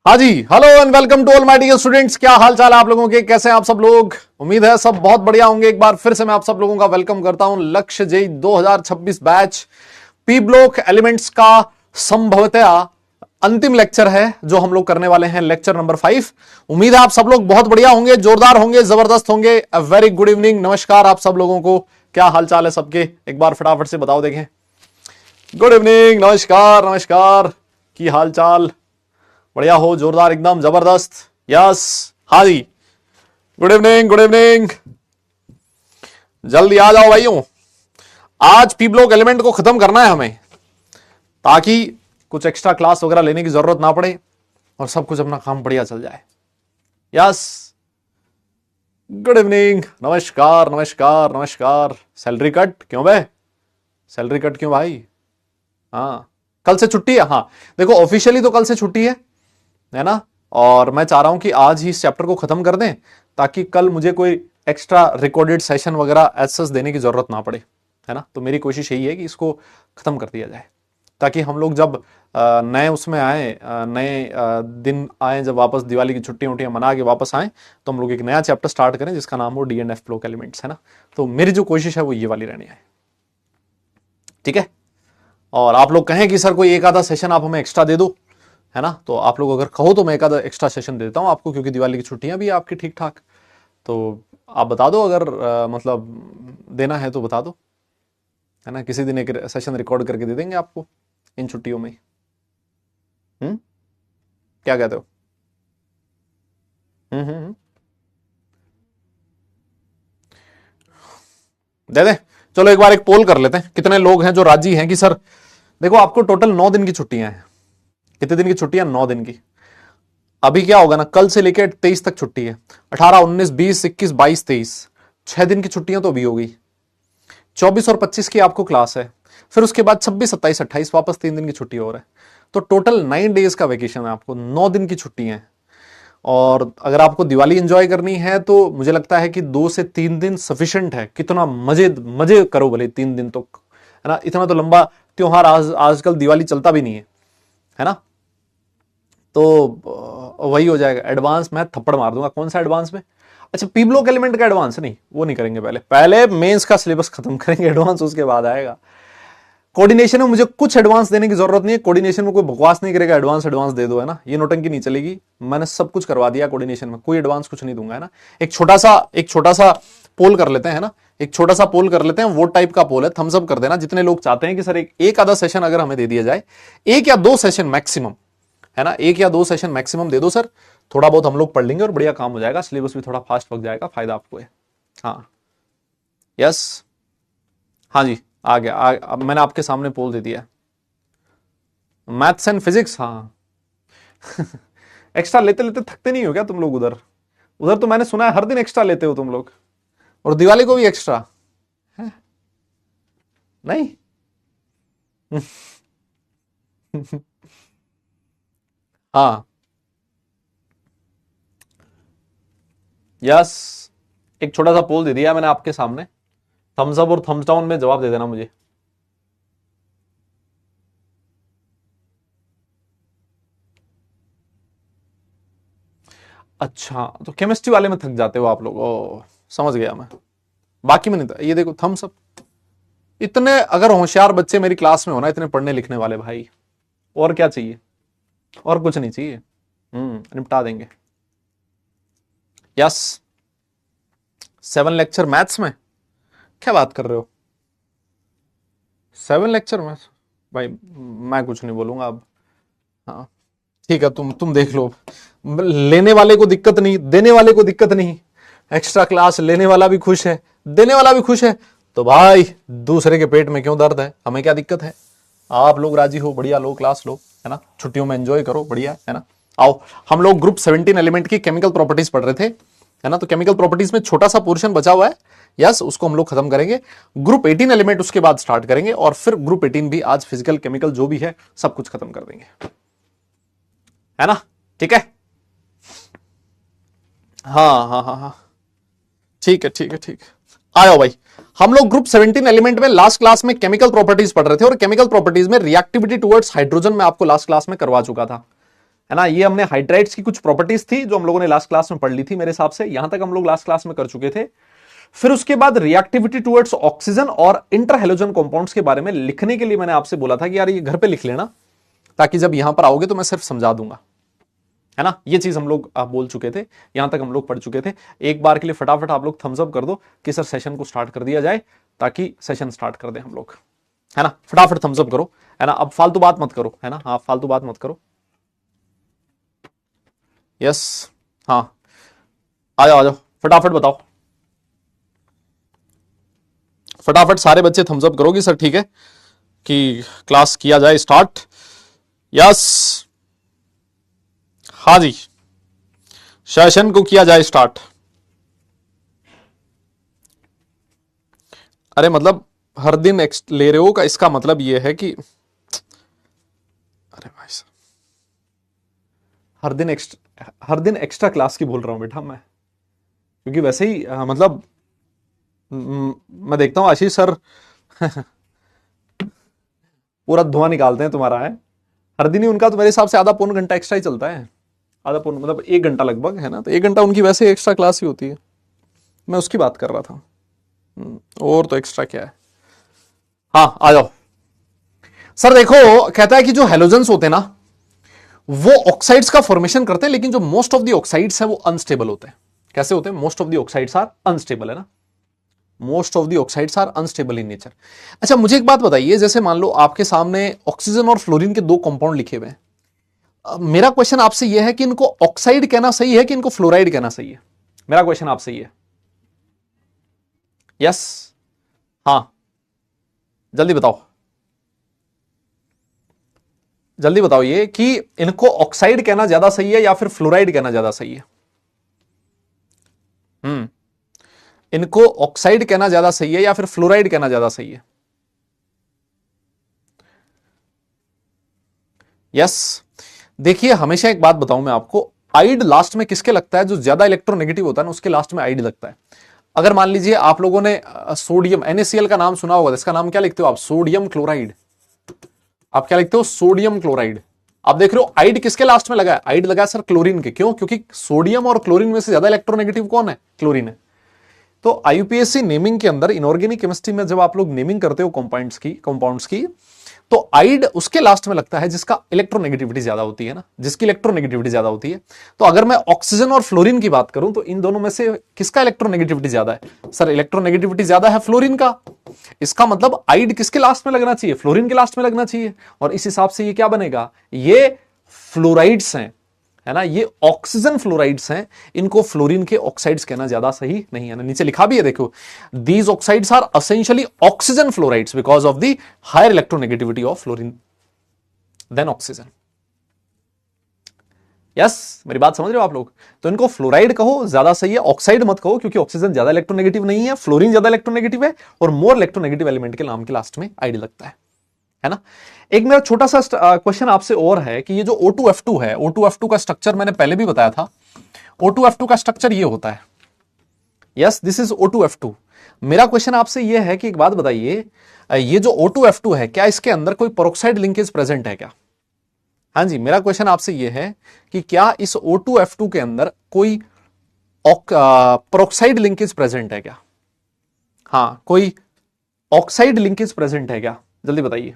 हाँ जी, hello and welcome to all my dear students. क्या हाल चाल है आप लोगों के, कैसे हैं आप सब लोग? उम्मीद है सब बहुत बढ़िया होंगे। एक बार फिर से मैं आप सब लोगों का वेलकम करता हूं Lakshya JEE 2026 batch p block elements का संभवतया अंतिम लेक्चर है जो हम लोग करने वाले हैं, लेक्चर नंबर 5। उम्मीद है आप सब लोग बहुत बढ़िया होंगे, जोरदार होंगे, जबरदस्त होंगे। अ वेरी गुड इवनिंग, नमस्कार आप सब लोगों को। क्या हाल चाल है सबके, एक बार फटाफट से बताओ देखें। गुड इवनिंग, नमस्कार नमस्कार, की हाल चाल? बढ़िया हो, जोरदार, एकदम जबरदस्त। यस, हाँ जी, गुड इवनिंग गुड इवनिंग। जल्दी आ जाओ भाइयों, आज पी ब्लॉक एलिमेंट को खत्म करना है हमें, ताकि कुछ एक्स्ट्रा क्लास वगैरह लेने की जरूरत ना पड़े और सब कुछ अपना काम बढ़िया चल जाए। यस, गुड इवनिंग, नमस्कार नमस्कार नमस्कार। सैलरी कट क्यों बे? सैलरी कट क्यों भाई? हाँ, कल से छुट्टी है। हाँ देखो, ऑफिशियली तो कल से छुट्टी है ना, और मैं चाह रहा हूं कि आज ही इस चैप्टर को खत्म कर दें, ताकि कल मुझे कोई एक्स्ट्रा रिकॉर्डेड सेशन वगैरह एसेस देने की जरूरत ना पड़े, है ना। तो मेरी कोशिश यही है कि इसको खत्म कर दिया जाए, ताकि हम लोग जब नए उसमें आए, नए दिन आए, जब वापस दिवाली की छुट्टियां उट्टियां मना के वापस आए, तो हम लोग एक नया चैप्टर स्टार्ट करें जिसका नाम हो D and F block elements, है ना। तो मेरी जो कोशिश है वो ये वाली रहनी है, ठीक है। और आप लोग कहें कि सर कोई एक आधा सेशन आप हमें एक्स्ट्रा दे दो, है ना, तो आप लोग अगर कहो तो मैं एक आधा एक्स्ट्रा सेशन देता हूं आपको, क्योंकि दिवाली की छुट्टियां भी आपकी ठीक ठाक। तो आप बता दो, अगर मतलब देना है तो बता दो, है ना। किसी दिन एक सेशन रिकॉर्ड करके दे देंगे आपको इन छुट्टियों में। क्या कहते हो? हम्म। दे दे, चलो एक बार एक पोल कर लेते हैं, कितने लोग हैं जो राजी हैं कि सर देखो, आपको टोटल 9 दिन की छुट्टियां हैं। कितने दिन की छुट्टियां? 9 दिन की। अभी क्या होगा ना, कल से लेकर 23 तक छुट्टी है, 18 19 20 21 22 23, 6 दिन की छुट्टियां तो अभी हो गई। 24 और 25 की आपको क्लास है, फिर उसके बाद 26 27 28 वापस 3 दिन की छुट्टी हो रहा है। तो टोटल 9 डेज का वेकेशन है आपको, 9 दिन की छुट्टी है। और अगर आपको दिवाली एंजॉय करनी है तो मुझे लगता है कि 2 से 3 दिन सफिशिएंट है। कितना मजे मजे करो भले 3 दिन तो, है ना। इतना तो लंबा त्योहार आजकल दिवाली चलता भी नहीं है ना। तो वही हो जाएगा। एडवांस मैं थप्पड़ मार दूंगा। कौन सा एडवांस में? अच्छा, पी ब्लॉक एलिमेंट का एडवांस नहीं, वो नहीं करेंगे। पहले पहले मेंस का सिलेबस खत्म करेंगे, एडवांस उसके बाद आएगा। कोऑर्डिनेशन में मुझे कुछ एडवांस देने की जरूरत नहीं है। कोऑर्डिनेशन में कोई बकवास नहीं करेगा, एडवांस एडवांस दे दो, है ना, ये नोटंकी नहीं चलेगी। मैंने सब कुछ करवा दिया कोऑर्डिनेशन में, कोई एडवांस कुछ नहीं दूंगा, है ना। एक छोटा सा पोल कर लेते हैं, है ना। एक छोटा सा पोल कर लेते हैं, वो टाइप का पोल है, थम्स अप कर देना जितने लोग चाहते हैं कि सर एक आधा सेशन अगर हमें दे दिया जाए, 1 या 2 सेशन मैक्सिमम, है ना, 1 या 2 सेशन मैक्सिमम दे दो सर। थोड़ा बहुत हम लोग पढ़ लेंगे और बढ़िया काम हो जाएगा, सिलेबस भी थोड़ा फास्ट पक जाएगा, फायदा आपको है। हाँ, यस, हाँ जी, आ गया। अब मैंने आपके सामने पोल दे दिया। मैथ्स एंड फिजिक्स, हाँ। एक्स्ट्रा लेते लेते थकते नहीं हो क्या तुम लोग? उधर उधर तो मैंने सुना है हर दिन एक्स्ट्रा लेते हो तुम लोग, और दिवाली को भी एक्स्ट्रा है? नहीं। हाँ, यस, एक छोटा सा पोल दे दिया मैंने आपके सामने। थम्स अप और थम्स डाउन में जवाब दे देना मुझे। अच्छा, तो केमिस्ट्री वाले में थक जाते हो आप लोग? ओ, समझ गया मैं। बाकी में नहीं था। ये देखो थम्स अप। इतने अगर होशियार बच्चे मेरी क्लास में हो ना, इतने पढ़ने लिखने वाले भाई, और क्या चाहिए? और कुछ नहीं चाहिए। निपटा देंगे। यस, 7 लेक्चर मैथ्स में? क्या बात कर रहे हो? 7 लेक्चर में? भाई मैं कुछ नहीं बोलूंगा अब। हाँ ठीक है, तुम देख लो। लेने वाले को दिक्कत नहीं, देने वाले को दिक्कत नहीं। एक्स्ट्रा क्लास लेने वाला भी खुश है, देने वाला भी खुश है। तो भाई दूसरे के पेट में क्यों दर्द है? हमें क्या दिक्कत है? आप लोग राजी हो, बढ़िया लो, क्लास लो, है ना। छुट्टियों में एंजॉय करो, बढ़िया, है ना। आओ, हम लोग ग्रुप 17 एलिमेंट की केमिकल प्रॉपर्टीज पढ़ रहे थे, है ना। तो केमिकल प्रॉपर्टीज में छोटा सा पोर्शन बचा हुआ है, यस, उसको हम लोग खत्म करेंगे। ग्रुप 18 एलिमेंट उसके बाद स्टार्ट करेंगे, और फिर ग्रुप 18 भी आज फिजिकल केमिकल जो भी है सब कुछ खत्म कर देंगे, है ना। ठीक है, हाँ हाँ हाँ हाँ, ठीक है ठीक है ठीक है। आओ भाई, हम लोग ग्रुप 17 एलिमेंट में लास्ट क्लास में केमिकल प्रॉपर्टीज पढ़ रहे थे, और केमिकल प्रॉपर्टीज में रिएक्टिविटी टुवर्ड्स हाइड्रोजन में आपको लास्ट क्लास में करवा चुका था, है ना। ये हमने हाइड्राइड्स की कुछ प्रॉपर्टीज थी जो हम लोगों ने लास्ट क्लास में पढ़ ली थी, मेरे हिसाब से यहां तक हम लोग लास्ट क्लास में कर चुके थे। फिर उसके बाद रिएक्टिविटी टुवर्ड्स ऑक्सीजन और इंटर हैलोजन कंपाउंड्स के बारे में लिखने के लिए मैंने आपसे बोला था कि यार ये घर पे लिख लेना, ताकि जब यहां पर आओगे तो मैं सिर्फ समझा दूंगा, है ना। ये चीज हम लोग बोल चुके थे, यहां तक हम लोग पढ़ चुके थे। एक बार के लिए फटाफट आप लोग थम्स अप कर दो कि सर सेशन को स्टार्ट कर दिया जाए, ताकि सेशन स्टार्ट कर दें हम लोग, है ना। फटाफट थम्स अप करो, है ना। अब फालतू बात मत करो, है ना। हाँ, फालतू बात मत करो। यस, हाँ, आ जाओ आ जाओ, फटाफट बताओ, फटाफट सारे बच्चे थम्स अप करोगे सर, ठीक है, कि क्लास किया जाए स्टार्ट। यस, हाँ जी, सेशन को किया जाए स्टार्ट। अरे मतलब हर दिन ले रहे हो का इसका मतलब यह है कि, अरे भाई साहब, हर दिन एक्स्ट्रा क्लास की बोल रहा हूं बेटा मैं, क्योंकि वैसे ही मतलब मैं देखता हूं आशीष सर पूरा धुआं निकालते हैं तुम्हारा, है हर दिन ही उनका, तो मेरे हिसाब से आधा पौन घंटा एक्स्ट्रा ही चलता है, आधा पौन मतलब 1 घंटा लगभग, है ना। तो 1 घंटा उनकी वैसे एक्स्ट्रा क्लास ही होती है, मैं उसकी बात कर रहा था। और तो एक्स्ट्रा क्या है। हाँ, आ जाओ सर। देखो, कहता है कि जो हेलोजेंस होते हैं ना, वो ऑक्साइड्स का फॉर्मेशन करते हैं, लेकिन जो मोस्ट ऑफ द ऑक्साइड्स है वो अनस्टेबल होते हैं। कैसे होते हैं? Most of the oxides are unstable, है ना। Most of the oxides are unstable in nature. अच्छा, मुझे एक बात बताइए, जैसे मान लो आपके सामने ऑक्सीजन और फ्लोरीन के 2 कंपाउंड लिखे हुए हैं, मेरा क्वेश्चन आपसे यह है कि इनको ऑक्साइड कहना सही है कि इनको फ्लोराइड कहना सही है? मेरा क्वेश्चन आपसे यह है। यस, हाँ, जल्दी बताओ, जल्दी बताओ ये कि इनको ऑक्साइड कहना ज्यादा सही है या फिर फ्लोराइड कहना ज्यादा सही है? इनको ऑक्साइड कहना ज्यादा सही है या फिर फ्लोराइड कहना ज्यादा सही है? यस, देखिए हमेशा एक बात बताऊं मैं आपको, आइड लास्ट में किसके लगता है? जो ज्यादा इलेक्ट्रोनेगेटिव होता है ना, उसके लास्ट में आइड लगता है। अगर मान लीजिए आप लोगों ने सोडियम NaCl का नाम सुना होगा, इसका नाम क्या लिखते हो आप? Sodium chloride. आप क्या लिखते हो? Sodium chloride. आप देख रहे हो आइड किसके लास्ट में लगा है? आइड लगा है सर क्लोरीन के। क्यों? क्योंकि सोडियम और क्लोरीन में से ज्यादा इलेक्ट्रोनेगेटिव कौन है? क्लोरीन है। तो IUPAC नेमिंग के अंदर, इनऑर्गेनिक केमिस्ट्री में जब आप लोग नेमिंग करते हो कंपाउंड्स की, तो आइड उसके लास्ट में लगता है जिसका इलेक्ट्रोनेगेटिविटी ज्यादा होती है ना, जिसकी इलेक्ट्रोनेगेटिविटी ज्यादा होती है। तो अगर मैं ऑक्सीजन और फ्लोरीन की बात करूं, तो इन दोनों में से किसका इलेक्ट्रोनेगेटिविटी ज्यादा है? सर इलेक्ट्रोनेगेटिविटी ज्यादा है फ्लोरीन का। इसका मतलब आइड किसके लास्ट में लगना चाहिए? फ्लोरीन के लास्ट में लगना चाहिए। और इस हिसाब से ये क्या बनेगा? ये फ्लोराइड्स हैं, है ना, ये ऑक्सीजन फ्लोराइड्स हैं। इनको फ्लोरीन के ऑक्साइड्स कहना ज्यादा सही नहीं है ना। नीचे लिखा भी है देखो, these oxides are essentially oxygen fluorides because of the higher electronegativity of fluorine than oxygen. Yes, मेरी बात समझ रहे हो आप लोग? तो इनको फ्लोराइड कहो ज्यादा सही है, ऑक्साइड मत कहो, क्योंकि ऑक्सीजन ज्यादा इलेक्ट्रोनेगेटिव नहीं है, फ्लोरीन ज्यादा इलेक्ट्रोनेगेटिव है, और मोर इलेक्ट्रोनेगेटिव एलिमेंट के नाम के लास्ट में आइड लगता है ना। एक मेरा छोटा सा क्वेश्चन आपसे और है कि ये जो O2F2 है, O2F2 का स्ट्रक्चर मैंने पहले भी बताया था। O2F2 का स्ट्रक्चर ये होता है। Yes, this is O2F2। मेरा क्वेश्चन आपसे ये है कि एक बात बताइए, ये जो O2F2 है, क्या इसके अंदर कोई पेरोक्साइड लिंकेज प्रेजेंट है क्या? हाँ जी, मेरा क्वेश्चन आपसे ये है कि क्या इस O2F2 के अंदर कोई पेरोक्साइड लिंकेज प्रेजेंट है क्या? हाँ, कोई ऑक्साइड लिंकेज प्रेजेंट है क्या? जल्दी बताइए,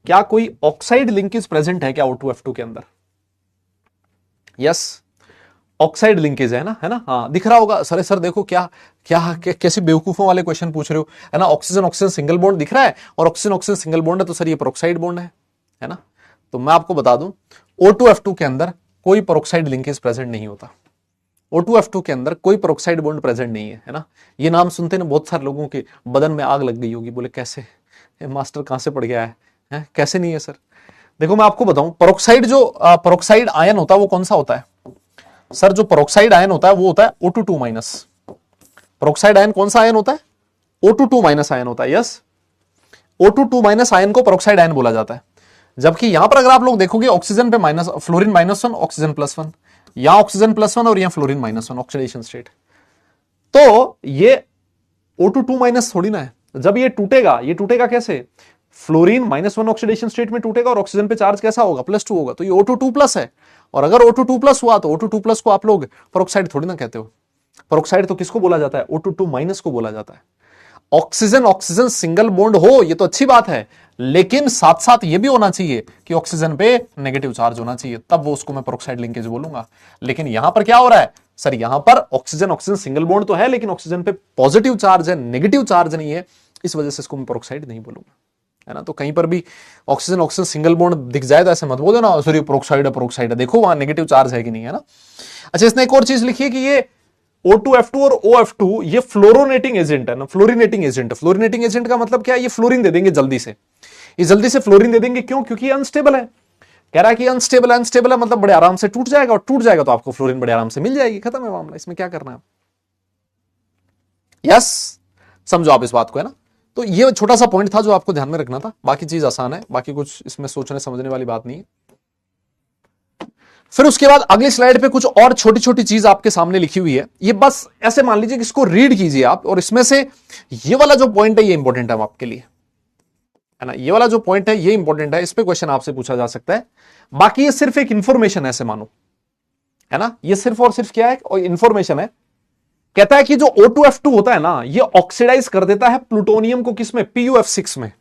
क्या कोई ऑक्साइड लिंकेज प्रेजेंट है क्या O2F2 के अंदर? यस, ऑक्साइड लिंकेज है ना, है ना। हाँ, दिख रहा होगा सर। सर देखो क्या क्या कैसे बेवकूफों वाले क्वेश्चन पूछ रहे हो, है ना। ऑक्सीजन ऑक्सीजन सिंगल बॉन्ड दिख रहा है, और ऑक्सीजन ऑक्सीजन सिंगल बॉन्ड है, तो सर ये पेरोक्साइड बॉन्ड है ना। तो मैं आपको बता दूं, O2F2 के अंदर कोई पेरोक्साइड लिंकेज प्रेजेंट नहीं होता। O2F2 के अंदर कोई पेरोक्साइड बॉन्ड प्रेजेंट नहीं है ना। ये नाम सुनते ना बहुत सारे लोगों के बदन में आग लग गई होगी, बोले कैसे मास्टर कहां से पड़ गया है? कैसे नहीं है सर? देखो मैं आपको बताऊं, पेरोक्साइड जो पेरोक्साइड आयन होता है वो कौन सा होता है सर? जो पेरोक्साइड आयन होता है वो होता है O22 माइनस। पेरोक्साइड आयन कौन सा आयन होता है? O22 माइनस आयन होता है। यस, O22 माइनस आयन को पेरोक्साइड आयन बोला जाता है। जबकि यहां पर अगर आप लोग देखोगे ऑक्सीजन पे माइनस, फ्लोरीन -1, ऑक्सीजन +1, यहां ऑक्सीजन +1 और यहां फ्लोरीन -1, ऑक्सीडेशन स्टेट। तो ये O22 माइनस थोड़ी ना है। जब ये टूटेगा कैसे? फ्लोरीन -1 ऑक्सीडेशन स्टेट में टूटेगा और ऑक्सीजन पे चार्ज कैसा होगा? +2 होगा। तो ये O22+ है। और अगर O22+ हुआ तो O22+ को आप लोग पेरोक्साइड थोड़ी ना कहते हो। पेरोक्साइड तो किसको बोला जाता है? O22 माइनस को बोला जाता है। ऑक्सीजन ऑक्सीजन सिंगल बॉन्ड हो ये तो अच्छी बात है, लेकिन साथ साथ ये भी होना चाहिए कि ऑक्सीजन पे नेगेटिव चार्ज होना चाहिए, तब वो उसको मैं पेरोक्साइड लिंकेज बोलूंगा। लेकिन यहां पर क्या हो रहा है सर? यहां पर ऑक्सीजन ऑक्सीजन सिंगल बॉन्ड तो है, लेकिन ऑक्सीजन पे पॉजिटिव चार्ज है, नेगेटिव चार्ज नहीं है, इस वजह से इसको मैं पेरोक्साइड नहीं बोलूंगा, है ना। तो कहीं पर भी ऑक्सीजन ऑक्सीजन सिंगल बॉन्ड दिख जाए तो ऐसे मत बोलो ना सर ये पेरोक्साइड है, देखो वहां नेगेटिव चार्ज है कि नहीं, है ना। अच्छा, इसने एक और चीज लिखी है कि ये O2F2 और OF2 ये फ्लोरोनेटिंग एजेंट है ना, फ्लोरिनेटिंग एजेंट है। फ्लोरिनेटिंग एजेंट का मतलब क्या है? ये फ्लोरीन दे देंगे जल्दी से, ये जल्दी से फ्लोरीन दे देंगे। क्यों? क्योंकि ये अनस्टेबल है। कह रहा है कि अनस्टेबल है मतलब बड़े आराम से टूट जाएगा, और टूट जाएगा तो आपको फ्लोरीन बड़े आराम से मिल जाएगी, खत्म है मामला। इसमें क्या करना है? यस, समझो आप इस बात को, है ना। तो ये छोटा सा पॉइंट था जो आपको ध्यान में रखना था, बाकी चीज आसान है, बाकी कुछ इसमें सोचने समझने वाली बात नहीं है। फिर उसके बाद अगली स्लाइड पे कुछ और छोटी छोटी चीज आपके सामने लिखी हुई है, ये बस ऐसे मान लीजिए कि इसको रीड कीजिए आप, और इसमें से ये वाला जो पॉइंट है ये इंपॉर्टेंट है आपके लिए, है ना। ये वाला जो पॉइंट है ये इंपॉर्टेंट है, इस पे क्वेश्चन आपसे पूछा जा सकता है। बाकी ये सिर्फ एक इंफॉर्मेशन है, ऐसे मानो, है ना। ये सिर्फ और सिर्फ क्या है? और इंफॉर्मेशन है। कहता है कि जो O2F2 होता है ना, ये ऑक्सीडाइज कर देता है प्लूटोनियम को, किसमें? PuF6 में।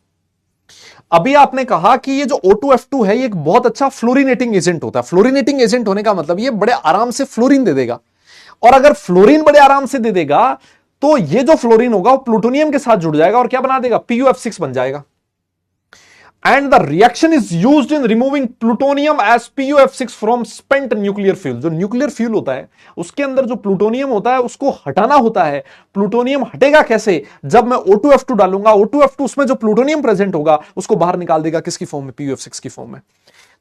अभी आपने कहा कि ये जो O2F2 है ये एक बहुत अच्छा फ्लोरिनेटिंग एजेंट होता है। फ्लोरिनेटिंग एजेंट होने का मतलब ये बड़े आराम से फ्लोरीन दे देगा, और अगर फ्लोरीन बड़े आराम से दे देगा तो ये जो फ्लोरीन होगा वो प्लूटोनियम के साथ जुड़ जाएगा और क्या बना देगा? PuF6 बन जाएगा। And the reaction is used in removing plutonium as PuF6 from spent nuclear fuel. जो न्यूक्लियर फ्यूल होता है उसके अंदर जो प्लूटोनियम होता है उसको हटाना होता है। प्लूटोनियम हटेगा कैसे? जब मैं O2F2 डालूंगा, O2F2 उसमें जो प्लूटोनियम प्रेजेंट होगा उसको बाहर निकाल देगा, किसकी फॉर्म में? PuF6 की फॉर्म में।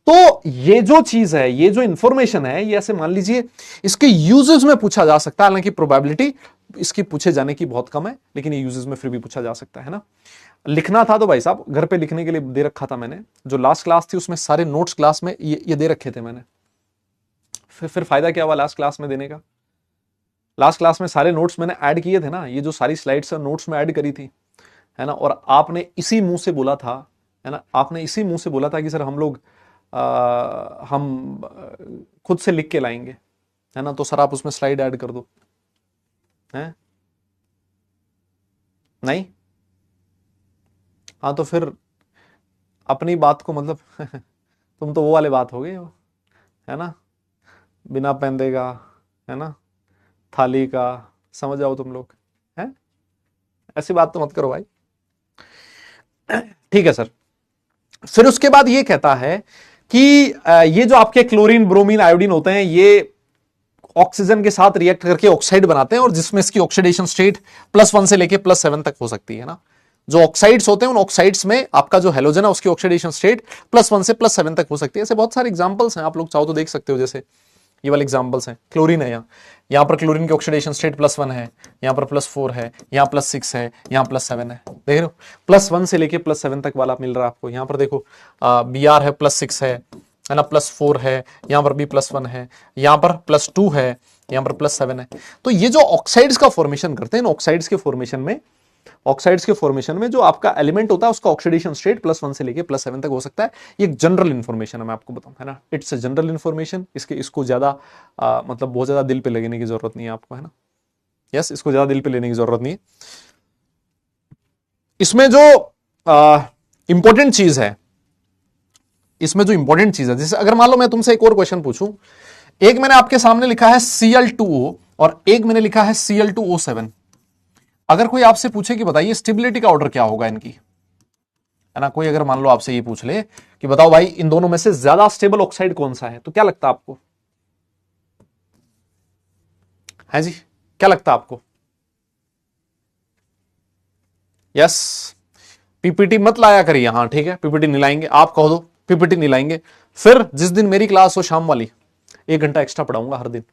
तो ये जो चीज है, ये जो इंफॉर्मेशन है, ये ऐसे मान लीजिए इसके यूजेस में पूछा जा सकता है, हालांकि प्रोबेबिलिटी इसकी पूछे जाने की बहुत कम है, लेकिन ये यूजेस में फिर भी पूछा जा सकता है ना। लिखना था तो भाई साहब घर पे लिखने के लिए दे रखा था मैंने, जो लास्ट क्लास थी उसमें सारे नोट्स क्लास में ये दे रखे थे मैंने। फिर फायदा क्या हुआ लास्ट क्लास में देने का? लास्ट क्लास में सारे नोट्स मैंने ऐड किए थे ना, ये जो सारी स्लाइड्स नोट्स में ऐड करी थी, है ना। और आपने इसी मुंह से बोला था, है ना, आपने इसी मुंह से बोला था कि सर हम लोग खुद से लिख के लाएंगे, है ना। तो सर आप उसमें स्लाइड ऐड कर दो, है नहीं? हाँ तो फिर अपनी बात को मतलब तुम तो वो वाले बात हो गए हो, है ना, बिना पेन देगा, है ना, थाली का, समझ जाओ तुम लोग, है। ऐसी बात तो मत करो भाई, ठीक है सर। फिर उसके बाद ये कहता है कि ये जो आपके क्लोरीन ब्रोमीन आयोडीन होते हैं ये ऑक्सीजन के साथ रिएक्ट करके ऑक्साइड बनाते हैं, और जिसमें इसकी ऑक्सीडेशन स्टेट +1 से लेके +7 तक हो सकती है ना। जो ऑक्साइड्स होते हैं उन ऑक्साइड्स में आपका जो हेलोजन है उसकी ऑक्सीडेशन स्टेट +1 से +7 तक हो सकती है। ऐसे बहुत सारे एग्जांपल्स हैं, आप लोग चाहो तो देख सकते हो, जैसे ये वाले एग्जांपल्स हैं। क्लोरीन है, यहाँ पर क्लोरीन की ऑक्सीडेशन स्टेट +1 है, यहाँ पर +4 है, यहाँ +6 है, यहाँ +7 है, देख रहे हो। +1 से लेके +7 तक वाला मिल रहा है आपको। यहाँ पर देखो Br है, +6 है ना, +4 है, यहाँ पर भी +1 है, यहाँ पर +2 है, यहाँ पर +7 है। तो ये जो ऑक्साइड्स का फॉर्मेशन करते हैं, ऑक्साइड्स के फॉर्मेशन में जो आपका एलिमेंट होता है उसका ऑक्सीडेशन स्टेट +1 से लेके +7 तक हो सकता है। ये एक जनरल इंफॉर्मेशन है, मैं आपको बताऊं, है ना। इट्स अ जनरल इंफॉर्मेशन, इसको ज्यादा मतलब बहुत ज्यादा दिल पे लगने की जरूरत नहीं है आपको, है ना। यस, इसको ज्यादा दिल पे लेने की जरूरत नहीं है। इसमें जो इंपॉर्टेंट चीज है, जैसे अगर मान लो मैं तुमसे एक और क्वेश्चन पूछूं, एक मैंने आपके सामने लिखा है Cl2O और एक मैंने लिखा है Cl2O7। अगर कोई आपसे पूछे कि बताइए स्टेबिलिटी का ऑर्डर क्या होगा इनकी, है ना, कोई अगर मान लो आपसे ये पूछ ले कि बताओ भाई इन दोनों में से ज्यादा स्टेबल ऑक्साइड कौन सा है, तो क्या लगता है आपको? है जी, क्या लगता है आपको? यस, पीपीटी मत लाया करिए, हाँ ठीक है, पीपीटी नहीं लाएंगे, आप कह दो पीपीटी नहीं लाएंगे। फिर जिस दिन मेरी क्लास हो शाम वाली, 1 घंटा एक्स्ट्रा पढ़ाऊंगा हर दिन,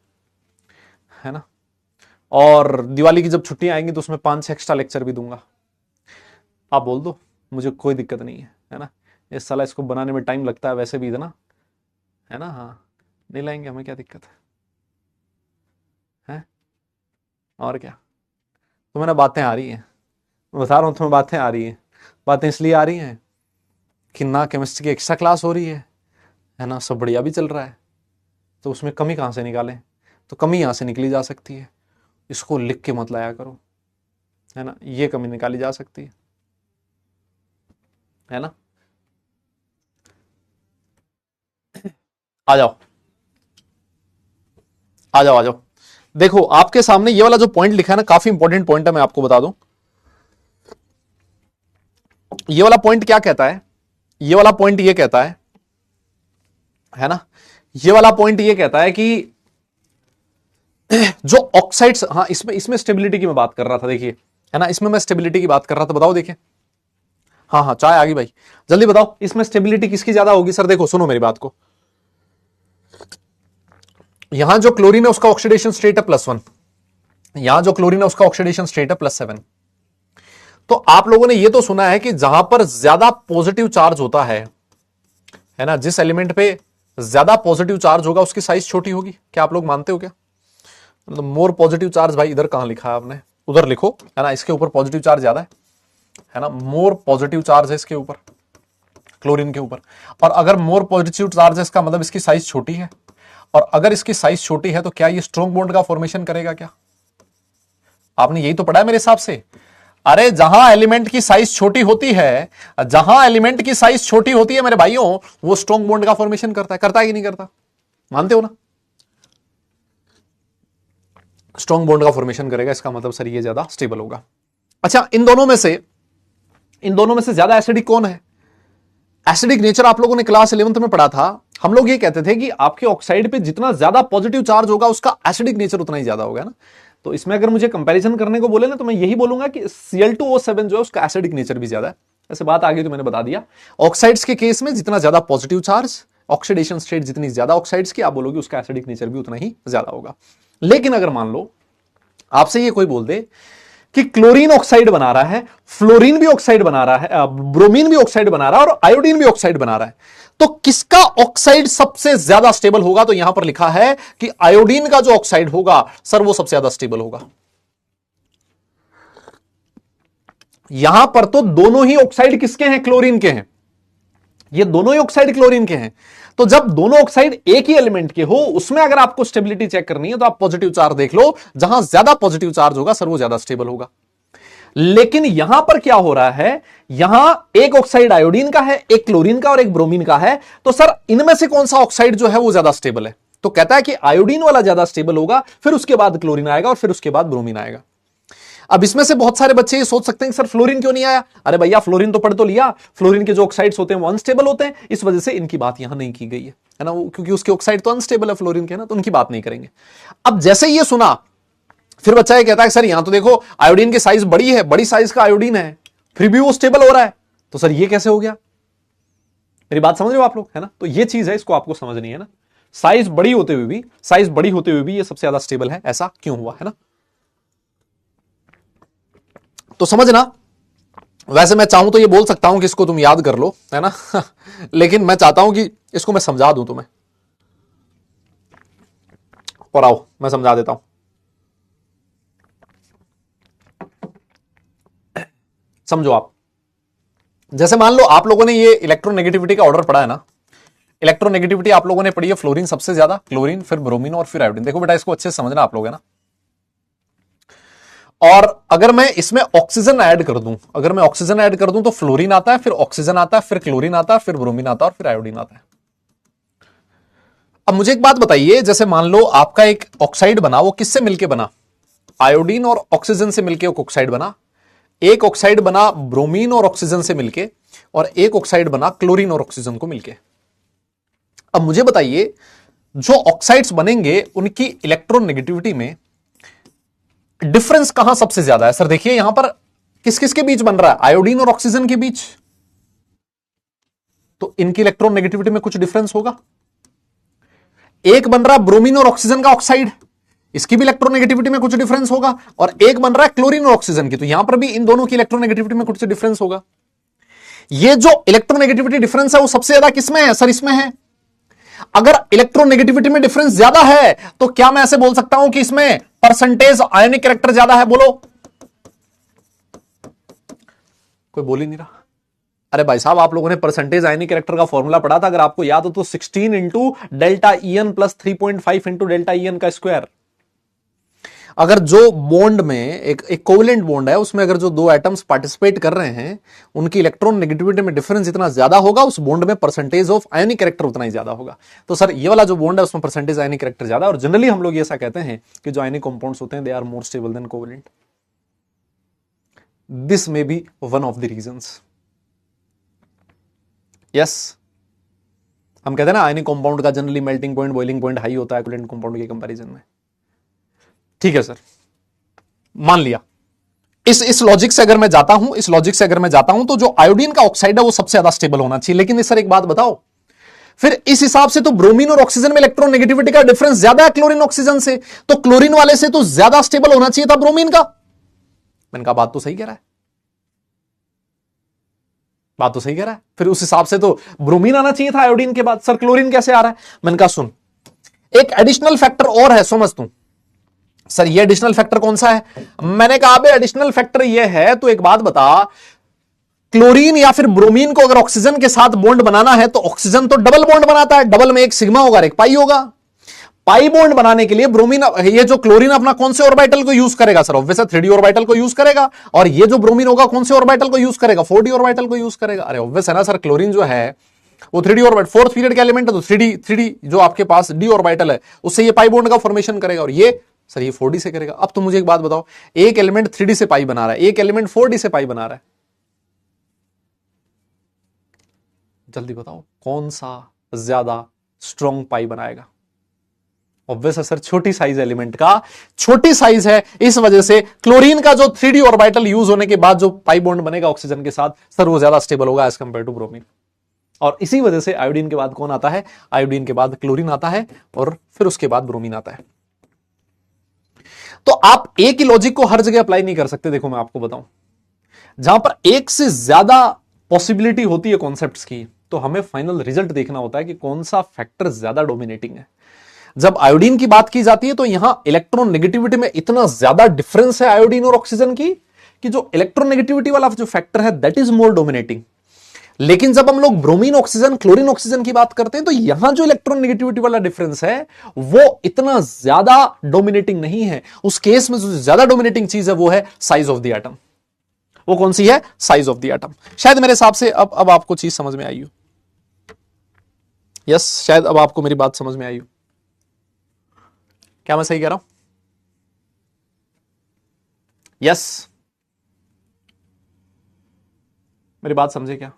है ना। और दिवाली की जब छुट्टियां आएंगी तो उसमें 5-6 एक्स्ट्रा लेक्चर भी दूंगा। आप बोल दो, मुझे कोई दिक्कत नहीं है ना। इस साल इसको बनाने में टाइम लगता है वैसे भी इतना, है ना। हाँ, नहीं लाएंगे, हमें क्या दिक्कत है? और क्या। तो मैंने बातें आ रही हैं, बता रहा हूं तुम्हें, बातें आ रही हैं। बातें इसलिए आ रही हैं कि ना केमिस्ट्री की एक्स्ट्रा क्लास हो रही है ना, सब बढ़िया भी चल रहा है, तो उसमें कमी कहां से निकालें? तो कमी यहां से निकली जा सकती है, इसको लिख के मत लाया करो, है ना। ये कमी निकाली जा सकती है ना। आ जाओ आ जाओ आ जाओ। देखो आपके सामने ये वाला जो पॉइंट लिखा है ना, काफी इंपॉर्टेंट पॉइंट है, मैं आपको बता दूं। ये वाला पॉइंट क्या कहता है? ये वाला पॉइंट ये कहता है ना, ये वाला पॉइंट ये कहता है कि जो ऑक्साइड्स, हाँ इसमें स्टेबिलिटी की मैं बात कर रहा था, देखिए, है ना, इसमें मैं स्टेबिलिटी की बात कर रहा था। बताओ देखिए, हाँ हाँ चाय आ गई भाई, जल्दी बताओ इसमें स्टेबिलिटी किसकी ज्यादा होगी? सर देखो, सुनो मेरी बात को, यहां जो क्लोरीन है उसका ऑक्सीडेशन स्टेट है +1, यहां जो क्लोरीन है उसका ऑक्सीडेशन स्टेट है +7। तो आप लोगों ने ये तो सुना है कि जहां पर ज्यादा पॉजिटिव चार्ज होता है ना, जिस एलिमेंट पे ज्यादा पॉजिटिव चार्ज होगा उसकी साइज छोटी होगी। क्या आप लोग मानते हो क्या? मतलब मोर पॉजिटिव चार्ज, भाई इधर कहां लिखा है आपने? उधर लिखो, है ना, इसके ऊपर पॉजिटिव चार्ज ज्यादा है ना, मोर पॉजिटिव चार्ज है इसके ऊपर, क्लोरीन के ऊपर। और अगर मोर पॉजिटिव चार्ज है इसका मतलब इसकी साइज छोटी है, और अगर इसकी साइज छोटी है तो क्या ये स्ट्रॉन्ग बॉन्ड का फॉर्मेशन करेगा क्या? आपने यही तो पढ़ा है मेरे हिसाब से। अरे जहां एलिमेंट की साइज छोटी होती है, जहां एलिमेंट की साइज छोटी होती है मेरे भाइयों, वो स्ट्रॉन्ग बॉन्ड का फॉर्मेशन करता है कि नहीं करता? मानते हो ना? स्ट्रॉन्ग बॉन्ड का फॉर्मेशन करेगा, इसका मतलब सर ये ज्यादा स्टेबल होगा। अच्छा, इन दोनों में से ज्यादा एसिडिक कौन है? एसिडिक नेचर आप लोगों ने क्लास 11th में पढ़ा था। हम लोग ये कहते थे कि आपके ऑक्साइड पे जितना ज्यादा पॉजिटिव चार्ज होगा उसका एसिडिक नेचर उतना ही ज्यादा होगा ना। तो इसमें अगर मुझे कंपैरिजन करने को बोले ना, तो मैं यही बोलूंगा कि Cl2O7 जो है उसका एसिडिक नेचर भी ज्यादा है। ऐसे बात आगे तो मैंने बता दिया। ऑक्साइड्स के केस में जितना ज्यादा पॉजिटिव चार्ज, ऑक्सीडेशन स्टेट जितनी ज्यादा ऑक्साइड्स की, आप बोलोगे उसका एसिडिक नेचर भी उतना ही ज्यादा होगा। लेकिन अगर मान लो आपसे ये कोई बोल दे कि क्लोरीन ऑक्साइड बना रहा है, फ्लोरीन भी ऑक्साइड बना रहा है, ब्रोमीन भी ऑक्साइड बना रहा है, और आयोडीन भी ऑक्साइड बना रहा है, तो किसका ऑक्साइड सबसे ज्यादा स्टेबल होगा? तो यहां पर लिखा है कि आयोडीन का जो ऑक्साइड होगा सर वो सबसे ज्यादा स्टेबल होगा। यहां पर तो दोनों ही ऑक्साइड किसके हैं? क्लोरीन के हैं। ये दोनों ही ऑक्साइड क्लोरीन के हैं। तो जब दोनों ऑक्साइड एक ही एलिमेंट के हो, उसमें अगर आपको स्टेबिलिटी चेक करनी है तो आप पॉजिटिव चार्ज देख लो, जहां ज्यादा पॉजिटिव चार्ज होगा सर वो ज्यादा स्टेबल होगा। लेकिन यहां पर क्या हो रहा है, यहां एक ऑक्साइड आयोडीन का है, एक क्लोरीन का और एक ब्रोमीन का है, तो सर इनमें से कौन सा ऑक्साइड जो है वो ज्यादा स्टेबल है? तो कहता है कि आयोडीन वाला ज्यादा स्टेबल होगा, फिर उसके बाद क्लोरीन आएगा और फिर उसके बाद ब्रोमीन आएगा। अब इसमें से बहुत सारे बच्चे ये सोच सकते हैं कि सर फ्लोरीन क्यों नहीं आया? अरे भैया, फ्लोरीन तो पढ़ तो लिया, फ्लोरीन के जो ऑक्साइड्स होते हैं वो अनस्टेबल होते हैं, इस वजह से इनकी बात यहां नहीं की गई है ना, वो क्योंकि उसके ऑक्साइड तो अनस्टेबल है फ्लोरीन के ना, तो उनकी बात नहीं करेंगे। अब जैसे ये सुना, फिर बच्चा ये कहता है सर यहां तो देखो आयोडीन की साइज बड़ी है, बड़ी साइज का आयोडीन है, फिर भी वो स्टेबल हो रहा है, तो सर ये कैसे हो गया? मेरी बात समझ रहे हो आप लोग, है ना? तो ये चीज है, इसको आपको समझनी है ना। साइज बड़ी होते हुए भी ये सबसे ज्यादा स्टेबल है, ऐसा क्यों हुआ, है ना? तो समझना। वैसे मैं चाहूं तो ये बोल सकता हूं कि इसको तुम याद कर लो, है ना लेकिन मैं चाहता हूं कि इसको मैं समझा दूं तुम्हें, और आओ मैं समझा देता हूं। समझो आप, जैसे मान लो आप लोगों ने ये इलेक्ट्रोनेगेटिविटी का ऑर्डर पढ़ा है ना। इलेक्ट्रोनेगेटिविटी आप लोगों ने पढ़ी है, फ्लोरीन सबसे ज्यादा, क्लोरीन, फिर ब्रोमीन और फिर आयोडीन। देखो बेटा, इसको अच्छे से समझना आप लोग, है ना। और अगर मैं इसमें ऑक्सीजन ऐड कर दूं, तो फ्लोरीन आता है, फिर ऑक्सीजन आता है, फिर क्लोरीन आता है, फिर ब्रोमीन आता है और फिर आयोडीन आता है। अब मुझे एक बात बताइए, जैसे मान लो आपका एक ऑक्साइड बना, वो किससे मिलके बना? आयोडीन और ऑक्सीजन से मिलके एक ऑक्साइड बना। एक ऑक्साइड बना ब्रोमीन और ऑक्सीजन से मिलके, और एक ऑक्साइड बना क्लोरीन और ऑक्सीजन को मिलके। अब मुझे बताइए, जो ऑक्साइड्स बनेंगे उनकी इलेक्ट्रोनेगेटिविटी में डिफरेंस कहां सबसे ज्यादा है? सर देखिए, यहां पर किस किस के बीच बन रहा है? आयोडीन और ऑक्सीजन के बीच। तो इनकी इलेक्ट्रॉन नेगेटिविटी में कुछ डिफरेंस होगा। एक बन रहा है ब्रोमीन और ऑक्सीजन का ऑक्साइड, इसकी भी इलेक्ट्रोनेगेटिविटी में कुछ डिफरेंस होगा, और एक बन रहा है क्लोरीन और ऑक्सीजन की, तो यहां पर भी इन दोनों की इलेक्ट्रोनेगेटिविटी में कुछ डिफरेंस होगा। ये जो इलेक्ट्रोनेगेटिविटी डिफरेंस है वो सबसे ज्यादा किसमें है सर? इसमें है। अगर इलेक्ट्रोनेगेटिविटी में डिफरेंस ज्यादा है तो क्या मैं ऐसे बोल सकता हूं कि इसमें परसेंटेज आयनिक कैरेक्टर ज्यादा है? बोलो, कोई बोल ही नहीं रहा। अरे भाई साहब, आप लोगों ने परसेंटेज आयनिक कैरेक्टर का फॉर्मूला पढ़ा था, अगर आपको याद हो तो 16 into delta EN plus 3.5 into delta EN का स्क्वायर। अगर जो बॉन्ड में एक कोवेलेंट बॉन्ड है उसमें अगर जो दो एटम्स पार्टिसिपेट कर रहे हैं उनकी इलेक्ट्रॉन नेगेटिविटी में डिफरेंस जितना ज्यादा होगा उस बॉन्ड में परसेंटेज ऑफ आयनिक कैरेक्टर उतना ही ज्यादा होगा। तो सर ये वाला जो बॉन्ड है उसमें परसेंटेज आयनिक कैरेक्टर ज्यादा, और जनरली हम लोग ऐसा कहते हैं कि जो आयनिक कंपाउंड्स होते हैं they are more stable than covalent. This may be one of the reasons. Yes, हम कहते हैं ना आयनिक कंपाउंड का generally melting point boiling point high होता है कोवेलेंट कंपाउंड के कंपैरिजन में। ठीक है सर, मान लिया। इस लॉजिक से अगर मैं जाता हूं तो जो आयोडीन का ऑक्साइड है वो सबसे ज्यादा स्टेबल होना चाहिए। लेकिन सर एक बात बताओ, फिर इस हिसाब से तो ब्रोमीन और ऑक्सीजन में इलेक्ट्रॉन नेगेटिविटी का डिफरेंस ज्यादा है क्लोरीन ऑक्सीजन से, तो क्लोरीन वाले से तो ज्यादा स्टेबल होना चाहिए था ब्रोमीन का। मैंने कहा बात तो सही कह रहा है, बात तो सही कह रहा है। फिर उस हिसाब से तो ब्रोमीन आना चाहिए था आयोडीन के बाद। सर क्लोरीन कैसे आ रहा है? मैंने कहा सुन, एक एडिशनल फैक्टर और है, समझ तू। सर ये एडिशनल फैक्टर कौन सा है? मैंने कहा बे एडिशनल फैक्टर ये है, तो एक बात बता, क्लोरीन या फिर ब्रोमीन को अगर ऑक्सीजन के साथ बॉन्ड बनाना है तो ऑक्सीजन तो डबल बॉन्ड बनाता है, डबल में एक सिग्मा होगा एक पाई होगा। पाई बॉन्ड बनाने के लिए ब्रोमीन, ये जो क्लोरीन अपना कौन से ऑर्बिटल को यूज करेगा सर? ऑब्वियसली 3d ऑर्बिटल को यूज करेगा, और ये जो ब्रोमीन होगा कौन से ऑर्बिटल को यूज करेगा? 4d ऑर्बिटल को यूज करेगा। अरे ऑब्वियस है ना सर, क्लोरीन जो है वो 3d ऑर्बिटल, फोर्थ पीरियड का एलिमेंट है, तो 3d जो आपके पास d ऑर्बिटल है उससे ये पाई बॉन्ड का फॉर्मेशन करेगा, और ये सर ये 4d से करेगा। अब तो मुझे एक बात बताओ, एक एलिमेंट 3d से पाई बना रहा है, एक एलिमेंट 4d से पाई बना रहा है, जल्दी बताओ कौन सा ज्यादा स्ट्रॉन्ग पाई बनाएगा? ऑब्वियस है सर, छोटी साइज एलिमेंट का, छोटी साइज है इस वजह से क्लोरीन का जो 3d ऑर्बिटल यूज होने के बाद जो पाई बॉन्ड बनेगा ऑक्सीजन के साथ सर वो ज्यादा स्टेबल होगा एज कंपेयर टू ब्रोमीन। और इसी वजह से आयोडीन के बाद कौन आता है? आयोडीन के बाद क्लोरीन आता है, और फिर उसके बाद ब्रोमीन आता है। तो आप एक ही लॉजिक को हर जगह अप्लाई नहीं कर सकते। देखो मैं आपको बताऊं, जहां पर एक से ज्यादा पॉसिबिलिटी होती है कॉन्सेप्ट्स की, तो हमें फाइनल रिजल्ट देखना होता है कि कौन सा फैक्टर ज्यादा डोमिनेटिंग है। जब आयोडीन की बात की जाती है तो यहां इलेक्ट्रॉन नेगेटिविटी में इतना ज्यादा डिफरेंस है आयोडीन और ऑक्सीजन की कि जो इलेक्ट्रॉन नेगेटिविटी वाला जो फैक्टर है दैट इज मोर डोमिनेटिंग। लेकिन जब हम लोग ब्रोमीन ऑक्सीजन क्लोरीन ऑक्सीजन की बात करते हैं तो यहां जो इलेक्ट्रॉन नेगेटिविटी वाला डिफरेंस है वो इतना ज्यादा डोमिनेटिंग नहीं है। उस केस में जो ज्यादा डोमिनेटिंग चीज है वो है साइज ऑफ द एटम। वो कौन सी है? Size of the atom. शायद मेरे हिसाब से अब आपको चीज समझ में आई हो। यस, शायद अब आपको मेरी बात समझ में आई हो। क्या मैं सही कह रहा हूं? यस, मेरी बात समझे क्या?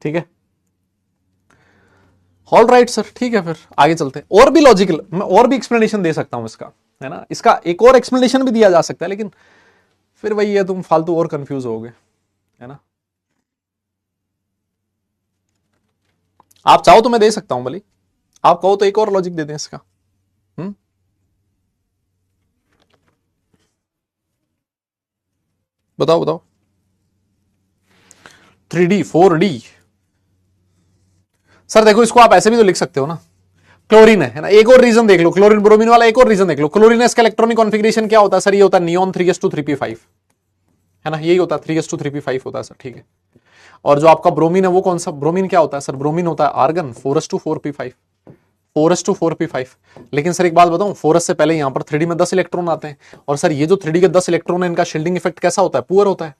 ठीक है, ऑल राइट सर, ठीक है, फिर आगे चलते हैं। और भी लॉजिकल, मैं और भी एक्सप्लेनेशन दे सकता हूं इसका, है ना, इसका एक और एक्सप्लेनेशन भी दिया जा सकता है, लेकिन फिर वही है, तुम फालतू और कंफ्यूज होगे, है ना। आप चाहो तो मैं दे सकता हूं, भले आप कहो तो एक और लॉजिक दे दें इसका। बताओ बताओ। 3D 4D सर देखो, इसको आप ऐसे भी तो लिख सकते हो ना, क्लोरीन है ना, एक और रीजन देख लो, क्लोरीन ब्रोमीन वाला एक और रीजन देख लो। क्लोरीन इसका इलेक्ट्रॉनिक कॉन्फ़िगरेशन क्या होता है सर? ये होता है नियॉन 3s2 3p5, है ना, यही होता है 3s2 3p5 होता है सर, ठीक है। और जो आपका ब्रोमीन है वो कौन सा ब्रोमीन क्या होता है सर? ब्रोमीन होता है argon 4s2 4p5, 4s2 4p5। लेकिन सर एक बात बताऊं, 4s से पहले यहां पर 3D में 10 इलेक्ट्रॉन आते हैं, और सर ये जो 3D के 10 इलेक्ट्रॉन है इनका शील्डिंग इफेक्ट कैसा होता है? पुअर होता है।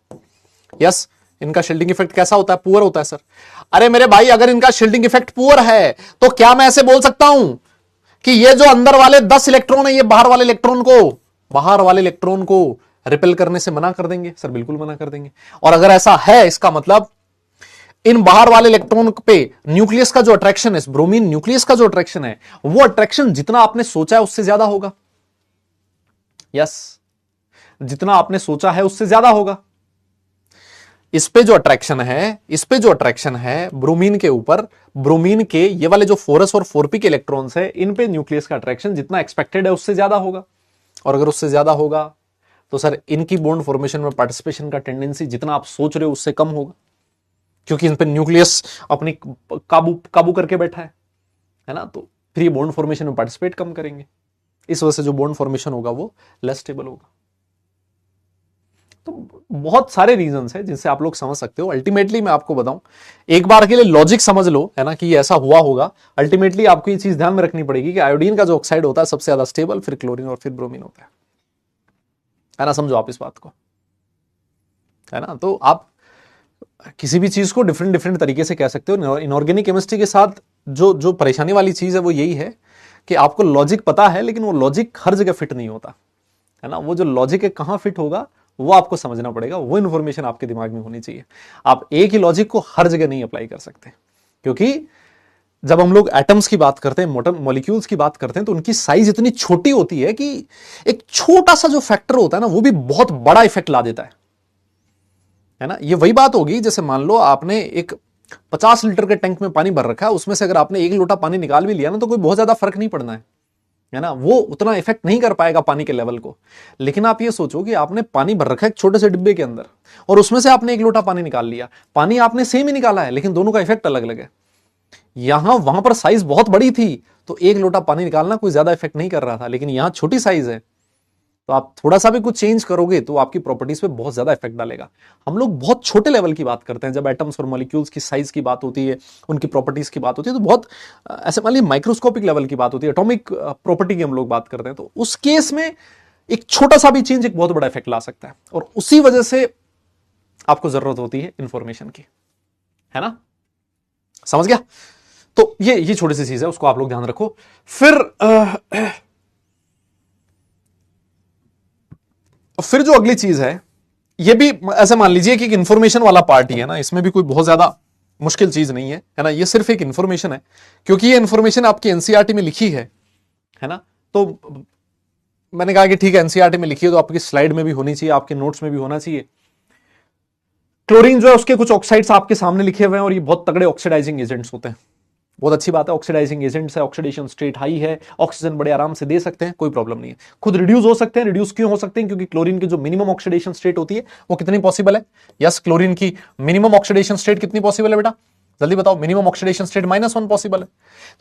यस, इनका शील्डिंग इफेक्ट कैसा होता है? पुअर होता है सर। अरे मेरे भाई, अगर इनका शील्डिंग इफेक्ट पुअर है तो क्या मैं ऐसे बोल सकता हूं कि ये जो अंदर वाले 10 इलेक्ट्रॉन है ये बाहर वाले इलेक्ट्रॉन को रिपेल करने से मना कर देंगे? सर बिल्कुल मना कर देंगे। और अगर ऐसा है, इसका मतलब इन बाहर वाले इलेक्ट्रॉन पे न्यूक्लियस का जो अट्रैक्शन है, ब्रोमीन न्यूक्लियस का जो अट्रैक्शन है, वो अट्रैक्शन जितना आपने सोचा है उससे ज्यादा होगा। यस, जितना आपने सोचा है उससे ज्यादा होगा। इस पे जो अट्रैक्शन है ब्रोमीन के ऊपर, ब्रोमीन के ये वाले जो 4s और 4p के इलेक्ट्रॉन्स है, इन पे न्यूक्लियस का अट्रैक्शन जितना एक्सपेक्टेड है उससे ज्यादा होगा। और अगर उससे ज्यादा होगा तो सर इनकी बॉन्ड फॉर्मेशन में पार्टिसिपेशन का टेंडेंसी जितना आप सोच रहे हो उससे कम होगा, क्योंकि इन पे न्यूक्लियस अपनी काबू करके बैठा है ना। तो फिर ये बॉन्ड फॉर्मेशन में पार्टिसिपेट कम करेंगे, इस वजह से जो बॉन्ड फॉर्मेशन होगा वो लेस स्टेबल होगा। तो बहुत सारे रीजंस हैं जिनसे आप लोग समझ सकते हो। अल्टीमेटली मैं आपको बताऊं, एक बार के लिए लॉजिक समझ लो, है ना, कि ये ऐसा हुआ होगा। अल्टीमेटली आपको ये चीज ध्यान में रखनी पड़ेगी कि आयोडीन का जो ऑक्साइड होता है सबसे ज्यादा स्टेबल, फिर क्लोरीन और फिर ब्रोमीन होता है ना। समझो आप इस बात को, है ना। तो आप किसी भी चीज को डिफरेंट तरीके से कह सकते हो। इनऑर्गेनिक केमिस्ट्री के साथ जो जो परेशानी वाली चीज है वो यही है कि आपको लॉजिक पता है, लेकिन वो लॉजिक हर जगह फिट नहीं होता, है ना। वो जो लॉजिक है कहां फिट होगा वो आपको समझना पड़ेगा, वो इंफॉर्मेशन आपके दिमाग में होनी चाहिए। आप एक ही लॉजिक को हर जगह नहीं अप्लाई कर सकते, क्योंकि जब हम लोग एटम्स की बात करते हैं, मॉलिक्यूल्स की बात करते हैं, तो उनकी साइज इतनी छोटी होती है कि एक छोटा सा जो फैक्टर होता है ना वो भी बहुत बड़ा इफेक्ट ला देता है ना। ये वही बात होगी जैसे मान लो आपने एक 50 लीटर के टैंक में पानी भर रखा है, उसमें से अगर आपने 1 लोटा पानी निकाल भी लिया ना तो कोई बहुत ज्यादा फर्क नहीं पड़ना है ना। वो उतना इफेक्ट नहीं कर पाएगा पानी के लेवल को। लेकिन आप ये सोचो कि आपने पानी भर रखा है एक छोटे से डिब्बे के अंदर, और उसमें से आपने 1 लोटा पानी निकाल लिया। पानी आपने सेम ही निकाला है, लेकिन दोनों का इफेक्ट अलग अलग है। यहां वहां पर साइज बहुत बड़ी थी तो 1 लोटा पानी निकालना कोई ज्यादा इफेक्ट नहीं कर रहा था, लेकिन यहां छोटी साइज है तो आप थोड़ा सा भी कुछ चेंज करोगे तो आपकी प्रॉपर्टीज पे बहुत ज्यादा इफेक्ट डालेगा। हम लोग बहुत छोटे लेवल की बात करते हैं जब एटम्स और मॉलिक्यूल्स की साइज की बात होती है, उनकी प्रॉपर्टीज की बात होती है, तो बहुत ऐसे मान लीजिए माइक्रोस्कोपिक लेवल की बात होती है, एटॉमिक प्रॉपर्टी की हम लोग बात करते हैं। तो उस केस में एक छोटा सा भी चेंज एक बहुत बड़ा इफेक्ट ला सकता है, और उसी वजह से आपको जरूरत होती है इंफॉर्मेशन की, है ना। समझ गया। तो ये छोटी सी चीज है, उसको आप लोग ध्यान रखो। फिर जो अगली चीज है, ये भी ऐसे मान लीजिए कि इंफॉर्मेशन वाला पार्ट ही है ना, इसमें भी कोई बहुत ज्यादा मुश्किल चीज नहीं है ना। ये सिर्फ एक इंफॉर्मेशन है, क्योंकि ये इंफॉर्मेशन आपकी एनसीईआरटी में लिखी है ना। तो मैंने कहा कि ठीक है एनसीईआरटी में लिखी है तो आपकी स्लाइड में भी होनी चाहिए, आपके नोट्स में भी होना चाहिए। क्लोरीन जो है उसके कुछ ऑक्साइड्स आपके सामने लिखे हुए हैं, और ये बहुत तगड़े ऑक्सीडाइजिंग एजेंट्स होते हैं। बहुत अच्छी बात है, ऑक्सीडाइजिंग एजेंट्स है, ऑक्सीडेशन स्टेट हाई है, ऑक्सीजन बड़े आराम से दे सकते हैं, कोई प्रॉब्लम नहीं है। खुद रिड्यूस हो सकते हैं। रिड्यूस क्यों हो सकते हैं? क्योंकि क्लोरीन की जो मिनिमम ऑक्सीडेशन स्टेट होती है वो कितनी पॉसिबल है? यस, क्लोरीन की मिनिमम ऑक्सीडेशन स्टेट कितनी पॉसिबल है बेटा? जल्दी बताओ। मिनिमम ऑक्सीडेशन स्टेट -1 पॉसिबल है।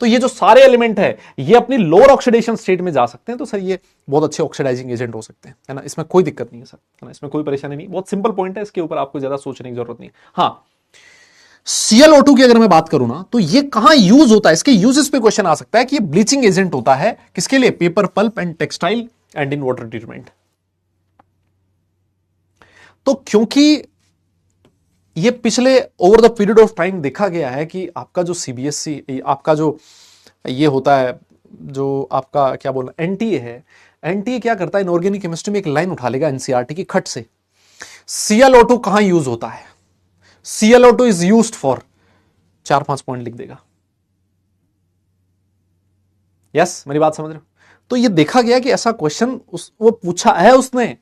तो ये जो सारे एलिमेंट है ये अपनी लोअर ऑक्सीडेशन स्टेट में जा सकते हैं, तो सर ये बहुत अच्छे ऑक्सीडाइजिंग एजेंट हो सकते हैं, है ना। इसमें कोई दिक्कत नहीं है सर, है ना, इसमें कोई परेशानी नहीं। बहुत सिंपल पॉइंट है, इसके ऊपर आपको ज्यादा सोचने की जरूरत नहीं। हाँ, ClO2 की अगर मैं बात करूं ना तो ये कहां यूज होता है, इसके यूजेस पे क्वेश्चन आ सकता है कि ये ब्लीचिंग एजेंट होता है किसके लिए? Paper, pulp and textile and in water treatment. तो क्योंकि ये पिछले over the period of time देखा गया है कि आपका जो CBSE, आपका जो ये होता है, जो आपका क्या बोलना NTA है, NTA क्या करता है, इनऑर्गेनिक केमिस्ट्री में एक लाइन उठा लेगा NCERT की खट से, ClO2 कहां यूज होता है? ClO2 is used for 4-5 point लिख देगा। यस, मेरी बात समझ रहे हो? तो ये देखा गया कि ऐसा क्वेश्चन वो पूछा है उसने,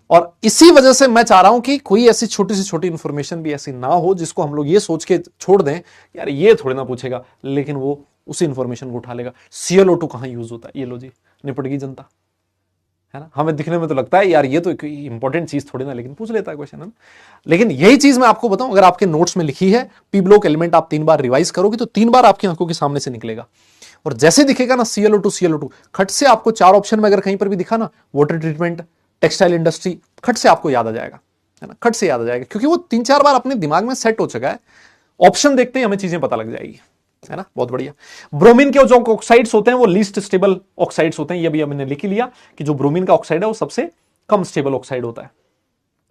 और इसी वजह से मैं चाह रहा हूं कि कोई ऐसी छोटी सी छोटी इंफॉर्मेशन भी ऐसी ना हो जिसको हम लोग ये सोच के छोड़ दें यार ये थोड़ी ना पूछेगा, लेकिन वो उसी इंफॉर्मेशन को उठा लेगा। ClO2 कहां यूज होता है? ये लो जी, निपट गई जनता, है ना। हमें दिखने में तो लगता है यार ये तो इंपॉर्टेंट चीज थोड़ी ना, लेकिन पूछ लेता है क्वेश्चन, है ना। लेकिन यही चीज मैं आपको बताऊं, अगर आपके नोट्स में लिखी है पी ब्लॉक एलिमेंट आप 3 बार रिवाइज करोगे तो 3 बार आपकी आंखों के सामने से निकलेगा, और जैसे दिखेगा ना ClO2 खट से आपको 4 ऑप्शन में अगर कहीं पर भी दिखा ना, वाटर ट्रीटमेंट, टेक्सटाइल इंडस्ट्री, खट से आपको याद आ जाएगा, है ना। खट से याद आ जाएगा क्योंकि वो 3-4 बार अपने दिमाग में सेट हो चुका है। ऑप्शन देखते ही हमें चीजें पता लग जाएगी, है ना। बहुत बढ़िया। ब्रोमीन के जो ऑक्साइड्स होते हैं वो लीस्ट स्टेबल ऑक्साइड्स होते हैं, ये भी हमने लिख ही लिया कि जो ब्रोमीन का ऑक्साइड है वो सबसे कम स्टेबल ऑक्साइड होता है,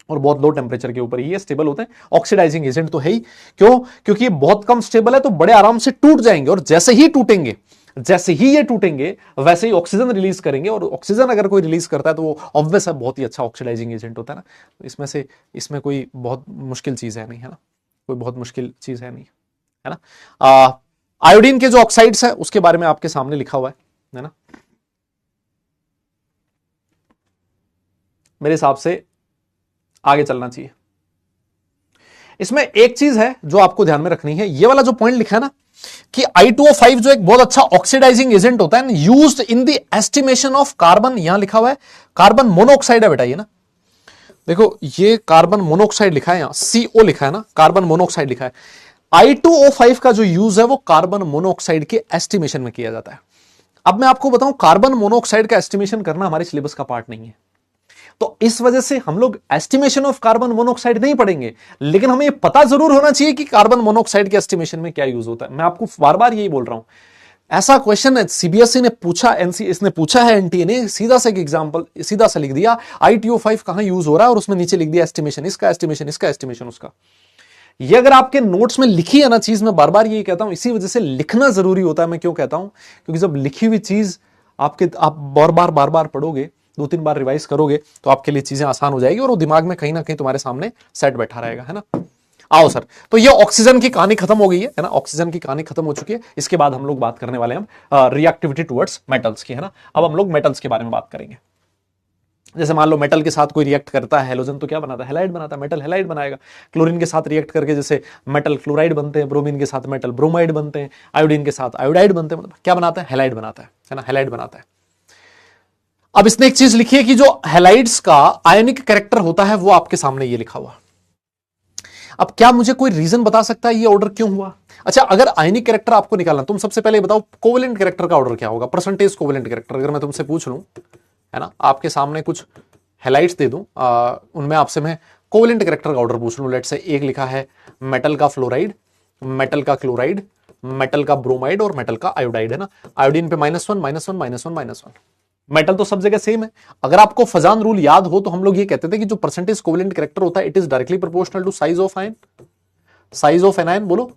और बहुत लो टेम्परेचर के ऊपर ये स्टेबल होते हैं। ऑक्सीडाइजिंग एजेंट तो है ही, क्यों? क्योंकि ये बहुत कम स्टेबल है तो बड़े आराम से टूट जाएंगे, और जैसे ही ये टूटेंगे वैसे ही ऑक्सीजन रिलीज करेंगे, और ऑक्सीजन अगर कोई रिलीज करता है तो वो ऑब्वियस है बहुत ही अच्छा ऑक्सीडाइजिंग एजेंट होता है ना। इसमें कोई बहुत मुश्किल चीज है नहीं, है ना, कोई बहुत मुश्किल चीज है नहीं, है ना। आयोडीन के जो ऑक्साइड्स है उसके बारे में आपके सामने लिखा हुआ है ना। मेरे हिसाब से आगे चलना चाहिए। इसमें एक चीज है जो आपको ध्यान में रखनी है, ये वाला जो पॉइंट लिखा है ना कि I2O5 जो एक बहुत अच्छा ऑक्सीडाइजिंग एजेंट होता है, used in the estimation of carbon, यहां लिखा हुआ है कार्बन मोनोऑक्साइड है बेटा, ये ना देखो ये कार्बन मोनोऑक्साइड लिखा है, यहां CO लिखा है ना, कार्बन मोनोऑक्साइड लिखा है। I2O5 का जो यूज है वो कार्बन मोनोऑक्साइड के एस्टिमेशन में किया जाता है। अब मैं आपको बताऊं, कार्बन मोनोऑक्साइड का एस्टिमेशन करना हमारे सिलेबस का पार्ट नहीं है, तो इस वजह से हम लोग एस्टिमेशन ऑफ कार्बन मोनोऑक्साइड नहीं पढ़ेंगे, लेकिन हमें यह पता जरूर होना चाहिए कि कार्बन मोनोऑक्साइड के एस्टिमेशन में क्या यूज होता है। मैं आपको बार बार यही बोल रहा हूं, ऐसा क्वेश्चन है सीबीएसई ने पूछा, इसने पूछा है, एनटीए ने सीधा सा एक एग्जांपल सीधा सा लिख दिया I2O5 कहां यूज हो रहा है, और उसमें नीचे लिख दिया एस्टिमेशन, इसका एस्टिमेशन, इसका एस्टिमेशन, उसका। ये अगर आपके नोट्स में लिखी है ना चीज, मैं बार बार यही कहता हूं, इसी वजह से लिखना जरूरी होता है। मैं क्यों कहता हूं, क्योंकि जब लिखी हुई चीज आप बार बार पढ़ोगे, 2-3 बार रिवाइज करोगे, तो आपके लिए चीजें आसान हो जाएगी और वो दिमाग में कहीं ना कहीं तुम्हारे सामने सेट बैठा रहेगा, है ना। आओ सर, तो ये ऑक्सीजन की कहानी खत्म हो गई है ना, ऑक्सीजन की कहानी खत्म हो चुकी है। इसके बाद हम लोग बात करने वाले हैं रिएक्टिविटी टुवर्ड्स मेटल्स की, है ना। अब हम लोग मेटल्स के बारे में बात करेंगे। जैसे मान लो मेटल के साथ कोई रिएक्ट करता है, हेलोजन तो क्या बनाता है, हैलाइड बनाता है, मेटल हैलाइड बनाएगा। क्लोरीन के साथ रिएक्ट करके जैसे मेटल क्लोराइड बनते हैं, ब्रोमीन के साथ मेटल ब्रोमाइड बनते हैं, आयोडीन के साथ आयोडाइड बनते हैं, मतलब क्या बनाता है, हैलाइड बनाता है ना, हैलाइड बनाता है। अब इसने एक चीज लिखी है कि जो हैलाइड्स का आयनिक कैरेक्टर होता है वो आपके सामने ये लिखा हुआ। अब क्या मुझे कोई रीजन बता सकता है ये ऑर्डर क्यों हुआ? अच्छा, अगर आयनिक कैरेक्टर आपको निकालना, तुम सबसे पहले बताओ कोवेलेंट कैरेक्टर का ऑर्डर क्या होगा, परसेंटेज कोवेलेंट कैरेक्टर। अगर मैं तुमसे पूछ लूं, है ना, आपके सामने कुछ हैलाइड्स दे दूं, उनमें आपसे मैं कोवेलेंट कैरेक्टर का ऑर्डर पूछ लूं, लेट से एक लिखा है मेटल का फ्लोराइड, मेटल का क्लोराइड, मेटल का ब्रोमाइड और मेटल का आयोडाइड, है ना। आयोडीन पे -1 -1 -1 -1। मेटल तो सब जगह सेम है। अगर आपको फजान रूल याद हो तो हम लोग ये कहते थे कि जो परसेंटेज कोवेलेंट कैरेक्टर होता है, it is directly proportional to size of ion, size of anion. बोलो,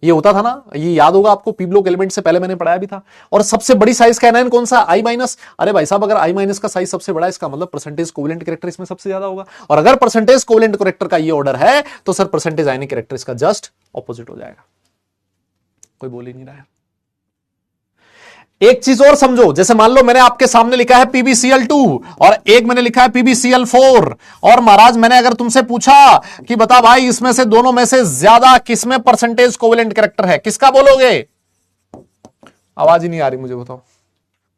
ये होता था ना, ये याद होगा आपको, पी ब्लॉक एलिमेंट से पहले मैंने पढ़ाया भी था। और सबसे बड़ी साइज का एनायन कौन सा, I-। अरे भाई साहब, अगर I- का साइज सबसे बड़ा है, इसका मतलब परसेंटेज कोवेलेंट कैरेक्टर इसमें सबसे ज्यादा होगा। और अगर परसेंटेज कोवेलेंट कैरेक्टर का ये ऑर्डर है तो सर परसेंटेज आयनिक कैरेक्टर इसका जस्ट ऑपोजिट हो जाएगा। कोई बोल ही नहीं रहा है। एक चीज और समझो, जैसे मान लो मैंने आपके सामने लिखा है PbCl2 और एक मैंने लिखा है PbCl4, और महाराज मैंने अगर तुमसे पूछा कि बता भाई इसमें से दोनों में से ज्यादा किसमें परसेंटेज कोवेलेंट कैरेक्टर है, किसका बोलोगे? आवाज ही नहीं आ रही मुझे, बताओ।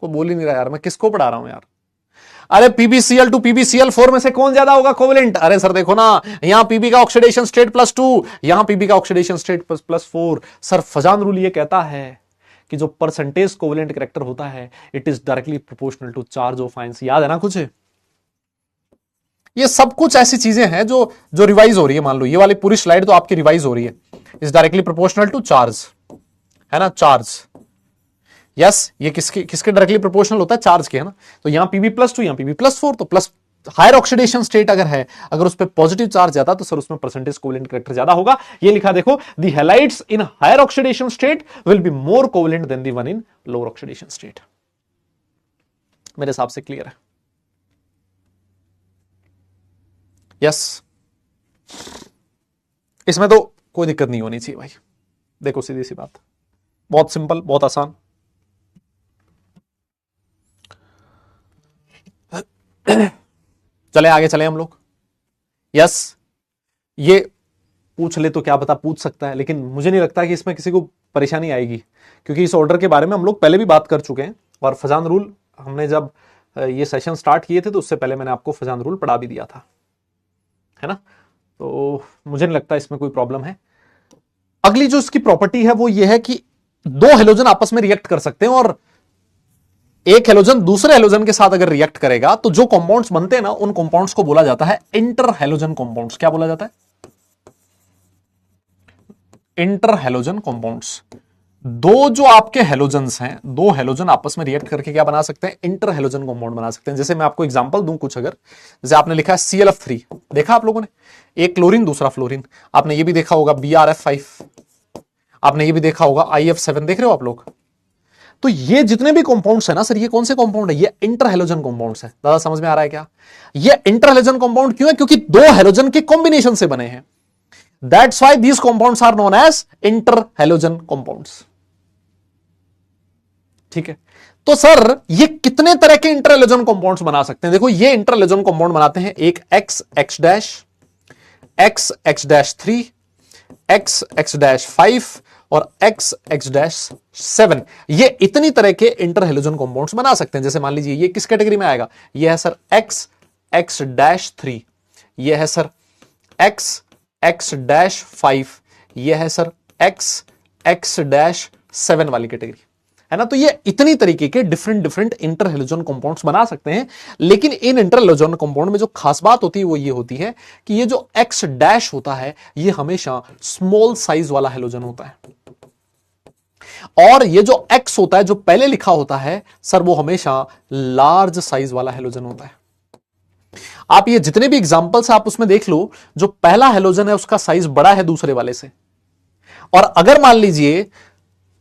कोई बोल ही नहीं रहा यार, मैं किसको पढ़ा रहा हूं यार। अरे PbCl2 PbCl4 में से कौन ज्यादा होगा कोवेलेंट? अरे सर देखो ना, यहां Pb का ऑक्सीडेशन स्टेट +2, यहां Pb का oxidation state +4। Sir Fazan rule ये कहता है कि जो परसेंटेज कोवेलेंट कैरेक्टर होता है, it is directly proportional to charge of ions. याद है ना कुछ? ये सब कुछ ऐसी चीजें हैं जो रिवाइज हो रही है। मान लो ये वाली पूरी स्लाइड तो आपकी रिवाइज हो रही है, is directly proportional to charge, है ना, चार्ज। यस, ये किसके डायरेक्टली प्रोपोर्शनल होता है, चार्ज के, है ना। तो यहां Pb+2, यहां Pb+4, तो प्लस हायर ऑक्सीडेशन स्टेट अगर है, अगर उस पर पॉजिटिव चार्ज ज्यादा, तो सर उसमें परसेंटेज कोवेलेंट कैरेक्टर ज्यादा होगा। ये लिखा देखो, the halides in higher oxidation state will be more covalent than the one in lower oxidation state. मेरे हिसाब से क्लियर है? यस, इसमें तो कोई दिक्कत नहीं होनी चाहिए भाई। देखो सीधी सी बात, बहुत सिंपल, बहुत आसान। चले आगे चले हम लोग। यस, ये पूछ ले तो क्या पता पूछ सकता है, लेकिन मुझे नहीं लगता कि इसमें किसी को परेशानी आएगी, क्योंकि इस ऑर्डर के बारे में हम लोग पहले भी बात कर चुके हैं। और फजान रूल हमने जब ये सेशन स्टार्ट किए थे तो उससे पहले मैंने आपको फजान रूल पढ़ा भी दिया था, है ना। तो मुझे नहीं लगता इसमें कोई प्रॉब्लम है। अगली जो इसकी प्रॉपर्टी है वो ये है कि दो हेलोजन आपस में रिएक्ट कर सकते हैं, और एक हेलोजन दूसरे हेलोजन के साथ अगर रिएक्ट करेगा तो जो कंपाउंड्स बनते हैं ना, उन कंपाउंड्स को बोला जाता है इंटर हेलोजन कंपाउंड्स। क्या बोला जाता है? Inter halogen compounds. दो जो आपके हेलोजन्स हैं, दो हेलोजन आपस में रिएक्ट करके क्या बना सकते हैं, इंटर हेलोजन कंपाउंड बना सकते हैं। जैसे मैं आपको एग्जांपल दूं कुछ, अगर जैसे आपने लिखा है ClF3, देखा आप लोगों ने, एक क्लोरीन दूसरा फ्लोरीन। आपने ये भी देखा होगा BrF5, आपने ये भी देखा होगा IF7, देख रहे हो आप लोग। तो ये जितने भी कंपाउंड्स है ना सर, ये कौन से कंपाउंड है, ये इंटर हेलोजन कंपाउंड्स है। दादा समझ में आ रहा है क्या? ये इंटर हेलोजन कंपाउंड क्यों है? क्योंकि दो हेलोजन के कॉम्बिनेशन से बने हैं। That's why these compounds are known as inter halogen compounds. ठीक है, तो सर ये कितने तरह के इंटर हैलोजन कंपाउंड्स बना सकते हैं? देखो ये इंटर हैलोजन कंपाउंड बनाते हैं, एक x x dash, x x dash 3, x x dash 5 और एक्स एक्स डैश 7। ये इतनी तरह के इंटर हैलोजन कंपाउंड्स बना सकते हैं। जैसे मान लीजिए ये किस कैटेगरी में आएगा? ये है सर एक्स एक्स डैश 3, ये है सर एक्स एक्स डैश 5, ये है सर एक्स एक्स डैश 7 वाली कैटेगरी, है ना। तो ये इतनी तरीके के different different inter halogen compounds बना सकते हैं। लेकिन इन इंटर हैलोजन कंपाउंड में जो खास बात होती है वो ये होती है कि ये जो एक्स डैश होता है ये हमेशा स्मॉल साइज वाला हैलोजन होता है, और ये जो एक्स होता है जो पहले लिखा होता है सर वो हमेशा लार्ज साइज वाला हैलोजन होता है। आप ये जितने भी एग्जांपल्स आप उसमें देख लो, जो पहला हैलोजन है उसका साइज बड़ा है दूसरे वाले से, और अगर मान लीजिए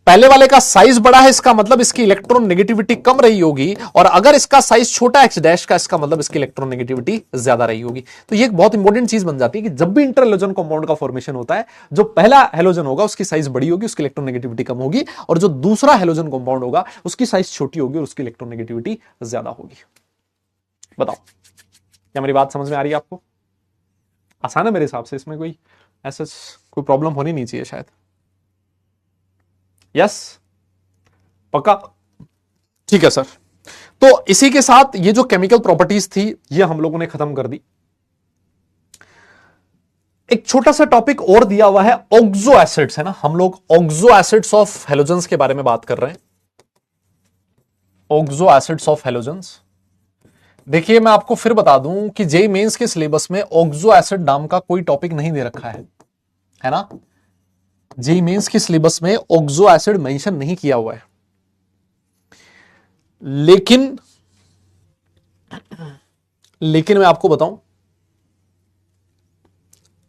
पहले वाले का साइज बड़ा है इसका मतलब इसकी इलेक्ट्रॉन नेगेटिविटी कम रही होगी, और अगर इसका साइज छोटा एक्स डैश का इसका मतलब इसकी इलेक्ट्रॉन नेगेटिविटी ज्यादा रही होगी। तो ये एक बहुत इंपॉर्टेंट चीज बन जाती है कि जब भी इंटर हैलोजन कंपाउंड का फॉर्मेशन होता है, जो पहला हैलोजन होगा उसकी साइज बड़ी होगी, उसकी इलेक्ट्रॉन नेगेटिविटी कम होगी, और जो दूसरा हैलोजन कंपाउंड होगा उसकी साइज छोटी होगी और उसकी इलेक्ट्रॉन नेगेटिविटी ज्यादा होगी। बताओ क्या मेरी बात समझ में आ रही है आपको? आसान है मेरे हिसाब से, इसमें कोई ऐसा कोई प्रॉब्लम होनी नहीं चाहिए शायद। यस, पक्का? ठीक है सर। तो इसी के साथ ये जो केमिकल प्रॉपर्टीज थी ये हम लोगों ने खत्म कर दी। एक छोटा सा टॉपिक और दिया हुआ है, ऑक्सो एसिड्स, है ना। हम लोग ऑक्सो एसिड्स ऑफ हैलोजेंस के बारे में बात कर रहे हैं। ऑक्सो एसिड्स ऑफ हैलोजेंस, देखिए मैं आपको फिर बता दूं कि जेईई मेंस के सिलेबस में ऑक्सो एसिड नाम का कोई टॉपिक नहीं दे रखा है ना। जेईई मेंस के सिलेबस में ऑक्सो एसिड मेंशन नहीं किया हुआ है, लेकिन मैं आपको बताऊं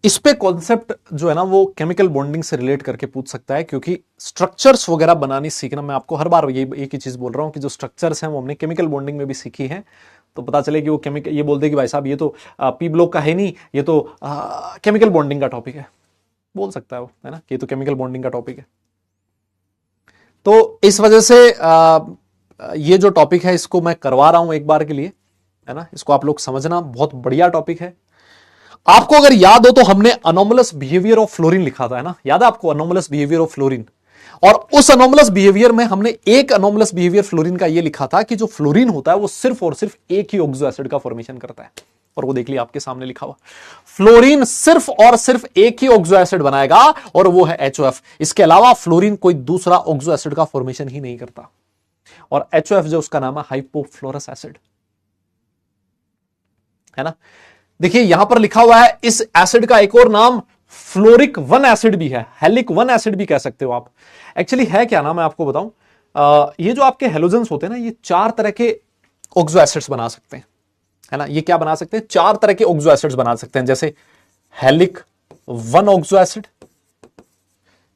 इस पे कॉन्सेप्ट जो है ना वो केमिकल बॉन्डिंग से रिलेट करके पूछ सकता है, क्योंकि स्ट्रक्चर्स वगैरह बनानी सीखना, मैं आपको हर बार ये एक ही चीज बोल रहा हूं कि जो स्ट्रक्चर्स हैं वो हमने केमिकल बॉन्डिंग में भी सीखी है। तो पता चले कि वो केमिकल, ये बोलते कि भाई साहब ये तो पी ब्लॉक का है नहीं, ये तो केमिकल बॉन्डिंग का टॉपिक है, बोल सकता है वो, है ना, कि ये तो केमिकल बॉन्डिंग का टॉपिक है। तो इस वजह से ये जो टॉपिक है इसको मैं करवा रहा हूं एक बार के लिए, है ना। इसको आप लोग समझना, बहुत बढ़िया टॉपिक है। आपको अगर याद हो तो हमने अनोमलस बिहेवियर ऑफ फ्लोरीन लिखा था, है ना, याद है आपको अनोमलस बिहेवियर ऑफ फ्लोरीन। और उस अनोमलस बिहेवियर में हमने एक अनोमलस बिहेवियर फ्लोरीन का ये लिखा था कि जो फ्लोरीन होता है वो सिर्फ और सिर्फ एक ही ऑक्सो एसिड का फॉर्मेशन करता है, और वो देख लिया आपके सामने लिखा हुआ, फ्लोरीन सिर्फ और सिर्फ एक ही ऑक्सो एसिड बनाएगा और वो है HOF। इसके अलावा फ्लोरीन कोई दूसरा ऑक्सो एसिड का फॉर्मेशन ही नहीं करता, और HOF जो उसका नाम है हाइपोफ्लोरस एसिड, है ना। देखिए यहां पर लिखा हुआ है इस एसिड का एक और नाम फ्लोरिक 1 एसिड भी है, हेलिक 1 एसिड भी कह सकते हो आप। एक्चुअली है क्या ना, मैं आपको बताऊं, ये जो आपके हेलोजेंस होते हैं ना, ये 4 तरह के ऑक्सो एसिड्स बना सकते हैं, है ना। ये क्या बना सकते हैं? 4 तरह के ऑक्सो एसिड्स बना सकते हैं। जैसे हेलिक 1 ऑक्सो एसिड,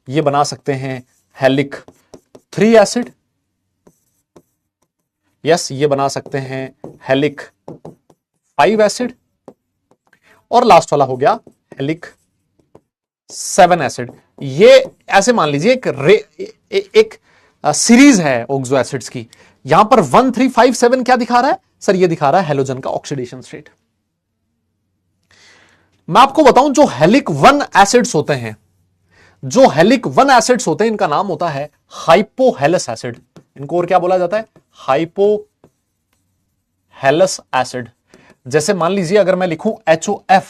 ये बना सकते हैं हेलिक 3 एसिड, यस, ये बना सकते हैं हेलिक 5 एसिड, और लास्ट वाला हो गया हेलिक 7 एसिड। ये ऐसे मान लीजिए एक सीरीज है ऑक्सो एसिड्स की। यहां पर 1, 3, 5, 7 क्या दिखा रहा है सर? ये दिखा रहा है हेलोजन का ऑक्सीडेशन स्टेट। मैं आपको बताऊं जो हेलिक 1 एसिड्स होते हैं, जो हेलिक 1 एसिड्स होते हैं, इनका नाम होता है हाइपोहेलस एसिड। इनको और क्या बोला जाता है? Hypohalous acid. जैसे मान लीजिए अगर मैं लिखूं HOF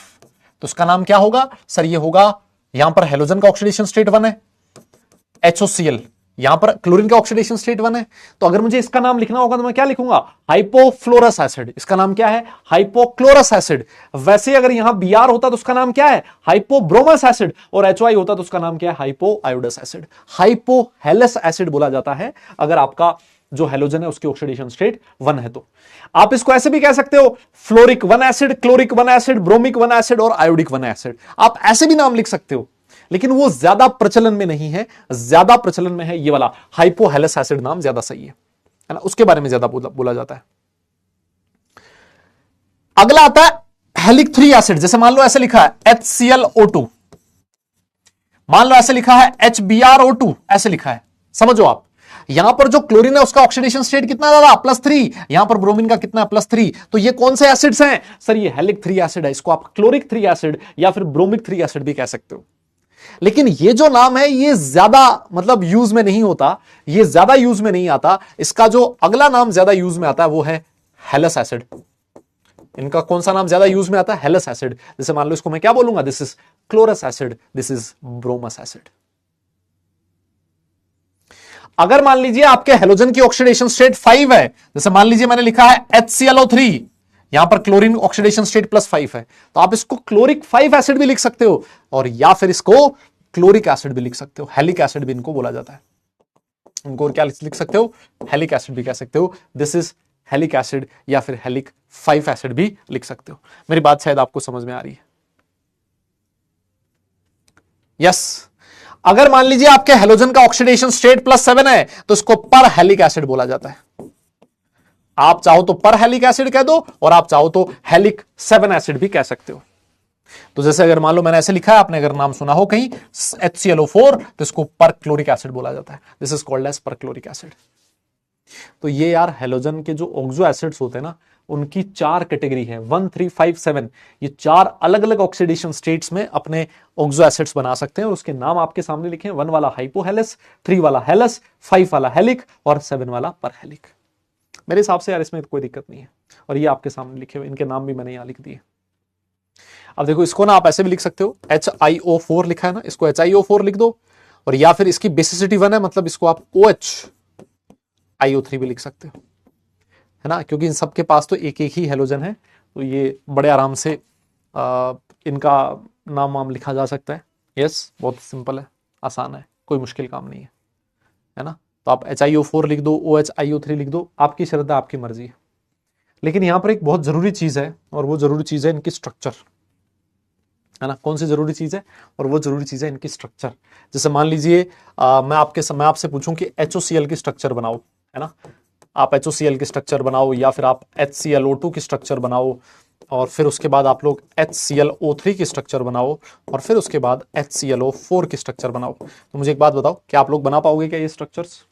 तो उसका नाम क्या होगा सर? ये होगा, यहां पर हेलोजन का ऑक्सीडेशन स्टेट 1 है, HOCl, यहां पर क्लोरीन का ऑक्सीडेशन स्टेट 1 है। तो अगर मुझे इसका नाम लिखना होगा तो मैं क्या लिखूंगा? Hypofluorous acid. इसका नाम क्या है? Hypochlorous acid. वैसे अगर यहां Br होता तो उसका नाम क्या है? हाइपोब्रोमस एसिड। और HI होता तो उसका नाम क्या है? हाइपोआयोडस एसिड। हाइपोहेलस एसिड बोला जाता है अगर आपका जो हेलोजन है उसकी ऑक्सीडेशन स्टेट 1 है। तो आप इसको ऐसे भी कह सकते हो, fluoric 1 acid, chloric 1 acid, bromic 1 acid और आयोडिक 1 एसिड। आप ऐसे भी नाम लिख सकते हो, लेकिन वो ज्यादा प्रचलन में नहीं है। ज्यादा प्रचलन में है ये वाला हाइपोहेलस एसिड, नाम ज्यादा सही है ना, उसके बारे में ज्यादा बोला जाता है। अगला आता है हेलिक 3 एसिड। जैसे मान लो ऐसे लिखा है HClO2, मान लो ऐसे लिखा है HBrO2, ऐसे लिखा है, समझो आप। यहां पर जो क्लोरीन है उसका ऑक्सीडेशन स्टेट कितना ज्यादा, +3, यहां पर ब्रोमीन का कितना, +3। तो ये कौन से एसिड्स हैं सर, ये हेलिक 3 एसिड है। इसको आप क्लोरिक 3 एसिड या फिर ब्रोमिक 3 एसिड भी कह सकते हो। लेकिन ये जो नाम है ये ज्यादा मतलब यूज में नहीं होता, ये ज्यादा यूज में नहीं आता। इसका जो अगला नाम ज्यादा यूज में आता है वो है हेलस एसिड। इनका कौन सा नाम ज्यादा यूज में आता है, हेलस एसिड। जैसे मान लो इसको मैं क्या बोलूंगा, this is chlorous acid, this is bromous acid. अगर मान लीजिए आपके हेलोजन की ऑक्सीडेशन स्टेट 5 है, जैसे मान लीजिए मैंने लिखा है HClO3, यहां पर क्लोरीन ऑक्सीडेशन स्टेट +5 है, तो आप इसको क्लोरिक 5 एसिड भी लिख सकते हो, और या फिर इसको क्लोरिक एसिड भी लिख सकते हो, हेलिक एसिड भी इनको बोला जाता है। इनको क्या लिख सकते हो, हेलिक एसिड भी कह सकते हो, दिस इज हेलिक एसिड, या फिर हेलिक 5 एसिड भी लिख सकते हो। मेरी बात शायद आपको समझ में आ रही है। यस अगर मान लीजिए आपके हेलोजन का ऑक्सीडेशन स्टेट +7 है, तो इसको पर हेलिक एसिड बोला जाता है। आप चाहो तो पर हेलिक एसिड कह दो, और आप चाहो तो हेलिक 7 एसिड भी कह सकते हो। तो जैसे अगर मान लो मैंने ऐसे लिखा है, आपने अगर नाम सुना हो कहीं HClO4, तो इसको पर क्लोरिक एसिड बोला जाता है, this is called as perchloric acid. तो ये यार हेलोजन के जो ऑक्सो एसिड्स होते हैं ना, उनकी 4 कैटेगरी है, 1, 3, 5, 7। ये 4 अलग अलग ऑक्सीडेशन स्टेट्स में अपने ऑक्सो एसिड्स बना सकते हैं, और उसके नाम आपके सामने लिखे हैं, 1 वाला हाइपोहेलस, 3 वाला हेलस, 5 वाला हेलिक, और 7 वाला परहेलिक। मेरे हिसाब से यार इसमें कोई दिक्कत नहीं है, और ये आपके सामने लिखे हुए, इनके नाम भी मैंने यहां लिख दिए। अब देखो इसको ना आप ऐसे भी लिख सकते हो, HiO4 लिखा है ना, इसको HiO4 लिख दो, और या फिर इसकी बेसिसिटी 1 है, मतलब इसको आप OHiO3 भी लिख सकते हो, है ना, क्योंकि इन सबके पास तो एक एक ही हेलोजन है, तो ये बड़े आराम से इनका नाम वाम लिखा जा सकता है। यस बहुत सिंपल है, आसान है, कोई मुश्किल काम नहीं है ना। तो आप HiO4 लिख दो, OHiO3 लिख दो, आपकी श्रद्धा आपकी मर्जी है। लेकिन यहां पर एक बहुत जरूरी चीज है, और वो जरूरी चीज है इनकी स्ट्रक्चर, है ना। कौन सी जरूरी चीज है, और वो जरूरी चीज है इनकी स्ट्रक्चर। जैसे मान लीजिए मैं आपसे पूछूं कि HOCl की स्ट्रक्चर बनाओ, है ना, आप HOCl की स्ट्रक्चर बनाओ, या फिर आप HClO2 की स्ट्रक्चर बनाओ, और फिर उसके बाद आप लोग HClO3 की स्ट्रक्चर बनाओ, और फिर उसके बाद HClO4 की स्ट्रक्चर बनाओ। तो मुझे एक बात बताओ, क्या आप लोग बना पाओगे क्या ये स्ट्रक्चर्स?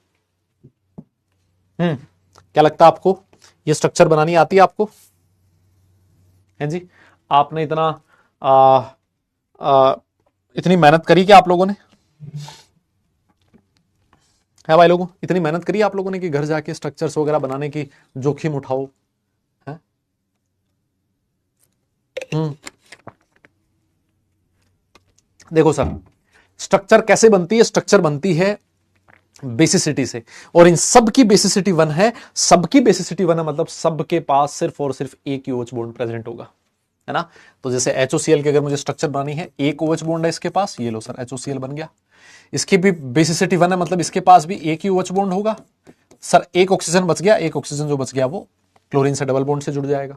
क्या लगता है आपको, ये स्ट्रक्चर बनानी आती है आपको? है जी, आपने इतनी मेहनत करी क्या आप लोगों ने, है भाई लोगों, इतनी मेहनत करी आप लोगों ने कि घर जाके स्ट्रक्चर्स वगैरह बनाने की जोखिम उठाओ, है? देखो सर, स्ट्रक्चर कैसे बनती है, स्ट्रक्चर बनती है बेसिसिटी से, और इन सब की बेसिसिटी 1 है, सबकी बेसिसिटी 1 है, मतलब सबके पास सिर्फ और सिर्फ एक ही OH बॉन्ड प्रेजेंट होगा, है ना। तो जैसे HOCl की अगर मुझे स्ट्रक्चर बनानी है, एक OH बॉन्ड है इसके पास, ये लो सर HOCl बन गया। इसकी भी बेसिसिटी 1 है, मतलब इसके पास भी एक ही OH बॉन्ड होगा सर, एक ऑक्सीजन बच गया, एक ऑक्सीजन जो बच गया वो क्लोरीन से डबल बॉन्ड से जुड़ जाएगा।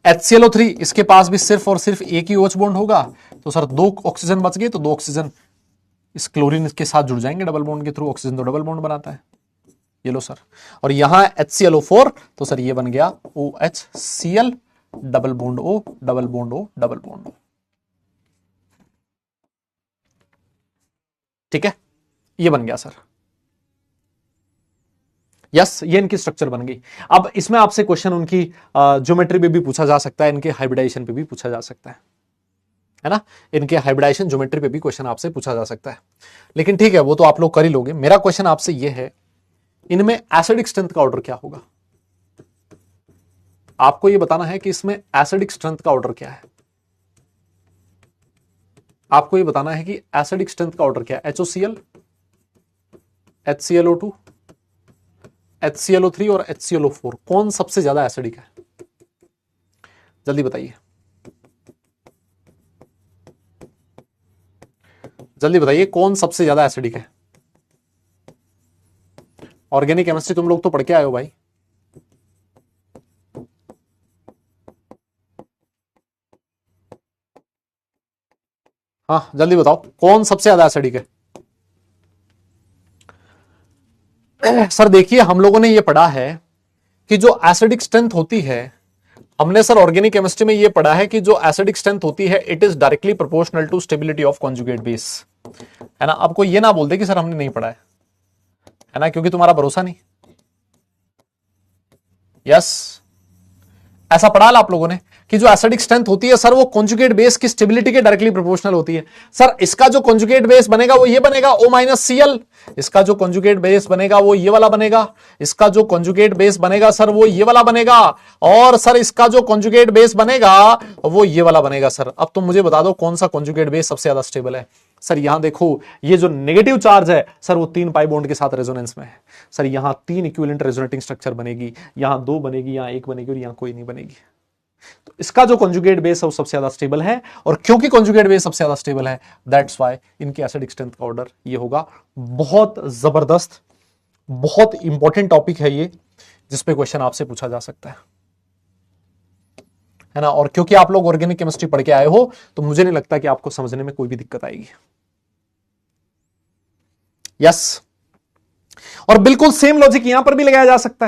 HClO3 इसके पास भी सिर्फ और सिर्फ एक ही OH बॉन्ड होगा, तो सर 2 ऑक्सीजन बच गए, तो 2 ऑक्सीजन इस क्लोरीन के साथ जुड़ जाएंगे डबल बॉन्ड के थ्रू, ऑक्सीजन तो डबल बॉन्ड बनाता है, ये लो सर। और यहां HClO4, तो सर ये बन गया OHCl, double bond O, double bond O, double bond O। ठीक है, ये बन गया सर। यस ये इनकी स्ट्रक्चर बन गई। अब इसमें आपसे क्वेश्चन उनकी ज्योमेट्री पे भी पूछा जा सकता है, इनके हाइब्रिडाइजेशन पे भी पूछा जा सकता है ना, इनके हाइब्रिडाइजेशन ज्योमेट्री पे भी क्वेश्चन आपसे पूछा जा सकता है। लेकिन ठीक है, वो तो आप लोग कर ही लोगे। मेरा क्वेश्चन आपसे ये है, इनमें एसिडिक स्ट्रेंथ का ऑर्डर क्या होगा? आपको ये बताना है कि इसमें एसिडिक स्ट्रेंथ का ऑर्डर क्या है। आपको ये बताना है कि एसिडिक स्ट्रेंथ का ऑर्डर क्या है। HOCl, HClO2, HClO3 और HClO4 कौन सबसे ज्यादा एसिडिक है? जल्दी बताइए, जल्दी बताइए कौन सबसे ज्यादा एसिडिक है। ऑर्गेनिक केमिस्ट्री तुम लोग तो पढ़ के आए हो भाई। हाँ जल्दी बताओ कौन सबसे ज्यादा एसिडिक है। सर देखिए, हम लोगों ने ये पढ़ा है कि जो एसिडिक स्ट्रेंथ होती है, हमने सर ऑर्गेनिक केमिस्ट्री में ये पढ़ा है कि जो एसिडिक स्ट्रेंथ होती है it is directly proportional to stability of conjugate base, है ना। आपको ये ना बोल दे कि सर हमने नहीं पढ़ा है, है ना, क्योंकि तुम्हारा भरोसा नहीं। यस, ऐसा पढ़ा आप लोगों ने कि जो एसिडिक स्ट्रेंथ होती है सर वो कॉन्जुगेट बेस की स्टेबिलिटी के डायरेक्टली प्रोपोर्शनल होती है। सर इसका जो कॉन्जुगेट बेस बनेगा वो ये बनेगा O-Cl, इसका जो कॉन्जुगेट बेस बनेगा वो ये वाला बनेगा, इसका जो कॉन्जुगेट बेस बनेगा सर वो ये वाला बनेगा, और सर इसका जो कॉन्जुगेट बेस बनेगा वो ये वाला बनेगा। सर अब तुम मुझे बता दो कौन सा कॉन्जुगेट बेस सबसे ज्यादा स्टेबल है। सर यहां देखो ये जो नेगेटिव चार्ज है सर वो 3 पाई बॉन्ड के साथ रेजोनेंस में है। सर यहां 3 इक्विवेलेंट रेजोनेटिंग स्ट्रक्चर बनेगी, यहां 2 बनेगी, यहां 1 बनेगी और यहां कोई नहीं बनेगी। तो इसका जो कॉन्जुगेट बेस है वो सबसे ज्यादा स्टेबल है, और क्योंकि कॉन्जुगेट बेस सबसे ज्यादा स्टेबल है दैट्स व्हाई इनके एसिडिक स्ट्रेंथ का ऑर्डर ये होगा। बहुत जबरदस्त, बहुत इंपॉर्टेंट टॉपिक है ये, जिसपे क्वेश्चन आपसे पूछा जा सकता है ना। और क्योंकि आप लोग ऑर्गेनिक केमिस्ट्री पढ़ के आए हो तो मुझे नहीं लगता कि आपको समझने में कोई भी दिक्कत आएगी। यस, और बिल्कुल सेम लॉजिक यहां पर भी लगाया जा सकता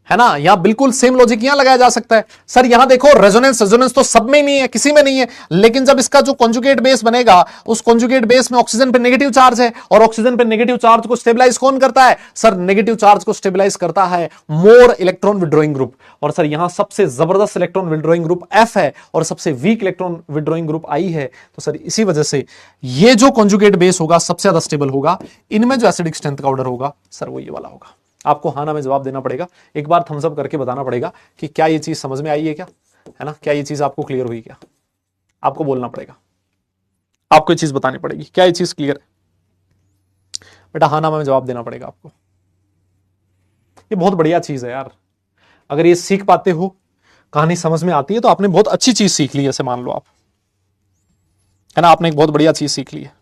है ना, यहां बिल्कुल सेम लॉजिक यहां लगाया जा सकता है। सर यहां देखो रेजोनेंस तो सब में ही नहीं है, किसी में नहीं है, लेकिन जब इसका जो कॉन्जुगेट बेस बनेगा उस कॉन्जुगेट बेस में ऑक्सीजन पे नेगेटिव चार्ज है, और ऑक्सीजन पे नेगेटिव चार्ज को स्टेबलाइज कौन करता है? सर नेगेटिव चार्ज को स्टेबलाइज करता है मोर इलेक्ट्रॉन विड्रॉइंग ग्रुप, और सर यहां सबसे जबरदस्त इलेक्ट्रॉन विड्रॉइंग ग्रुप F है और सबसे weak electron withdrawing group I है। तो सर इसी वजह से ये जो कॉन्जुगेट बेस होगा सबसे ज्यादा स्टेबल होगा। इनमें जो एसिडिक स्ट्रेंथ का ऑर्डर होगा सर वो ये वाला होगा। आपको हाँ ना में जवाब देना पड़ेगा, एक बार थम्स अप करके बताना पड़ेगा कि क्या ये चीज समझ में आई है क्या, है ना, क्या ये चीज आपको क्लियर हुई क्या। आपको बोलना पड़ेगा, आपको ये चीज बतानी पड़ेगी, क्या ये चीज क्लियर है बेटा। हाँ ना में जवाब देना पड़ेगा आपको। ये बहुत बढ़िया चीज है यार, अगर ये सीख पाते हो, कहानी समझ में आती है तो आपने बहुत अच्छी चीज सीख ली है। ऐसे मान लो आप, है ना, आपने एक बहुत बढ़िया चीज सीख ली है।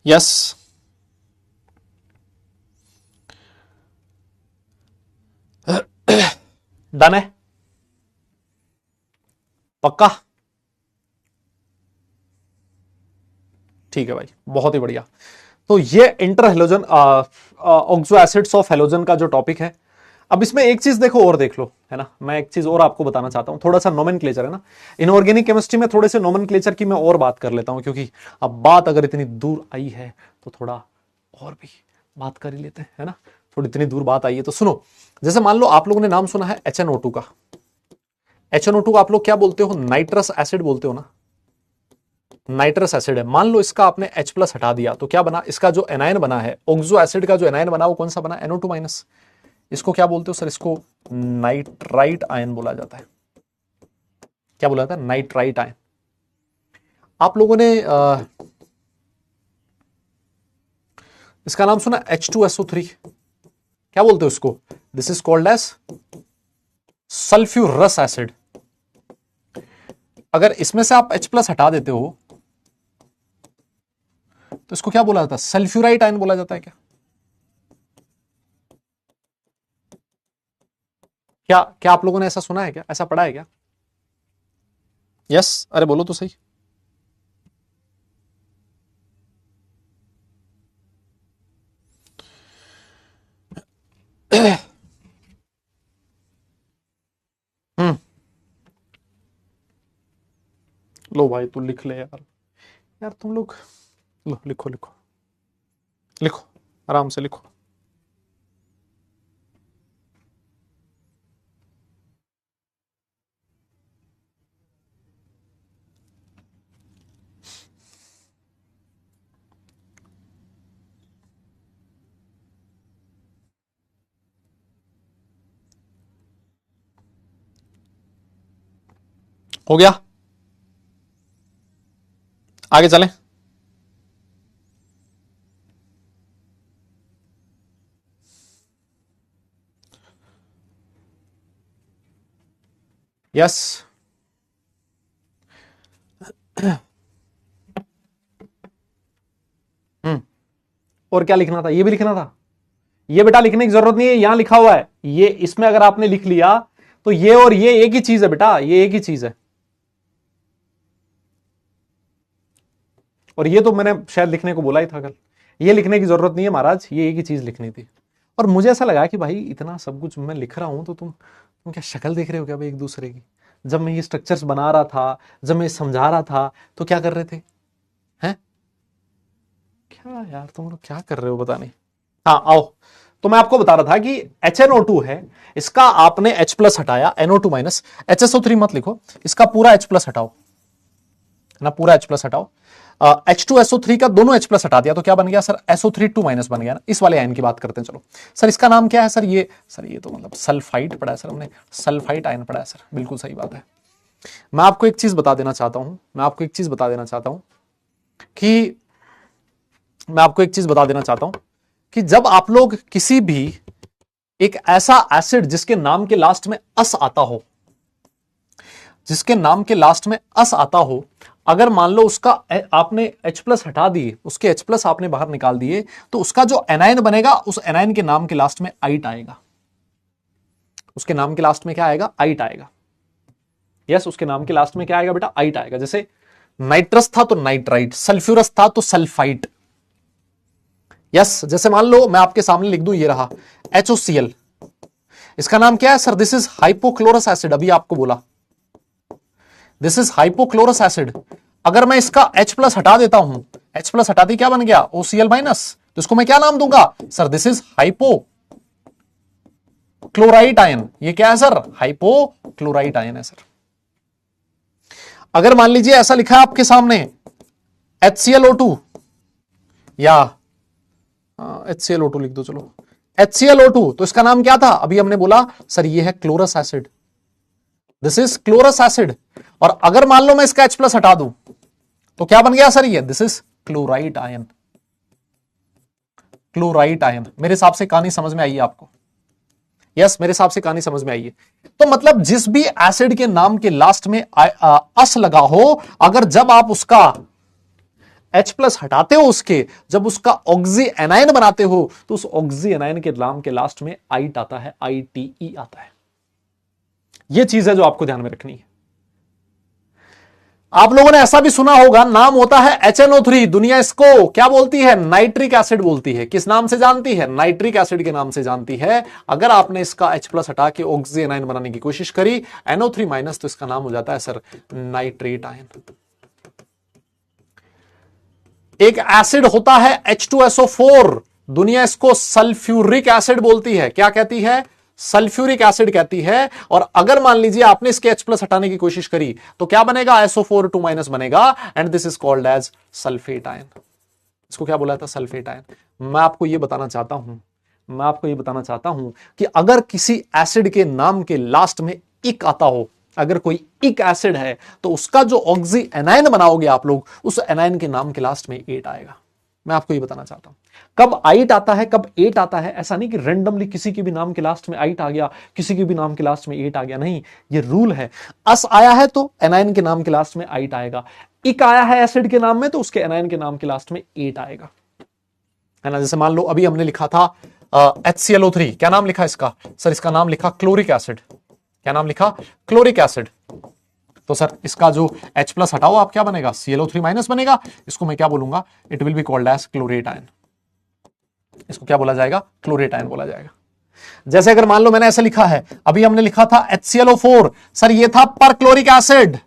यस, डन है, पक्का, ठीक है भाई, बहुत ही बढ़िया। तो ये inter halogen oxo acids of halogen का जो टॉपिक है। अब इसमें एक चीज देखो और देख लो, है ना, मैं एक चीज और आपको बताना चाहता हूं, थोड़ा सा नोमेनक्लेचर है ना, इनऑर्गेनिक केमिस्ट्री में थोड़े से नोमेनक्लेचर की मैं और बात कर लेता हूं, क्योंकि अब बात अगर इतनी दूर आई है तो थोड़ा और भी बात कर ही लेते हैं, है ना। थोड़ी इतनी दूर बात आई है तो सुनो, जैसे मान लो आप लोगों ने नाम सुना है HNO2 का। HNO2 का आप लोग क्या बोलते हो? नाइट्रस एसिड बोलते हो ना, नाइट्रस एसिड है। मान लो इसका आपने H+ हटा दिया तो क्या बना? इसका जो एनायन बना है, ऑक्सो एसिड का जो एनायन बना वो कौन सा बना? NO2-। इसको क्या बोलते हो सर? इसको नाइट्राइट आयन बोला जाता है। क्या बोला जाता है? Nitrite ion. आप लोगों ने इसका नाम सुना H2SO3, क्या बोलते हो इसको? This is called as sulphurous acid. अगर इसमें से आप H+ हटा देते हो तो इसको क्या बोला जाता है? सल्फ्यूराइट आयन बोला जाता है। क्या क्या क्या आप लोगों ने ऐसा सुना है क्या? ऐसा पढ़ा है क्या? यस, अरे बोलो तो सही। लो भाई तू लिख ले यार, यार तुम लोग लो, लिखो लिखो लिखो, आराम से लिखो। हो गया, आगे चलें। यस, और क्या लिखना था? ये भी लिखना था। ये बेटा लिखने की जरूरत नहीं है, यहां लिखा हुआ है ये, इसमें अगर आपने लिख लिया तो ये और ये एक ही चीज है बेटा, ये एक ही चीज है। और ये तो मैंने शायद लिखने को बोला ही था कल, ये लिखने की जरूरत नहीं है महाराज, ये एक ही चीज लिखनी थी। और मुझे ऐसा लगा कि भाई इतना सब कुछ मैं लिख रहा हूं तो तुम क्या शक्ल देख रहे हो क्या भाई एक दूसरे की? जब मैं ये स्ट्रक्चर्स बना रहा था, जब मैं समझा रहा था, तो क्या कर रहे थे? हैं? क्या यार तुम लोग क्या कर रहे हो पता नहीं। हाँ आओ, तो मैं आपको बता रहा था कि HNO2 है, इसका आपने H प्लस हटाया, NO2 माइनस, HSO3 मत लिखो, इसका पूरा H प्लस हटाओ, है ना, पूरा H प्लस हटाओ। H2SO3 का दोनों H प्लस हटा दिया तो क्या बन गया सर? SO3 2 माइनस बन गया ना। इस वाले आयन की बात करते हैं चलो। सर इसका नाम क्या है सर? ये तो मतलब सल्फाइड पढ़ा है सर हमने, सल्फाइड आयन पढ़ा है सर, बिल्कुल सही बात है। मैं आपको एक चीज बता देना चाहता हूं, कि मैं आपको एक चीज बता देना चाहता हूं कि जब आप लोग किसी भी एक ऐसा एसिड जिसके नाम के लास्ट में अस आता हो, जिसके नाम के लास्ट में अस आता हो, अगर मान लो उसका आपने H प्लस हटा दिए, उसके H प्लस आपने बाहर निकाल दिए, तो उसका जो एनायन बनेगा उस एनायन के नाम के लास्ट में आइट आएगा। उसके नाम के लास्ट में क्या आएगा? आइट आएगा। यस, उसके नाम के लास्ट में क्या आएगा बेटा? आइट आएगा। जैसे नाइट्रस था तो नाइट्राइट, सल्फ्यूरस था तो सल्फाइट। यस, जैसे मान लो मैं आपके सामने लिख दूं, ये रहा HOCl, इसका नाम क्या है sir? This is hypochlorous acid. अभी आपको बोला दिस इज हाइपोक्लोरस एसिड। अगर मैं इसका H प्लस हटा देता हूं, H प्लस हटा दी, क्या बन गया? OCl minus. तो इसको मैं क्या नाम दूंगा sir? This is hypo chlorite ion. ये क्या है सर? हाइपोक्लोराइट आयन है सर। अगर मान लीजिए ऐसा लिखा है आपके सामने HClO2, या HClO2 लिख दो चलो, HClO2, तो इसका नाम क्या था? अभी हमने बोला सर ये है chlorous acid, this is chlorous acid. और अगर मान लो मैं इसका H प्लस हटा दूं तो क्या बन गया सर? ये this is chlorite ion. Chlorite ion. मेरे हिसाब से कहानी समझ में आई है आपको? यस, मेरे हिसाब से कहानी समझ में आई है। तो मतलब जिस भी एसिड के नाम के लास्ट में अस लगा हो, अगर जब आप उसका H प्लस हटाते हो, उसके जब उसका ऑक्सी एनायन बनाते हो, तो उस ऑक्सी एनायन के नाम के लास्ट में आइट आता है, ITE आता है। यह चीज है जो आपको ध्यान में रखनी है। आप लोगों ने ऐसा भी सुना होगा, नाम होता है HNO3, दुनिया इसको क्या बोलती है? नाइट्रिक एसिड बोलती है। किस नाम से जानती है? नाइट्रिक एसिड के नाम से जानती है। अगर आपने इसका H प्लस हटा के ऑक्सी एनायन बनाने की कोशिश करी, NO3 माइनस, तो इसका नाम हो जाता है सर नाइट्रेट आयन। एक एसिड होता है H2SO4, दुनिया इसको सल्फ्यूरिक एसिड बोलती है। क्या कहती है? सल्फ्यूरिक एसिड कहती है। और अगर मान लीजिए आपने इसके H प्लस हटाने की कोशिश करी तो क्या बनेगा? SO4 2 माइनस बनेगा, and this is called as sulphate ion. इसको क्या बोला था? Sulphate ion. मैं आपको यह बताना चाहता हूं, कि अगर किसी एसिड के नाम के लास्ट में इक आता हो, अगर कोई इक एसिड है, तो उसका जो ऑक्सी एनायन बनाओगे आप लोग, उस एनायन के नाम के लास्ट में एट आएगा। मैं आपको ये बताना चाहता हूं कब आइट आता है, कब एट आता है। ऐसा नहीं कि रेंडमली किसी के भी नाम के लास्ट में आइट आ गया, किसी के भी नाम के लास्ट में एट आ गया, नहीं, ये रूल है। अस आया है तो एनायन के नाम के लास्ट में आइट आएगा, इक आया है एसिड के नाम में तो उसके एनायन के नाम के लास्ट में एट आएगा, है ना। जैसे मान लो अभी हमने लिखा था HClO3, क्या नाम लिखा इसका सर? इसका नाम लिखा क्लोरिक एसिड। क्या नाम लिखा? Chloric acid. तो सर इसका जो H प्लस हटाओ आप, क्या बनेगा? ClO3 माइनस बनेगा। इसको मैं क्या बोलूंगा? It will be called as chlorate ion. इसको क्या बोला जाएगा? क्लोरेट आयन बोला जाएगा। जैसे अगर मान लो मैंने ऐसे लिखा है, अभी हमने लिखा था HClO4, सर ये था पर क्लोरिक एसिड।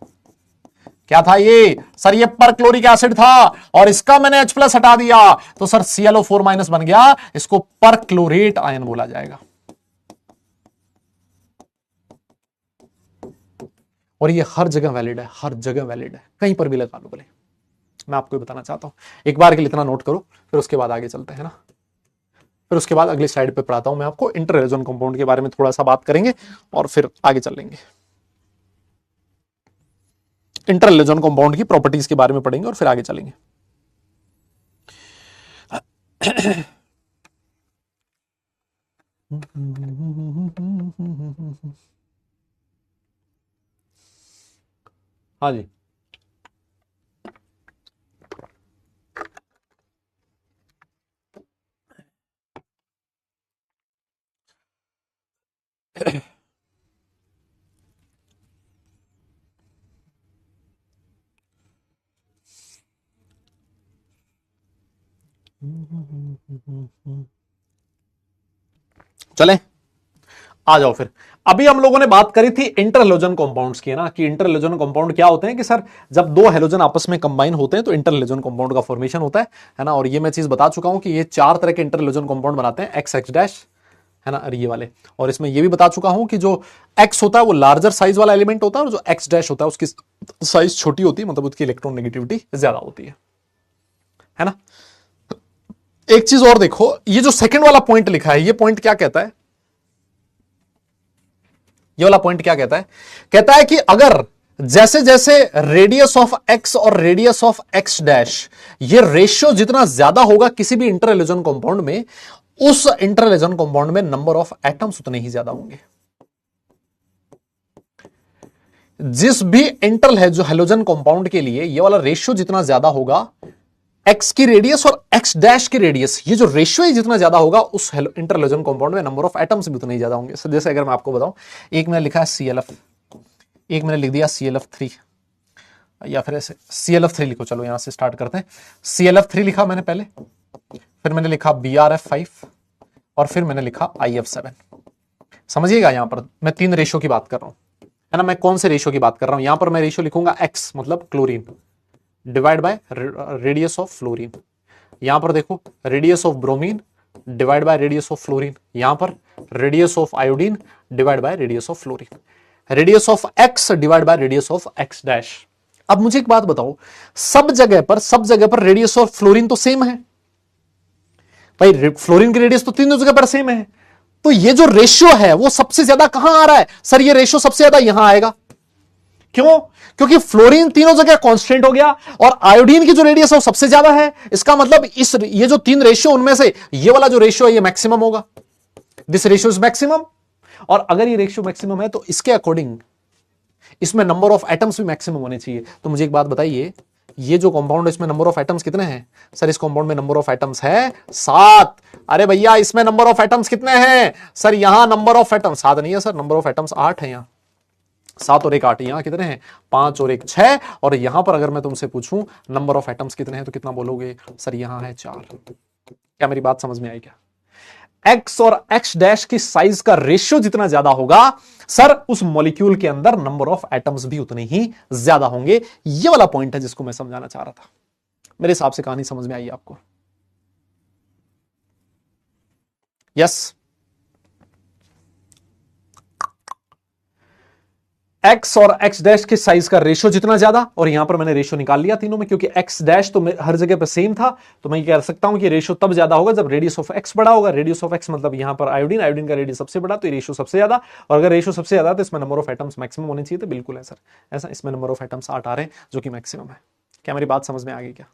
क्या था ये सर? ये पर क्लोरिक एसिड था, और इसका मैंने H प्लस हटा दिया तो सर ClO4 माइनस बन गया। इसको पर क्लोरेट आयन बोला जाएगा। और ये हर जगह वैलिड है, हर जगह वैलिड है, कहीं पर भी लगा लो भले। मैं आपको बताना चाहता हूं, एक बार के लिए इतना नोट करो, फिर उसके बाद आगे चलते हैं ना। फिर उसके बाद अगली स्लाइड पे पढ़ाता हूं मैं आपको, इंटर रिलीजन कंपाउंड के बारे में थोड़ा सा बात करेंगे और फिर आगे चलेंगे। इंटर रिलीजन कंपाउंड की प्रॉपर्टीज के बारे में पढ़ेंगे और फिर आगे चलेंगे। हाँ जी, चलें, आ जाओ फिर। अभी हम लोगों ने बात करी थी इंटर हेलोजन कंपाउंड्स की, ना, कि इंटर हेलोजन कंपाउंड क्या होते हैं, कि सर जब दो हेलोजन आपस में कंबाइन होते हैं तो इंटर हेलोजन कंपाउंड का फॉर्मेशन होता है ना। और ये मैं चीज बता चुका हूं कि ये 4 तरह के इंटर हेलोजन कंपाउंड बनाते हैं, एक्स एक्स डैश, है ना, ये वाले। और इसमें ये भी बता चुका हूं कि जो एक्स होता है वो लार्जर साइज वाला एलिमेंट होता है, और जो एक्स डैश होता है उसकी साइज छोटी होती है, मतलब उसकी इलेक्ट्रॉन नेगेटिविटी ज्यादा होती है ना। एक चीज और देखो, ये जो सेकंड वाला पॉइंट लिखा है, ये पॉइंट क्या कहता है, ये वाला पॉइंट क्या कहता है, कहता है कि अगर जैसे जैसे रेडियस ऑफ एक्स और रेडियस ऑफ एक्स डैश, ये रेशियो जितना ज्यादा होगा किसी भी इंटर हेलोजन कंपाउंड में, उस इंटर हेलोजन कंपाउंड में नंबर ऑफ एटम्स उतने ही ज्यादा होंगे। जिस भी इंटर हेलोजन कंपाउंड के लिए ये वाला रेशियो जितना ज्यादा होगा, एक्स की रेडियस और एक्स डैश की रेडियस, ये जो रेशियो है जितना ज्यादा होगा, उस इंटर हेलोजन कंपाउंड में नंबर ऑफ एटम्स भी उतने ही ज्यादा होंगे। so, जैसे अगर मैं आपको बताऊं, एक मैंने लिखा है ClF, एक मैंने लिख दिया ClF3, या फिर ऐसे ClF3 लिखो, चलो यहां से स्टार्ट करते हैं। ClF3 लिखा मैंने पहले, फिर मैंने लिखा BrF5, और फिर मैंने लिखा IF7। समझिएगा, यहां पर मैं 3 रेशियो की बात कर रहा हूं, है ना। मैं कौन से रेशियो की बात कर रहा हूं, यहां पर मैं रेशियो लिखूंगा x मतलब chlorine divide by radius of fluorine. यहां पर देखो radius of bromine divide by radius of fluorine. यहां पर radius of iodine divide by radius of fluorine. Radius of x divide by radius of x dash. अब मुझे एक बात बताओ, सब जगह पर रेडियस ऑफ फ्लोरीन तो सेम है भाई, फ्लोरीन की रेडियस तो तीनों जगह पर सेम है, तो ये जो रेशियो है वो सबसे ज्यादा कहां आ रहा है? सर ये रेशियो सबसे ज्यादा यहां आएगा। क्यों? क्योंकि फ्लोरीन तीनों जगह कांस्टेंट हो गया, और आयोडीन की जो रेडियस है वो सबसे ज्यादा है। इसका मतलब ये जो 3 रेशियो, उनमें से ये वाला जो रेशियो है ये मैक्सिमम होगा। This ratio is maximum. और अगर ये रेशियो मैक्सिमम है तो इसके अकॉर्डिंग इसमें नंबर ऑफ एटम्स भी मैक्सिमम होने चाहिए। तो मुझे एक बात बताइए, ये जो कंपाउंड है इसमें नंबर ऑफ एटम्स कितने हैं? सर इस कंपाउंड में नंबर ऑफ एटम्स है 7। अरे भैया इसमें नंबर ऑफ एटम्स कितने हैं? सर यहां नंबर ऑफ एटम्स 7 नहीं है सर, नंबर ऑफ एटम्स 8 है। यहां 7 और 1 8, यहां कितने हैं? 5 और 1 6। और यहां पर अगर मैं तुमसे पूछूं नंबर ऑफ एटम्स कितने हैं तो कितना बोलोगे? सर यहां है 4। क्या मेरी बात समझ में आई क्या? एक्स और एक्स डैश की साइज का रेशियो जितना ज्यादा होगा, सर उस मॉलिक्यूल के अंदर नंबर ऑफ एटम्स भी उतने ही ज्यादा होंगे। ये वाला पॉइंट है जिसको मैं समझाना चाह रहा था। मेरे हिसाब से कहानी समझ में आई आपको? यस। एक्स और एक्स डैश के साइज का रेशियो जितना ज्यादा, और यहां पर मैंने रेशियो निकाल लिया तीनों में, क्योंकि एक्स डैश तो हर जगह पर सेम था, तो मैं कह सकता हूं कि रेशियो तब ज्यादा होगा जब रेडियस ऑफ एक्स बड़ा होगा। रेडियस ऑफ एक्स मतलब यहां पर आयोडीन, आयोडीन का रेडियस सबसे बड़ा, तो ये रेशियो सबसे ज्यादा। और अगर रेशियो सबसे ज्यादा तो इसमें नंबर ऑफ एटम्स मैक्सिमम होने चाहिए। तो बिल्कुल है सर ऐसा, इसमें नंबर ऑफ एटम्स 8 आ रहे हैं जो कि मैक्सिमम है। क्या मेरी बात समझ में आ गई क्या?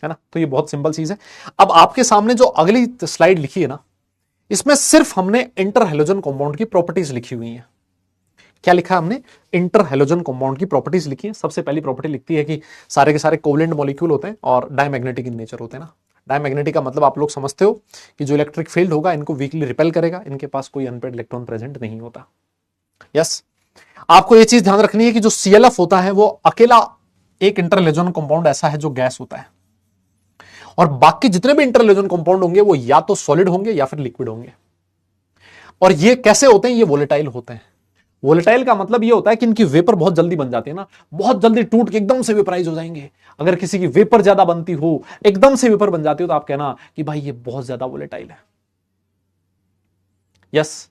है ना। तो ये बहुत सिंपल चीज है। अब आपके सामने जो अगली स्लाइड लिखी है ना, इसमें सिर्फ हमने इंटर हेलोजन कंपाउंड की प्रॉपर्टीज लिखी हुई है। क्या लिखा हमने? इंटर हेलोजन कंपाउंड की प्रॉपर्टीज लिखी है। सबसे पहली प्रॉपर्टी लिखती है कि सारे के सारे कोवलेंट मॉलिक्यूल होते हैं और डायमैग्नेटिक इन नेचर होते हैं ना। डायमैग्नेटिक का मतलब आप लोग समझते हो कि जो इलेक्ट्रिक फील्ड होगा इनको वीकली रिपेल करेगा, इनके पास कोई अनपेड इलेक्ट्रॉन प्रेजेंट नहीं होता। यस। आपको यह चीज ध्यान रखनी है कि जो ClF होता है वो अकेला एक इंटर हेलोजन कंपाउंड ऐसा है जो गैस होता है, और बाकी जितने भी इंटर हेलोजन कंपाउंड होंगे वो या तो सॉलिड होंगे या फिर लिक्विड होंगे। और ये कैसे होते हैं? ये वोलेटाइल होते हैं। वोलेटाइल का मतलब ये होता है कि इनकी वेपर बहुत जल्दी बन जाती है ना, बहुत जल्दी टूट के एकदम से वेपराइज हो जाएंगे। अगर किसी की वेपर ज्यादा बनती हो, एकदम से वेपर बन जाती हो, तो आप कहना कि भाई ये बहुत ज्यादा वोलेटाइल है। यस।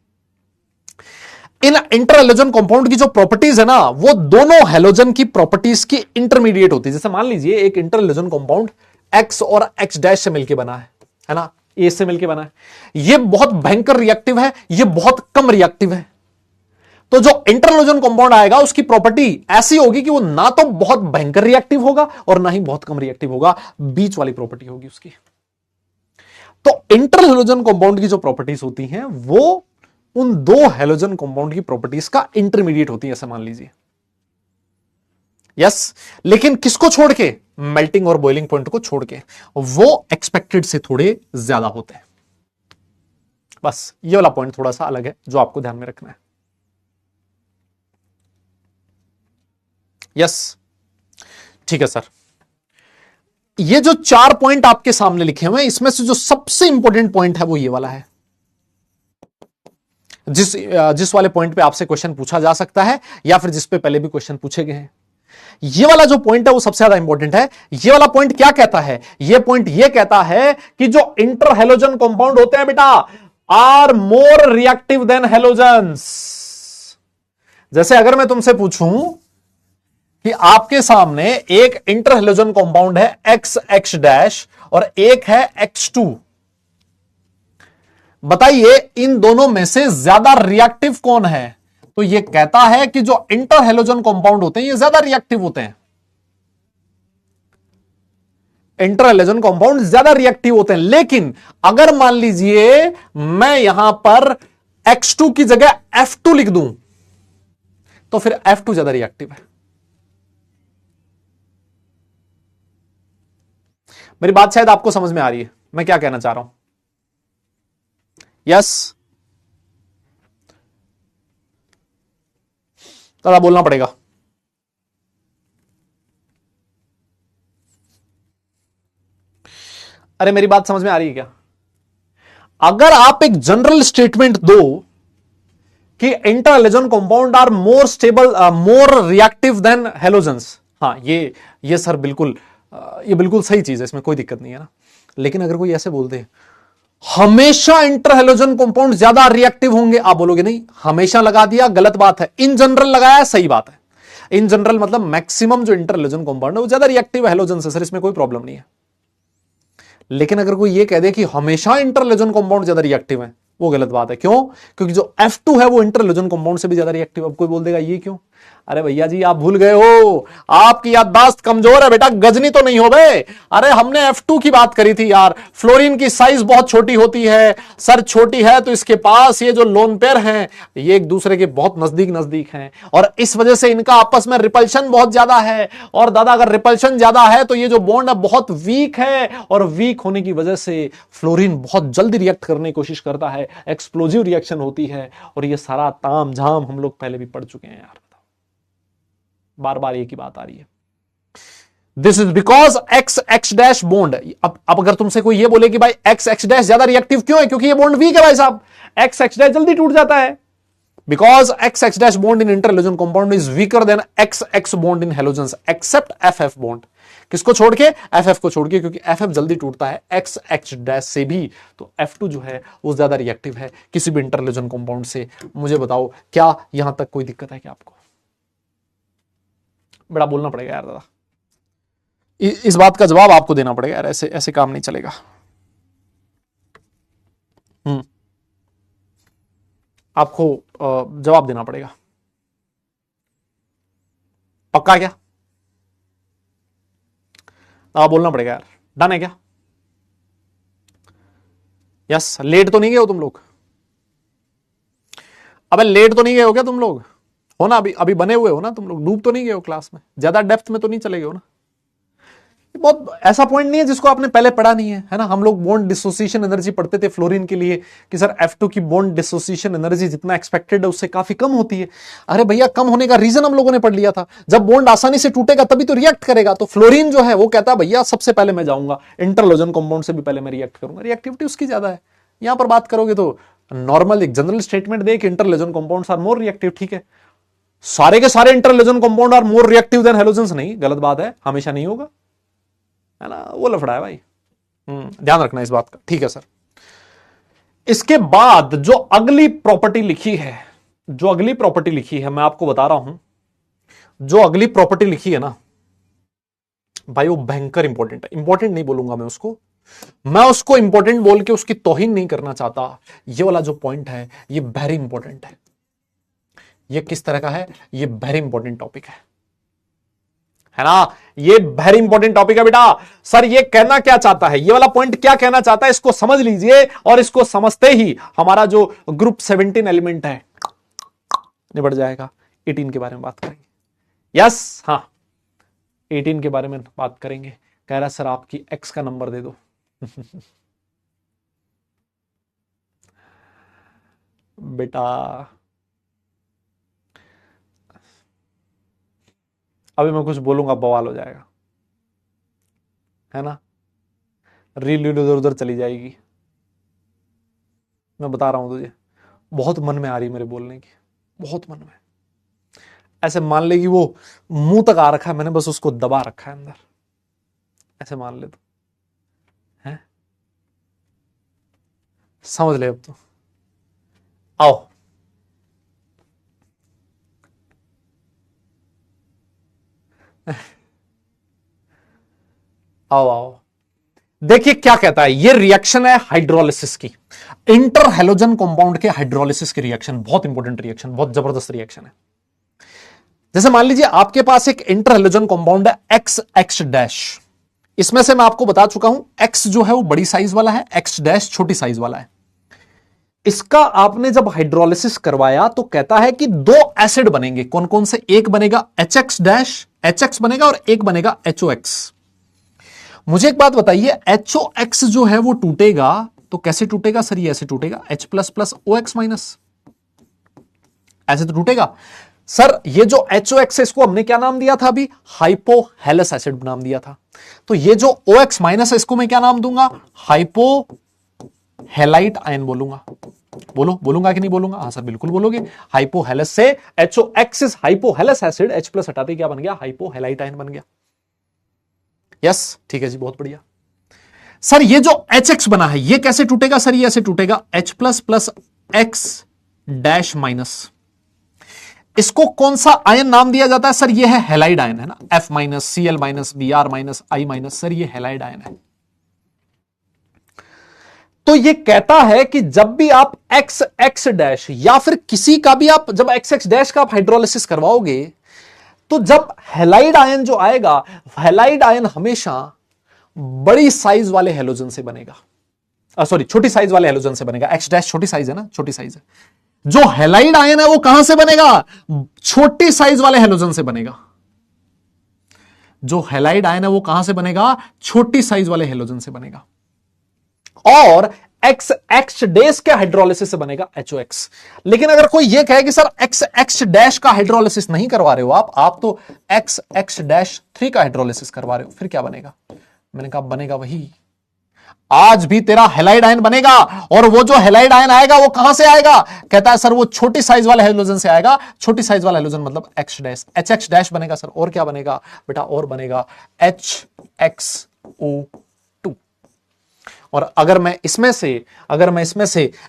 इन इंटर हेलोजन कंपाउंड की जो प्रॉपर्टीज है ना, वो दोनों हेलोजन की प्रॉपर्टीज की इंटरमीडिएट होती है। जैसे मान लीजिए एक इंटर हेलोजन कंपाउंड एक्स और एक्स डैश से मिलकर बना है ना, ए से मिलकर बना है। ये बहुत भयंकर रिएक्टिव है, ये बहुत कम रिएक्टिव है। तो जो इंटर हेलोजन कंपाउंड आएगा उसकी प्रॉपर्टी ऐसी होगी कि वो ना तो बहुत भयंकर रिएक्टिव होगा और ना ही बहुत कम रिएक्टिव होगा, बीच वाली प्रॉपर्टी होगी उसकी। तो इंटर हेलोजन कंपाउंड की जो प्रॉपर्टीज होती हैं वो उन दो हेलोजन कंपाउंड की प्रॉपर्टीज का इंटरमीडिएट होती है, ऐसा मान लीजिए। यस। लेकिन किसको छोड़ के? मेल्टिंग और बॉइलिंग पॉइंट को छोड़ के, वो एक्सपेक्टेड से थोड़े ज्यादा होते हैं। बस ये वाला पॉइंट थोड़ा सा अलग है जो आपको ध्यान में रखना है। यस। ठीक है सर। ये जो 4 पॉइंट आपके सामने लिखे हुए हैं, इसमें से जो सबसे इंपॉर्टेंट पॉइंट है वो ये वाला है। जिस वाले पॉइंट पे आपसे क्वेश्चन पूछा जा सकता है या फिर जिस पे पहले भी क्वेश्चन पूछे गए हैं। ये वाला जो पॉइंट है वो सबसे ज्यादा इंपॉर्टेंट है। ये वाला पॉइंट क्या कहता है? ये पॉइंट ये कहता है कि जो इंटर हेलोजन कंपाउंड होते हैं बेटा, are more reactive than halogens. जैसे अगर मैं तुमसे पूछूं कि आपके सामने एक इंटर हेलोजन कंपाउंड है एक्स डैश और एक है X2, बताइए इन दोनों में से ज्यादा रिएक्टिव कौन है? तो ये कहता है कि जो इंटर हेलोजन कंपाउंड होते हैं ये ज्यादा रिएक्टिव होते हैं। इंटर हेलोजन कंपाउंड ज्यादा रिएक्टिव होते हैं। लेकिन अगर मान लीजिए मैं यहां पर X2 की जगह F2 लिख दूं तो फिर F2 ज्यादा रिएक्टिव है। मेरी बात शायद आपको समझ में आ रही है मैं क्या कहना चाह रहा हूं। यस, थोड़ा बोलना पड़ेगा। अरे मेरी बात समझ में आ रही है क्या? अगर आप एक जनरल स्टेटमेंट दो कि inter halogen compound are more stable, more reactive than halogens, हाँ ये सर बिल्कुल, ये बिल्कुल सही चीज है, इसमें कोई दिक्कत नहीं है ना। लेकिन अगर कोई ऐसे बोल दे हमेशा इंटर हेलोजन कंपाउंड ज्यादा रिएक्टिव होंगे, आप बोलोगे नहीं, हमेशा लगा दिया गलत बात है, इन जनरल लगाया सही बात है। इन जनरल मतलब मैक्सिमम जो इंटर हेलोजन कंपाउंड है वो ज्यादा रिएक्टिव है हेलोजन से, सर इसमें कोई प्रॉब्लम नहीं है। लेकिन अगर कोई ये कह दे कि हमेशा इंटर हेलोजन कंपाउंड ज्यादा रिएक्टिव है, वो गलत बात है। क्यों? क्योंकि जो F2 है वो इंटर हेलोजन कंपाउंड से भी ज्यादा रिएक्टिव। अब कोई बोल देगा ये क्यों? अरे भैया जी आप भूल गए हो, आपकी याददाश्त कमजोर है बेटा, गजनी तो नहीं हो बे। अरे हमने F2 की बात करी थी यार। फ्लोरीन की साइज बहुत छोटी होती है, सर छोटी है, तो इसके पास ये जो लोन पेयर हैं ये एक दूसरे के बहुत नजदीक नजदीक हैं और इस वजह से इनका आपस में रिपल्शन बहुत ज्यादा है। और दादा अगर रिपल्शन ज्यादा है तो ये जो बॉन्ड है बहुत वीक है और वीक होने की वजह से फ्लोरीन बहुत जल्दी रिएक्ट करने की कोशिश करता है, एक्सप्लोजिव रिएक्शन होती है। और ये सारा ताम झाम हम लोग पहले भी पढ़ चुके हैं यार, बार बार एक ही बात आ रही है। This is because X dash bond. अब अगर तुमसे कोई ये बोले कि भाई एक्स डैश ज्यादा रिएक्टिव क्यों है? क्योंकि ये बॉन्ड वीक है भाई साहब, एक्स डैश जल्दी टूट जाता है। Because X dash bond in inter halogen compound is weaker than X bond in halogen except F bond. किसको छोड़ के? एफ को छोड़ के, क्योंकि एफ जल्दी टूटता है एक्स डैश से भी। तो F2 जो है वो ज्यादा रिएक्टिव है किसी भी इंटर हेलोजन कंपाउंड से। मुझे बताओ क्या यहां तक कोई दिक्कत है क्या आपको? बड़ा बोलना पड़ेगा यार दादा, इस बात का जवाब आपको देना पड़ेगा यार, ऐसे ऐसे काम नहीं चलेगा। आपको जवाब देना पड़ेगा, पक्का क्या? बोलना पड़ेगा यार, डन है क्या? यस। लेट तो नहीं गए हो तुम लोग? अबे लेट तो नहीं गए हो क्या तुम लोग? हो ना, अभी अभी बने हुए हो ना तुम लोग? डूब तो नहीं गए हो क्लास में? ज्यादा डेप्थ में तो नहीं चले गए हो ना? बहुत ऐसा पॉइंट नहीं है जिसको आपने पहले पढ़ा नहीं है, है ना। हम लोग बॉन्ड डिसोसिएशन एनर्जी पढ़ते थे फ्लोरीन के लिए कि सर F2 की बॉन्ड डिसोसिएशन एनर्जी जितना एक्सपेक्टेड है उससे काफी कम होती है। अरे भैया कम होने का रीजन हम लोगों ने पढ़ लिया था, जब बॉन्ड आसानी से टूटेगा तभी तो रिएक्ट करेगा। तो फ्लोरीन जो है वो कहता है भैया सबसे पहले मैं जाऊंगा इंटर हेलोजन कंपाउंड से भी पहले मैं रिएक्ट करूंगा, रिएक्टिविटी उसकी ज्यादा है। यहां पर बात करोगे तो नॉर्मल एक जनरल स्टेटमेंट दे कि inter halogen compounds are more reactive, ठीक है। सारे के सारे inter halogen compound are more reactive than halogens नहीं, गलत बात है, हमेशा नहीं होगा, है ना। वो लफड़ा है भाई, ध्यान रखना इस बात का, ठीक है सर। इसके बाद जो अगली प्रॉपर्टी लिखी है, जो अगली प्रॉपर्टी लिखी है मैं आपको बता रहा हूं, जो अगली प्रॉपर्टी लिखी है ना भाई वो भयंकर इंपॉर्टेंट है। इंपॉर्टेंट नहीं बोलूंगा मैं उसको, मैं उसको इंपॉर्टेंट बोल के उसकी तौहीन नहीं करना चाहता। ये वाला जो पॉइंट है ये वेरी इंपॉर्टेंट है। ये किस तरह का है? ये वेरी इंपॉर्टेंट टॉपिक है ना। ये वेरी इंपॉर्टेंट टॉपिक है बेटा। सर ये कहना क्या चाहता है, ये वाला पॉइंट क्या कहना चाहता है, इसको समझ लीजिए और इसको समझते ही हमारा जो ग्रुप 17 एलिमेंट है निबट जाएगा। 18 के बारे में बात करेंगे। यस, हाँ 18 के बारे में बात करेंगे। कह रहा सर आपकी एक्स का नंबर दे दो। बेटा अभी मैं कुछ बोलूंगा बवाल हो जाएगा, है ना। रील इधर उधर चली जाएगी, मैं बता रहा हूं तुझे। बहुत मन में आ रही मेरे बोलने की, बहुत मन में। ऐसे मान ले कि वो मुंह तक आ रखा है, मैंने बस उसको दबा रखा है अंदर, ऐसे मान ले तो, है? समझ ले अब तो। आओ आओ आओ, देखिए क्या कहता है। ये रिएक्शन है हाइड्रोलिसिस की, इंटर हेलोजन कंपाउंड के हाइड्रोलिसिस की रिएक्शन, बहुत इंपॉर्टेंट रिएक्शन, बहुत जबरदस्त रिएक्शन है। जैसे मान लीजिए आपके पास एक इंटर हेलोजन कंपाउंड है एक्स एक्स डैश, इसमें से मैं आपको बता चुका हूं एक्स जो है वो बड़ी साइज वाला है, एक्स डैश छोटी साइज वाला है। इसका आपने जब हाइड्रोलिसिस करवाया तो कहता है कि दो एसिड बनेंगे, कौन कौन से? एक बनेगा H x dash, H x बनेगा, और एक बनेगा एचओ एक्स। मुझे एक बात बताइए, एचओ एक्स जो है वो टूटेगा तो कैसे टूटेगा सर? ये ऐसे टूटेगा, H plus plus O X minus, ऐसे तो टूटेगा सर। ये जो HOX है इसको हमने क्या नाम दिया था अभी? हाइपोहेलस एसिड नाम दिया था। तो ये जो OX माइनस है इसको मैं क्या नाम दूंगा? हाइपोहेलाइट आयन बोलूंगा। बोलूंगा कि नहीं बोलूंगा? हाँ सर बिल्कुल बोलोगे। हाइपोहेलस से HOX is hypohalous acid, H plus हटाते क्या बन गया? हाइपोहेलाइट आयन बन गया। यस ठीक है जी, बहुत बढ़िया। सर ये जो HX बना है ये कैसे टूटेगा सर? ये ऐसे टूटेगा, H plus plus x dash minus. इसको कौन सा आयन नाम दिया जाता है सर? ये है हेलाइड आयन, है ना? F minus, Cl minus, Br minus, I minus, sir ये हेलाइड आयन है। तो ये कहता है कि जब भी आप एक्स एक्स डैश या फिर किसी का भी आप जब एक्स एक्स डैश का आप हाइड्रोलिसिस करवाओगे तो जब हेलाइड आयन जो आएगा, हेलाइड आयन हमेशा बड़ी साइज वाले हेलोजन से बनेगा, सॉरी छोटी साइज वाले हेलोजन से बनेगा। एक्स डैश छोटी साइज है ना, छोटी साइज है। जो हेलाइड आयन है वो कहां से बनेगा? छोटी साइज वाले हेलोजन से बनेगा। जो हेलाइड आयन है वो कहां से बनेगा? छोटी साइज वाले हेलोजन से बनेगा। और एक्स एक्स डैश के हाइड्रोलिसिस से बनेगा HOX। लेकिन अगर कोई ये कहे कि सर एक्स एक्स डैश का हाइड्रोलिसिस नहीं करवा रहे हो आप तो एक्स एक्स डैश 3 का हाइड्रोलिसिस करवा रहे हो, फिर क्या बनेगा? मैंने कहा बनेगा वही, आज भी तेरा हेलाइड आयन बनेगा। और वो जो हेलाइड आयन आएगा वो कहां से आएगा? कहता है सर वो छोटी साइज वाले हेलोजन से आएगा। छोटी साइज वाला हेलोजन मतलब एक्स डैश, HX डैश बनेगा सर। और क्या बनेगा बेटा? और बनेगा HXO2। और अगर मैं इसमें से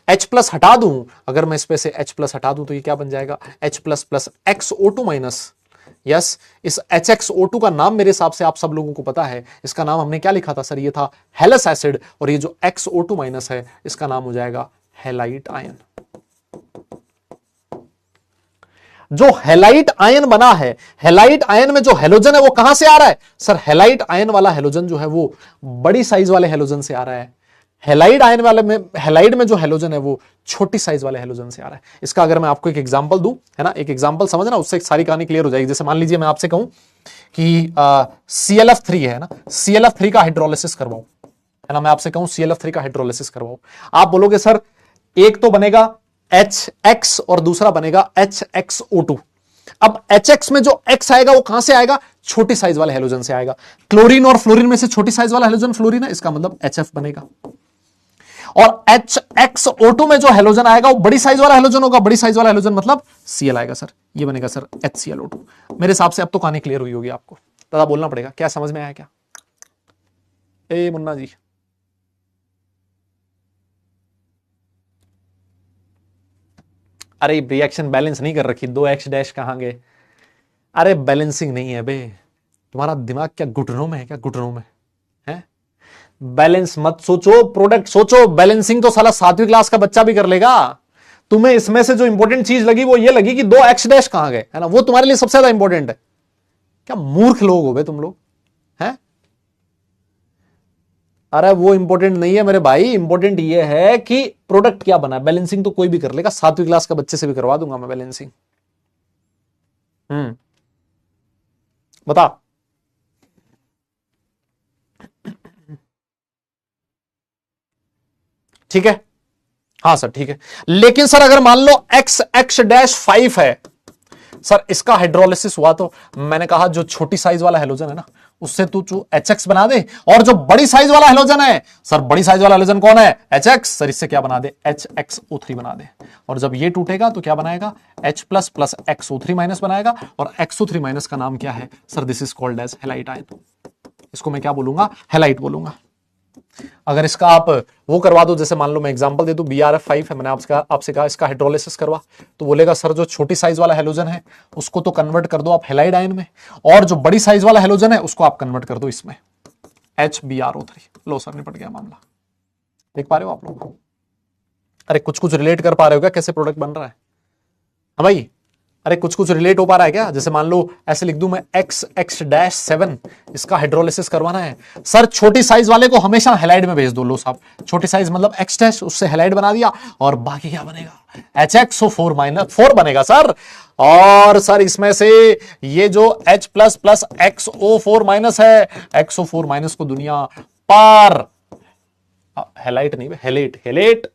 H प्लस हटा दूं, अगर मैं इसमें से H प्लस हटा दूं तो ये क्या बन जाएगा? H plus plus XO2 minus. Yes, इस HXO2 का नाम मेरे हिसाब से आप सब लोगों को पता है। इसका नाम हमने क्या लिखा था सर? ये था हेलस एसिड। और ये जो XO2 माइनस है इसका नाम हो जाएगा हेलाइट आयन। जो हेलाइट आयन बना है, हेलाइट आयन में जो हेलोजन है वो कहां से आ रहा है सर? हेलाइट आयन वाला हेलोजन जो है वो बड़ी साइज वाले हेलोजन से आ रहा है। हेलाइड आयन वाले में, हेलाइड में जो हेलोजन है वो छोटी साइज वाले हेलोजन से आ रहा है। इसका अगर मैं आपको एक एग्जांपल दूं, है ना, एक एग्जांपल समझना, उससे एक सारी कहानी क्लियर हो जाएगी। जैसे मान लीजिए मैं आपसे कहूं कि ClF3 है ना, ClF3 का हाइड्रोलिसिस करवाओ, है ना, मैं आपसे कहूं ClF3 का हाइड्रोलिसिस करवाओ। आप बोलोगे सर एक तो बनेगा HX और दूसरा बनेगा HXO2। अब HX में जो X आएगा वो कहां से आएगा? छोटी साइज वाले हेलोजन से आएगा। क्लोरीन और फ्लोरीन में से छोटी साइज वाला हेलोजन फ्लोरीन है, इसका मतलब HF बनेगा। और HXO2 में जो हेलोजन आएगा वो बड़ी साइज वाला हेलोजन होगा। बड़ी साइज वाला हेलोजन मतलब Cl आएगा सर, ये बनेगा सर HClO2। मेरे हिसाब से अब तो कहानी क्लियर हुई होगी आपको, दादा बोलना पड़ेगा। क्या समझ में आया क्या? ए मुन्ना जी, अरे रिएक्शन बैलेंस नहीं कर रखी, 2x डैश कहां गए? अरे बैलेंसिंग नहीं है बे, तुम्हारा दिमाग क्या घुटनों में है क्या? घुटनों में है? बैलेंस मत सोचो, प्रोडक्ट सोचो। बैलेंसिंग तो साला 7वीं क्लास का बच्चा भी कर लेगा। तुम्हें इसमें से जो इंपॉर्टेंट चीज लगी वो ये लगी कि 2x डैश कहां गए, है ना, वो तुम्हारे लिए सबसे ज्यादा इंपॉर्टेंट है। क्या मूर्ख लोग हो बे तुम लोग, हैं? अरे वो इंपॉर्टेंट नहीं है मेरे भाई, इंपॉर्टेंट ये है कि प्रोडक्ट क्या बना। बैलेंसिंग तो कोई भी कर लेगा, 7वीं क्लास का बच्चे से भी करवा दूंगा मैं बैलेंसिंग। बता। ठीक है, हाँ सर ठीक है। लेकिन सर अगर मान लो एक्स एक्स डैश 5 है सर, इसका हाइड्रोलिसिस हुआ तो मैंने कहा जो छोटी साइज वाला हेलोजन है ना उससे तू HX बना दे। और जो बड़ी साइज वाला हेलोजन है, सर बड़ी साइज वाला हेलोजन कौन है? HX। सर इससे क्या बना दे? HXO3 बना दे। और जब ये टूटेगा तो क्या बनाएगा? H plus plus XO3 minus बनाएगा। और XO3 माइनस का नाम क्या है? Sir this is called as halide ion. इसको मैं क्या बोलूंगा? हैलाइड बोलूंगा। अगर इसका आप वो करवा दो, जैसे मान लो मैं एग्जांपल दे दूं, BrF5 है, मैंने आपसे कहा इसका हाइड्रोलिसिस करवा, तो बोलेगा सर जो छोटी साइज वाला हेलोजन है उसको तो कन्वर्ट कर दो आप हैलाइड आयन में, और जो बड़ी साइज वाला हेलोजन है उसको आप कन्वर्ट कर दो इसमें HbRO3। लो सर निपट गया मामला। देख पा रहे हो आप लोग? अरे कुछ कुछ रिलेट कर पा रहे हो क्या कैसे प्रोडक्ट बन रहा है? हाँ भाई, अरे कुछ कुछ रिलेट हो पा रहा है क्या? जैसे मान लो ऐसे लिख दूं मैं XX-7, इसका हाइड्रोलिसिस करवाना है। सर छोटी साइज वाले को हमेशा हैलाइड में भेज दो। लो साहब, छोटी साइज मतलब X-, उससे हैलाइड बना दिया, और बाकी क्या बनेगा? HXO4- बनेगा सर। और सर इसमें से ये जो H प्लस प्लस XO4- है, XO4- को दुनिया पार, हैलाइट नहीं, हेलेट, हेलेट,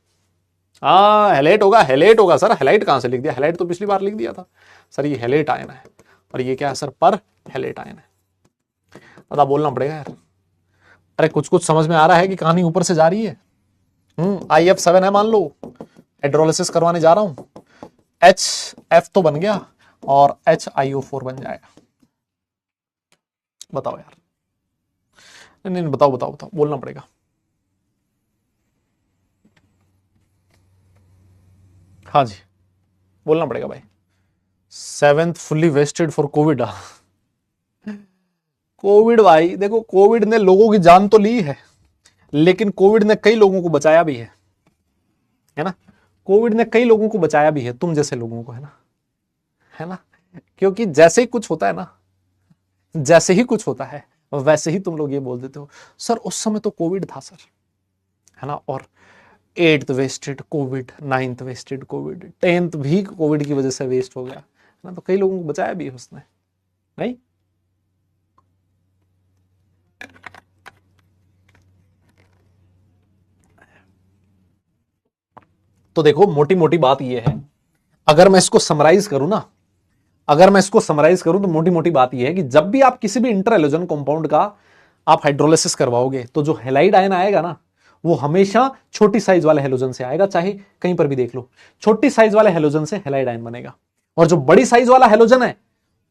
हाँ हेलेट होगा, हेलेट होगा सर। हेलाइट कहां से लिख दिया? हेलाइट तो पिछली बार लिख दिया था सर। ये हेलेट आयन है, और ये क्या है सर? पर हेलेट आयन है। पता बोलना पड़ेगा यार। अरे कुछ कुछ समझ में आ रहा है कि कहानी ऊपर से जा रही है। IF7 है मान लो, हाइड्रोलिसिस करवाने जा रहा हूं, HF तो बन गया और HiO4 बन जाएगा। बताओ यार, नहीं बताओ बताओ बताओ, बोलना पड़ेगा। हाँ जी, बोलना पड़ेगा भाई। 7th fully wasted for covid. Covid भाई देखो, कोविड ने लोगों की जान तो ली है, लेकिन कोविड ने कई लोगों को बचाया भी है ना? कोविड ने कई लोगों को बचाया भी है, तुम जैसे लोगों को, है ना? क्योंकि जैसे ही कुछ होता है ना, जैसे ही कुछ होता है वैसे ही तुम लोग ये बोल देते हो सर उस समय तो कोविड था सर, है ना? और 8th wasted Covid, 9th wasted Covid, 10th भी कोविड की वजह से वेस्ट हो गया, है ना? तो कई लोगों को बचाया भी है उसने, नहीं? तो देखो मोटी मोटी बात यह है, अगर मैं इसको समराइज करूं ना, अगर मैं इसको समराइज करूं तो मोटी मोटी बात यह है कि जब भी आप किसी भी इंटर हैलोजन कंपाउंड का आप हाइड्रोलिसिस करवाओगे तो जो हैलाइड आयन आएगा ना, वो हमेशा छोटी साइज वाले हेलोजन से आएगा। चाहे कहीं पर भी देख लो, छोटी साइज वाले हेलोजन से हैलाइड आयन बनेगा। और जो बड़ी साइज वाला हेलोजन है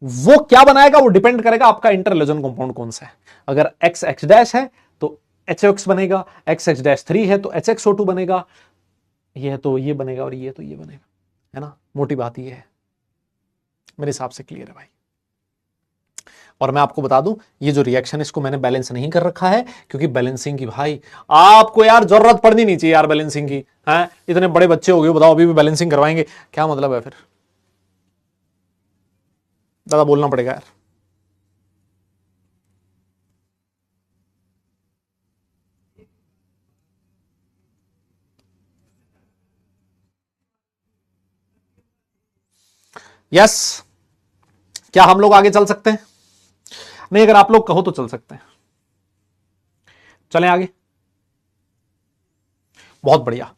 वो क्या बनाएगा? वो डिपेंड करेगा आपका इंटर हेलोजन कंपाउंड कौन सा है। अगर XX- है तो HX बनेगा, XX-3 है तो HXO2 बनेगा, ये तो ये बनेगा, और ये तो ये बनेगा, है ना? मोटी बात ये है, मेरे हिसाब से क्लियर है भाई। और मैं आपको बता दूं, ये जो रिएक्शन इसको मैंने बैलेंस नहीं कर रखा है, क्योंकि बैलेंसिंग की भाई आपको यार जरूरत पड़नी नहीं चाहिए यार बैलेंसिंग की, हैं? इतने बड़े बच्चे हो गए, बताओ अभी भी बैलेंसिंग करवाएंगे? क्या मतलब है फिर? दादा बोलना पड़ेगा यार। यस, क्या हम लोग आगे चल सकते हैं? नहीं, अगर आप लोग कहो तो चल सकते हैं। चलें आगे। बहुत बढ़िया।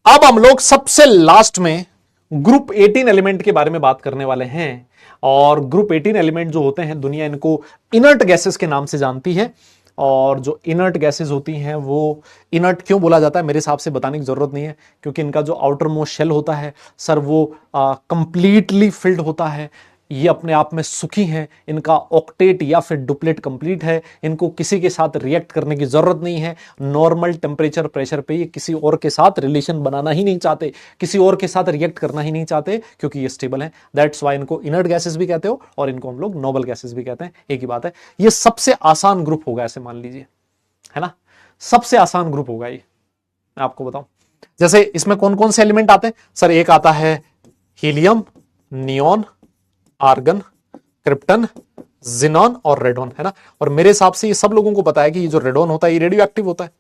अब हम लोग सबसे लास्ट में ग्रुप 18 एलिमेंट के बारे में बात करने वाले हैं। और ग्रुप 18 एलिमेंट जो होते हैं, दुनिया इनको इनर्ट गैसेस के नाम से जानती है। और जो इनर्ट गैसेस होती हैं वो इनर्ट क्यों बोला जाता है मेरे हिसाब से बताने की जरूरत नहीं है, क्योंकि इनका जो आउटर मोस्ट शेल होता है सर वो कंप्लीटली फिल्ड होता है। ये अपने आप में सुखी हैं, इनका ऑक्टेट या फिर डुप्लेट कंप्लीट है, इनको किसी के साथ रिएक्ट करने की जरूरत नहीं है। नॉर्मल टेम्परेचर प्रेशर पे ये किसी और के साथ रिलेशन बनाना ही नहीं चाहते, किसी और के साथ रिएक्ट करना ही नहीं चाहते, क्योंकि ये स्टेबल है। दैट्स वाई इनको इनर्ट गैसेस भी कहते हो और इनको हम लोग नोबल गैसेस भी कहते हैं, एक ही बात है। ये सबसे आसान ग्रुप होगा, ऐसे मान लीजिए, है ना? सबसे आसान ग्रुप होगा ये, मैं आपको बताऊं। जैसे इसमें कौन कौन से एलिमेंट आते हैं सर? एक आता है helium, neon, argon, krypton, xenon और रेडॉन, है ना? और मेरे हिसाब से ये सब लोगों को पता है कि ये जो रेडॉन होता है ये रेडियो एक्टिव होता है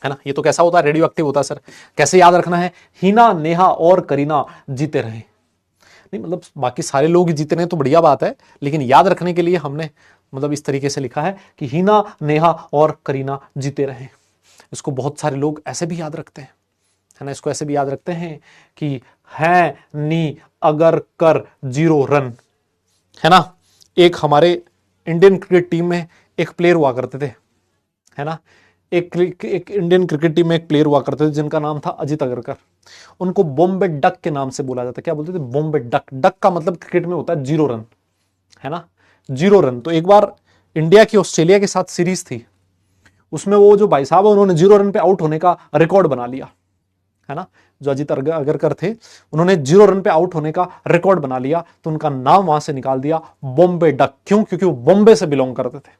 ना? ये तो कैसा होता है? रेडियो एक्टिव होता है सर। कैसे याद रखना है? हीना, नेहा और करीना जीते रहे। नहीं मतलब बाकी सारे लोग जीते रहे तो बढ़िया बात है, लेकिन याद रखने के लिए हमने मतलब इस तरीके से लिखा है कि हीना, नेहा और करीना जीते रहे। इसको बहुत सारे लोग ऐसे भी याद रखते हैं, है ना? इसको ऐसे भी याद रखते हैं कि है नी अगर कर 0 रन, है ना? एक हमारे इंडियन क्रिकेट टीम में एक प्लेयर हुआ करते थे, है ना, एक इंडियन क्रिकेट टीम में एक प्लेयर हुआ करते थे जिनका नाम था अजित अगरकर। उनको बॉम्बे डक के नाम से बोला जाता। क्या बोलते थे? बॉम्बे डक। डक का मतलब क्रिकेट में होता है 0 रन, है ना, 0 रन। तो एक बार इंडिया की ऑस्ट्रेलिया के साथ सीरीज थी, उसमें वो जो भाई साहब है उन्होंने 0 रन पे आउट होने का रिकॉर्ड बना लिया, है ना। जो अजित अगरकर थे उन्होंने 0 रन पे आउट होने का रिकॉर्ड बना लिया, तो उनका नाम वहां से निकाल दिया बॉम्बे डक। क्यों? क्योंकि वो बॉम्बे से बिलोंग करते थे,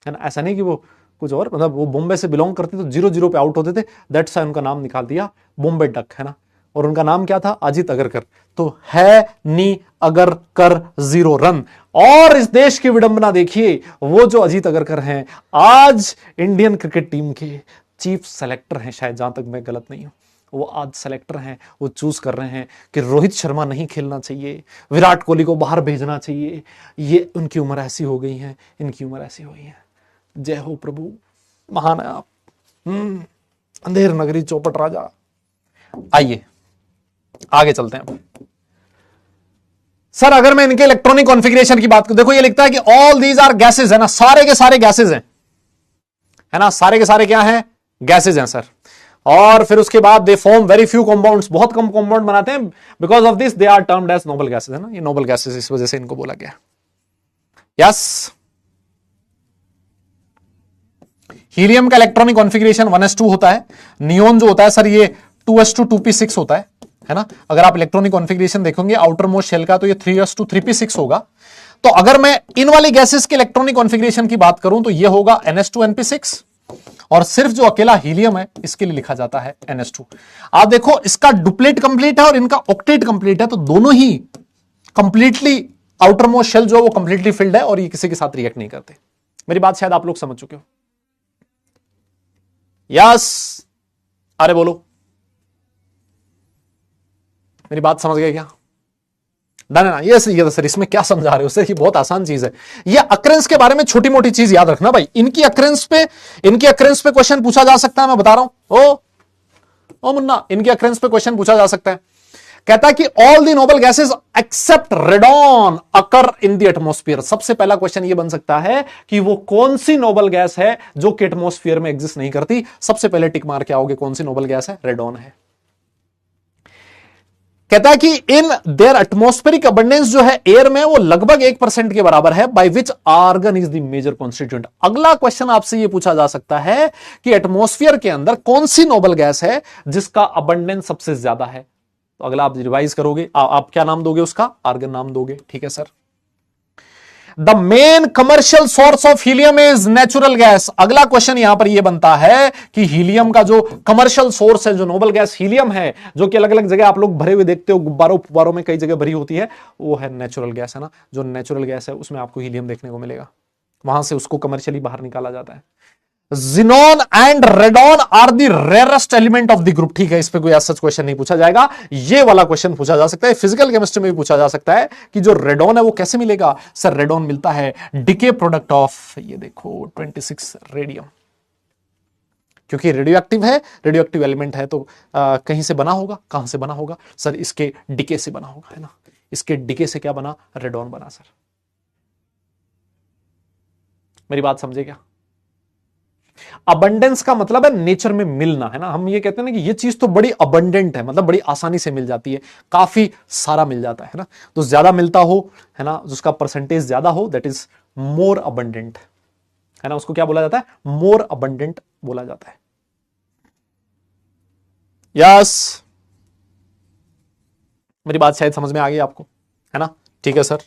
है ना। ऐसा नहीं कि वो कुछ और, मतलब वो बॉम्बे से बिलोंग करते तो 0-0 पे आउट होते थे, दैट्स व्हाई उनका नाम निकाल दिया बॉम्बे डक, है ना। और उनका नाम क्या था? अजित अगरकर। तो है नी अगर कर 0 रन। और इस देश की विडंबना देखिए, वो जो अजित अगरकर हैं आज इंडियन क्रिकेट टीम के चीफ सेलेक्टर हैं, शायद, जहां तक मैं गलत नहीं हूं। वो आज सेलेक्टर हैं, वो चूज कर रहे हैं कि रोहित शर्मा नहीं खेलना चाहिए, विराट कोहली को बाहर भेजना चाहिए, ये उनकी उम्र ऐसी हो गई है, इनकी उम्र ऐसी हो गई है। जय हो प्रभु, महान है आप। अंधेर नगरी चौपट राजा। आइए आगे चलते हैं। सर अगर मैं इनके इलेक्ट्रॉनिक कॉन्फ़िगरेशन की बात करूं, देखो ये लिखता है कि ऑल दीज आर गैसेज, है ना, सारे के सारे गैसेज हैं, है ना, सारे के सारे क्या हैं? गैसेज हैं सर। और फिर उसके बाद they form very few compounds, बहुत कम कंपाउंड बनाते हैं। Because of this they are termed as noble gases, है ना, ये नोबल गैसेज इस वजह से इनको बोला गया। यस, हीलियम का इलेक्ट्रॉनिक कॉन्फ़िगरेशन 1s2 होता है। नियोन जो होता है सर ये 2s2 2p6 होता है ना। अगर आप इलेक्ट्रॉनिक कॉन्फ़िगरेशन देखोगे आउटर मोस्ट शेल का, तो ये 3s2 3p6 होगा। तो अगर मैं इन वाली गैसेस के इलेक्ट्रॉनिक कॉन्फ़िगरेशन की बात करूं तो ये होगा ns2 np6, और सिर्फ जो अकेला हीलियम है इसके लिए लिखा जाता है ns2। आप देखो इसका डुप्लेट कंप्लीट है और इनका ऑक्टेट कंप्लीट है, तो दोनों ही कंप्लीटली आउटर मोस्ट शेल जो है वो कंप्लीटली फिल्ड है और ये किसी के साथ रिएक्ट नहीं करते। मेरी बात शायद आप लोग समझ चुके हो। यस, अरे बोलो, मेरी बात समझ गए क्या? ना ये सर इसमें क्या समझा रहे हो सर? ये बहुत आसान चीज है। ये अक्रेंस के बारे में छोटी मोटी चीज याद रखना भाई। इनकी अक्रेंस पे क्वेश्चन पूछा जा सकता है, मैं बता रहा हूं। ओ मुन्ना, इनकी अक्रेंस पे क्वेश्चन पूछा जा सकता है। कहता है कि all the noble gases except radon occur in the atmosphere. सबसे पहला क्वेश्चन ये बन सकता है कि वो कौन सी नोबल गैस है जो कि एटमॉस्फेयर में एग्जिस्ट नहीं करती। सबसे पहले टिक मार के आओगे, कौन सी नोबल गैस है? रेडॉन है। कहता है कि इन देयर एटमॉस्फेरिक अबंडेंस जो है एयर में वो लगभग 1% के बराबर है, by which argon is the major constituent. अगला क्वेश्चन आपसे ये पूछा जा सकता है कि एटमॉस्फेयर के अंदर कौन सी नोबल गैस है जिसका अबंडेंस सबसे ज्यादा है। तो अगला आप रिवाइज करोगे, आप क्या नाम दोगे? उसका आर्गन नाम दोगे। ठीक है sir. The main commercial source of helium is natural gas. अगला क्वेश्चन यहां पर यह बनता है कि हीलियम का जो कमर्शियल सोर्स है, जो नोबल गैस हीलियम है, जो कि अलग अलग जगह आप लोग भरे हुए देखते हो, गुब्बारों फुब्बारों में कई जगह भरी होती है, वो है नेचुरल गैस, है ना। जो नेचुरल गैस है उसमें आपको हीलियम देखने को मिलेगा, वहां से उसको कमर्शियली बाहर निकाला जाता है। Xenon and radon are the rarest element of the group. ठीक है, इस पे कोई ऐसा क्वेश्चन नहीं पूछा जाएगा। ये वाला क्वेश्चन पूछा जा सकता है, फिजिकल केमिस्ट्री में भी पूछा जा सकता है कि जो रेडॉन है वो कैसे मिलेगा। सर रेडॉन मिलता है डिके प्रोडक्ट ऑफ, ये देखो 26 रेडियम, क्योंकि रेडियो एक्टिव है, रेडियो एक्टिव एलिमेंट है, तो कहीं से बना होगा। कहां से बना होगा सर? इसके डिके से बना होगा, है ना। इसके डिके से क्या बना? रेडॉन बना। सर मेरी बात समझे क्या? अबंडेंस का मतलब है नेचर में मिलना, है ना। हम ये कहते हैं ना कि ये चीज तो बड़ी अबंडेंट है, मतलब बड़ी आसानी से मिल जाती है, काफी सारा मिल जाता है ना। तो ज्यादा मिलता हो, है ना, जिसका परसेंटेज ज्यादा हो, दैट इज मोर अबंडेंट, है ना। उसको क्या बोला जाता है? मोर अबंडेंट बोला जाता है। यस, मेरी बात शायद समझ में आ गई आपको, है ना। ठीक है सर,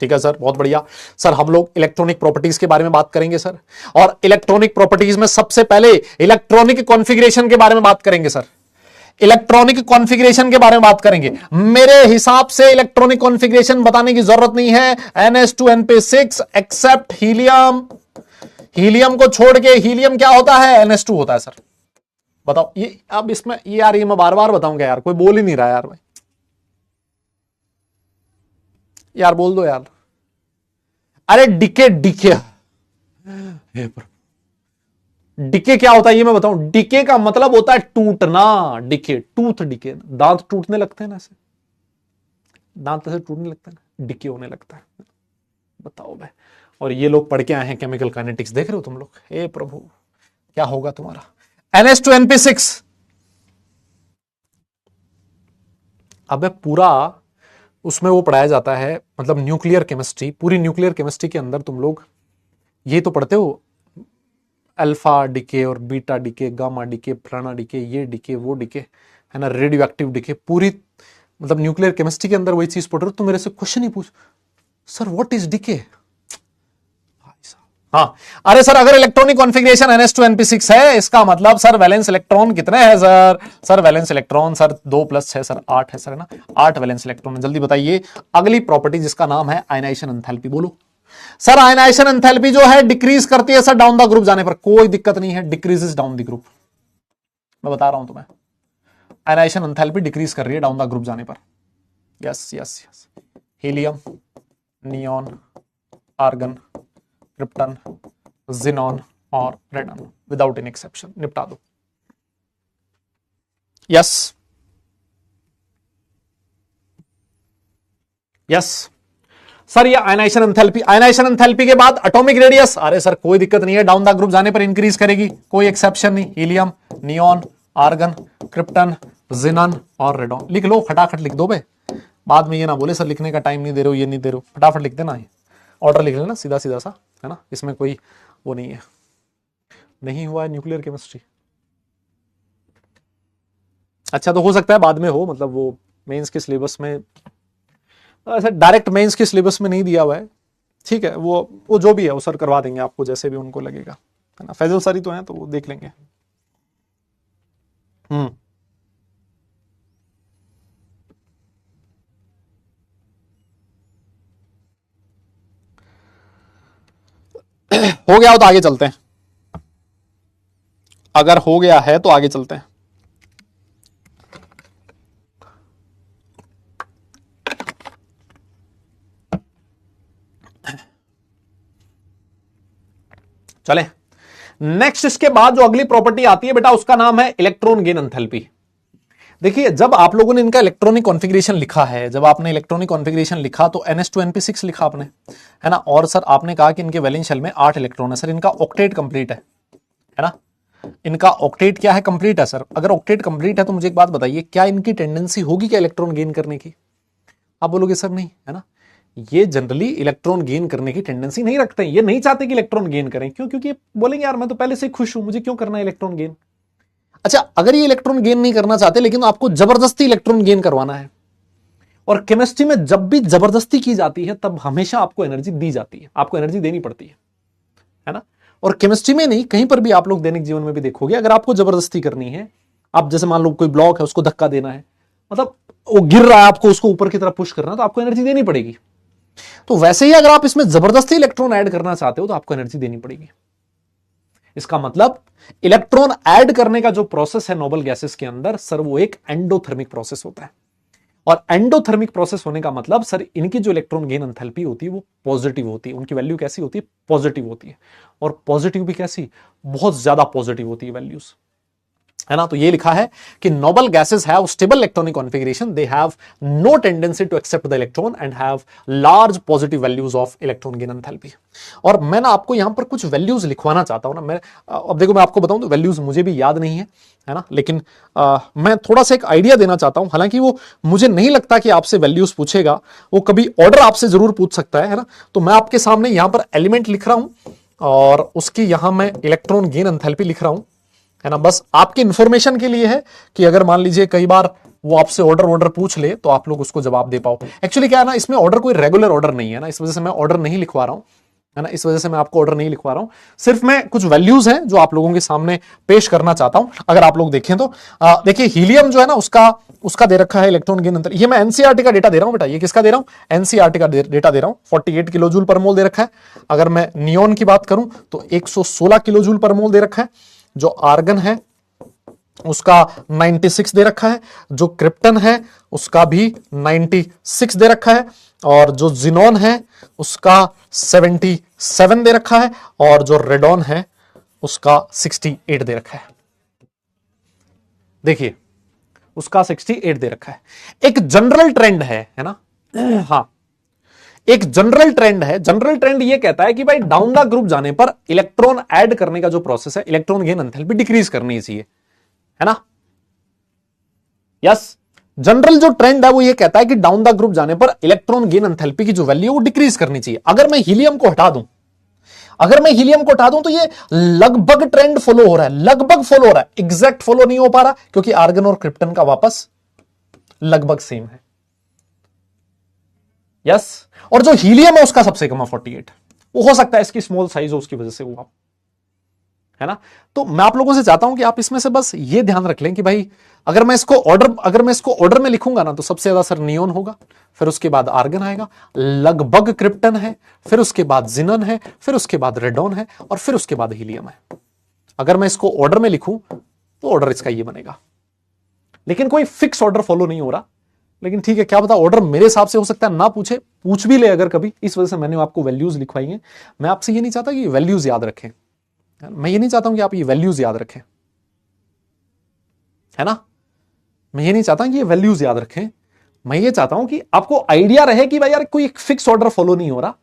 ठीक है सर, बहुत बढ़िया। सर हम लोग इलेक्ट्रॉनिक प्रॉपर्टीज के बारे में बात करेंगे सर, और इलेक्ट्रॉनिक प्रॉपर्टीज में सबसे पहले इलेक्ट्रॉनिक कॉन्फ़िगरेशन के बारे में बात करेंगे सर। इलेक्ट्रॉनिक कॉन्फ़िगरेशन के बारे में बात करेंगे। मेरे हिसाब से इलेक्ट्रॉनिक कॉन्फ़िगरेशन बताने की जरूरत नहीं है। ns2 np6 accept helium. Helium को छोड़ के, हीलियम क्या होता है? ns2 होता है सर। बताओ ये अब इसमें ये यार, ये मैं बार बार बताऊंगा यार, कोई बोल ही नहीं रहा यार भाई। यार बोल दो यार। अरे डिके, डिके डिके क्या होता है ये मैं बताऊं। डिके का मतलब होता है टूटना। डिके, टूथ डिके, दांत टूटने लगते हैं ना, ऐसे दांत ऐसे टूटने लगते हैं ना, डिके होने लगता है। बताओ भाई। और ये लोग पढ़ के आए हैं केमिकल काइनेटिक्स, देख रहे हो तुम लोग, हे प्रभु क्या होगा तुम्हारा। NH2NP6, अब पूरा उसमें वो पढ़ाया जाता है, मतलब न्यूक्लियर केमिस्ट्री, पूरी न्यूक्लियर केमिस्ट्री के अंदर तुम लोग ये तो पढ़ते हो, अल्फा डीके और बीटा डीके, गामा डीके, फलाना डीके, ये डीके, वो डीके, है ना, रेडियो एक्टिव डीके, पूरी मतलब न्यूक्लियर केमिस्ट्री के अंदर वही चीज पढ़ रहे हो। तो मेरे से क्वेश्चन ही पूछ, सर व्हाट इज डीके। हाँ, अरे सर अगर इलेक्ट्रॉनिक कॉन्फ़िगरेशन NH2NP6 है, इसका मतलब सर वैलेंस इलेक्ट्रॉन कितने हैं sir? Sir valence electron sir 2 + 6 sir 8 है सर, है ना, 8 वैलेंस इलेक्ट्रॉन। जल्दी बताइए अगली प्रॉपर्टी जिसका नाम है आयनाइजेशन एंथैल्पी, बोलो सर। आयनाइजेशन एंथैल्पी जो है डिक्रीज करती है सर डाउन द ग्रुप जाने पर, कोई दिक्कत नहीं है, डिक्रीजेस डाउन द ग्रुप, मैं बता रहा हूं तुम्हें, आयनाइजेशन एंथैल्पी डिक्रीज कर रही है डाउन द ग्रुप जाने पर। Yes yes yes, helium, neon, argon, krypton, xenon और रेडन, विदाउट एनी एक्सेप्शन, निपटा दो। यस यस सर, ये आयनाइजेशन एंथैल्पी, आयनाइजेशन एंथैल्पी के बाद एटॉमिक रेडियस, अरे सर कोई दिक्कत नहीं है, डाउन द ग्रुप जाने पर इंक्रीज करेगी, कोई एक्सेप्शन नहीं। हीलियम, नियॉन, आर्गन, क्रिप्टन, जिनन और रेडॉन, लिख लो, खटाखट लिख दो बे, बाद में ये ना बोले सर लिखने का टाइम नहीं दे रहे हो, ये नहीं दे रहे हो, फटाफट लिख देना, ऑर्डर लिख लेना सीधा सीधा सा, है ना, इसमें कोई वो नहीं है। नहीं हुआ है न्यूक्लियर केमिस्ट्री, अच्छा तो हो सकता है बाद में हो, मतलब वो मेंस के सिलेबस में, ऐसा डायरेक्ट मेंस के सिलेबस में नहीं दिया हुआ है, ठीक है, वो जो भी है वो सर करवा देंगे आपको जैसे भी उनको लगेगा, है ना, फैजल सर ही तो हैं तो वो देख लेंगे। हो गया हो तो आगे चलते हैं, अगर हो गया है तो आगे चलते हैं। चले नेक्स्ट, इसके बाद जो अगली प्रॉपर्टी आती है बेटा उसका नाम है इलेक्ट्रॉन गेन एंथैल्पी। देखिए जब आप लोगों ने इनका इलेक्ट्रॉनिक कॉन्फ़िगरेशन लिखा है, जब आपने इलेक्ट्रॉनिक कॉन्फ़िगरेशन लिखा तो NH2NP6 लिखा आपने, है ना, और सर आपने कहा कि इनके वैलेंस शेल में 8 इलेक्ट्रॉन है, सर इनका ऑक्टेट कंप्लीट है ना, इनका ऑक्टेट क्या है, कंप्लीट है सर। अगर ऑक्टेट कंप्लीट है तो मुझे एक बात बताइए, क्या इनकी टेंडेंसी होगी क्या इलेक्ट्रॉन गेन करने की? आप बोलोगे सर नहीं, है ना, ये जनरली इलेक्ट्रॉन गेन करने की टेंडेंसी नहीं रखते हैं, ये नहीं चाहते कि इलेक्ट्रॉन गेन करें, क्यों? क्योंकि बोलेंगे यार मैं तो पहले से खुश हूं, मुझे क्यों करना है इलेक्ट्रॉन गेन। अच्छा, अगर ये इलेक्ट्रॉन गेन नहीं करना चाहते लेकिन आपको जबरदस्ती इलेक्ट्रॉन गेन करवाना है, और केमिस्ट्री में जब भी जबरदस्ती की जाती है तब हमेशा आपको एनर्जी दी जाती है, आपको एनर्जी देनी पड़ती है ना, और केमिस्ट्री में नहीं कहीं पर भी आप लोग दैनिक जीवन में भी देखोगे, अगर आपको जबरदस्ती करनी है, आप जैसे मान लो कोई ब्लॉक है उसको धक्का देना है, मतलब वो गिर रहा है, आपको उसको ऊपर की तरफ पुश करना है, तो आपको एनर्जी देनी पड़ेगी। तो वैसे ही अगर आप इसमें जबरदस्ती इलेक्ट्रॉन ऐड करना चाहते हो तो आपको एनर्जी देनी पड़ेगी। इसका मतलब इलेक्ट्रॉन ऐड करने का जो प्रोसेस है नोबल गैसेस के अंदर सर, वो एक एंडोथर्मिक प्रोसेस होता है, और एंडोथर्मिक प्रोसेस होने का मतलब सर इनकी जो इलेक्ट्रॉन गेन एंथैल्पी होती है वो पॉजिटिव होती है, उनकी वैल्यू कैसी होती है, पॉजिटिव होती है, और पॉजिटिव भी कैसी, बहुत ज्यादा पॉजिटिव होती है वैल्यूज, है ना। तो ये लिखा है कि noble gases have stable electronic configuration, they have no tendency to accept the electron and have large positive values of electron gain enthalpy. और मैं ना आपको यहां पर कुछ वैल्यूज लिखवाना चाहता हूं ना, मैं अब देखो मैं आपको बताऊं तो वैल्यूज मुझे भी याद नहीं है ना, लेकिन मैं थोड़ा सा एक आइडिया देना चाहता हूं, हालांकि वो मुझे नहीं लगता कि आपसे वैल्यूज पूछेगा, वो कभी ऑर्डर आपसे जरूर पूछ सकता है ना। तो मैं आपके सामने यहां पर एलिमेंट लिख रहा हूं और उसकी यहां मैं इलेक्ट्रॉन गेन एंथैल्पी लिख रहा हूं, है ना, बस आपके इंफॉर्मेशन के लिए है कि अगर मान लीजिए कई बार वो आपसे ऑर्डर पूछ ले तो आप लोग उसको जवाब दे पाओ। एक्चुअली क्या है ना, इसमें ऑर्डर कोई रेगुलर ऑर्डर नहीं है ना, इस वजह से मैं ऑर्डर नहीं लिखवा रहा हूं, है ना, इस वजह से मैं आपको ऑर्डर नहीं लिखवा रहा हूं, सिर्फ मैं कुछ वैल्यूज हैं जो आप लोगों के सामने पेश करना चाहता हूं। अगर आप लोग देखें तो देखिए हीलियम जो है ना उसका दे रखा है इलेक्ट्रॉन गेन अंतर, ये मैं एनसीईआरटी का डेटा दे रहा हूं बेटा, ये किसका दे रहा हूं, एनसीईआरटी का डेटा दे रहा हूं, 48 किलो जूल पर मोल दे रखा है। अगर मैं नियोन की बात करूं तो 116 किलो जूल पर मोल दे रखा है, जो आर्गन है उसका 96 दे रखा है, जो क्रिप्टन है उसका भी 96 दे रखा है, और जो जिनॉन है उसका 77 दे रखा है, और जो रेडॉन है उसका 68 दे रखा है। देखिए उसका 68 दे रखा है। एक जनरल ट्रेंड है ना, हाँ एक जनरल ट्रेंड है, जनरल ट्रेंड ये कहता है कि भाई डाउन द ग्रुप जाने पर इलेक्ट्रॉन ऐड करने का जो प्रोसेस है, इलेक्ट्रॉन गेन एंथैल्पी डिक्रीज करनी चाहिए, है ना। यस, जनरल जो ट्रेंड है वो ये कहता है कि डाउन द ग्रुप जाने पर इलेक्ट्रॉन गेन एंथैल्पी की जो वैल्यू है वो डिक्रीज करनी चाहिए। अगर मैं हीलियम को हटा दूं, तो ये लगभग ट्रेंड फॉलो हो रहा है, लगभग फॉलो हो रहा है, एग्जैक्ट फॉलो नहीं हो पा रहा क्योंकि आर्गन और क्रिप्टन का वापस लगभग सेम है। यस, और जो हीलियम है उसका सबसे कम है 48। वो हो सकता है इसकी स्मॉल साइज हो, उसकी वजह से हुआ, है ना। तो मैं आप लोगों से चाहता हूं कि आप इसमें से बस ये ध्यान रख लें कि भाई अगर मैं इसको ऑर्डर में लिखूंगा ना तो सबसे ज्यादा सर नियोन होगा, फिर उसके बाद आर्गन आएगा, लगभग क्रिप्टन है, फिर उसके बाद जिनन है, फिर उसके बाद रेडॉन है, और फिर उसके बाद हीलियम है। अगर मैं इसको ऑर्डर में लिखूं तो ऑर्डर इसका ये बनेगा, लेकिन कोई फिक्स ऑर्डर फॉलो नहीं हो रहा। लेकिन ठीक है, क्या पता ऑर्डर मेरे हिसाब से हो सकता है ना पूछे, पूछ भी ले अगर कभी, इस वजह से मैंने आपको वैल्यूज लिखवाई हैं। मैं आपसे ये नहीं चाहता कि वैल्यूज याद रखें, मैं ये नहीं चाहता हूं कि आप ये वैल्यूज याद रखें, है ना। मैं ये नहीं चाहता कि ये वैल्यूज याद रखें, मैं ये चाहता हूं कि आपको आइडिया रहे कि भाई यार कोई एक फिक्स ऑर्डर फॉलो नहीं हो रहा,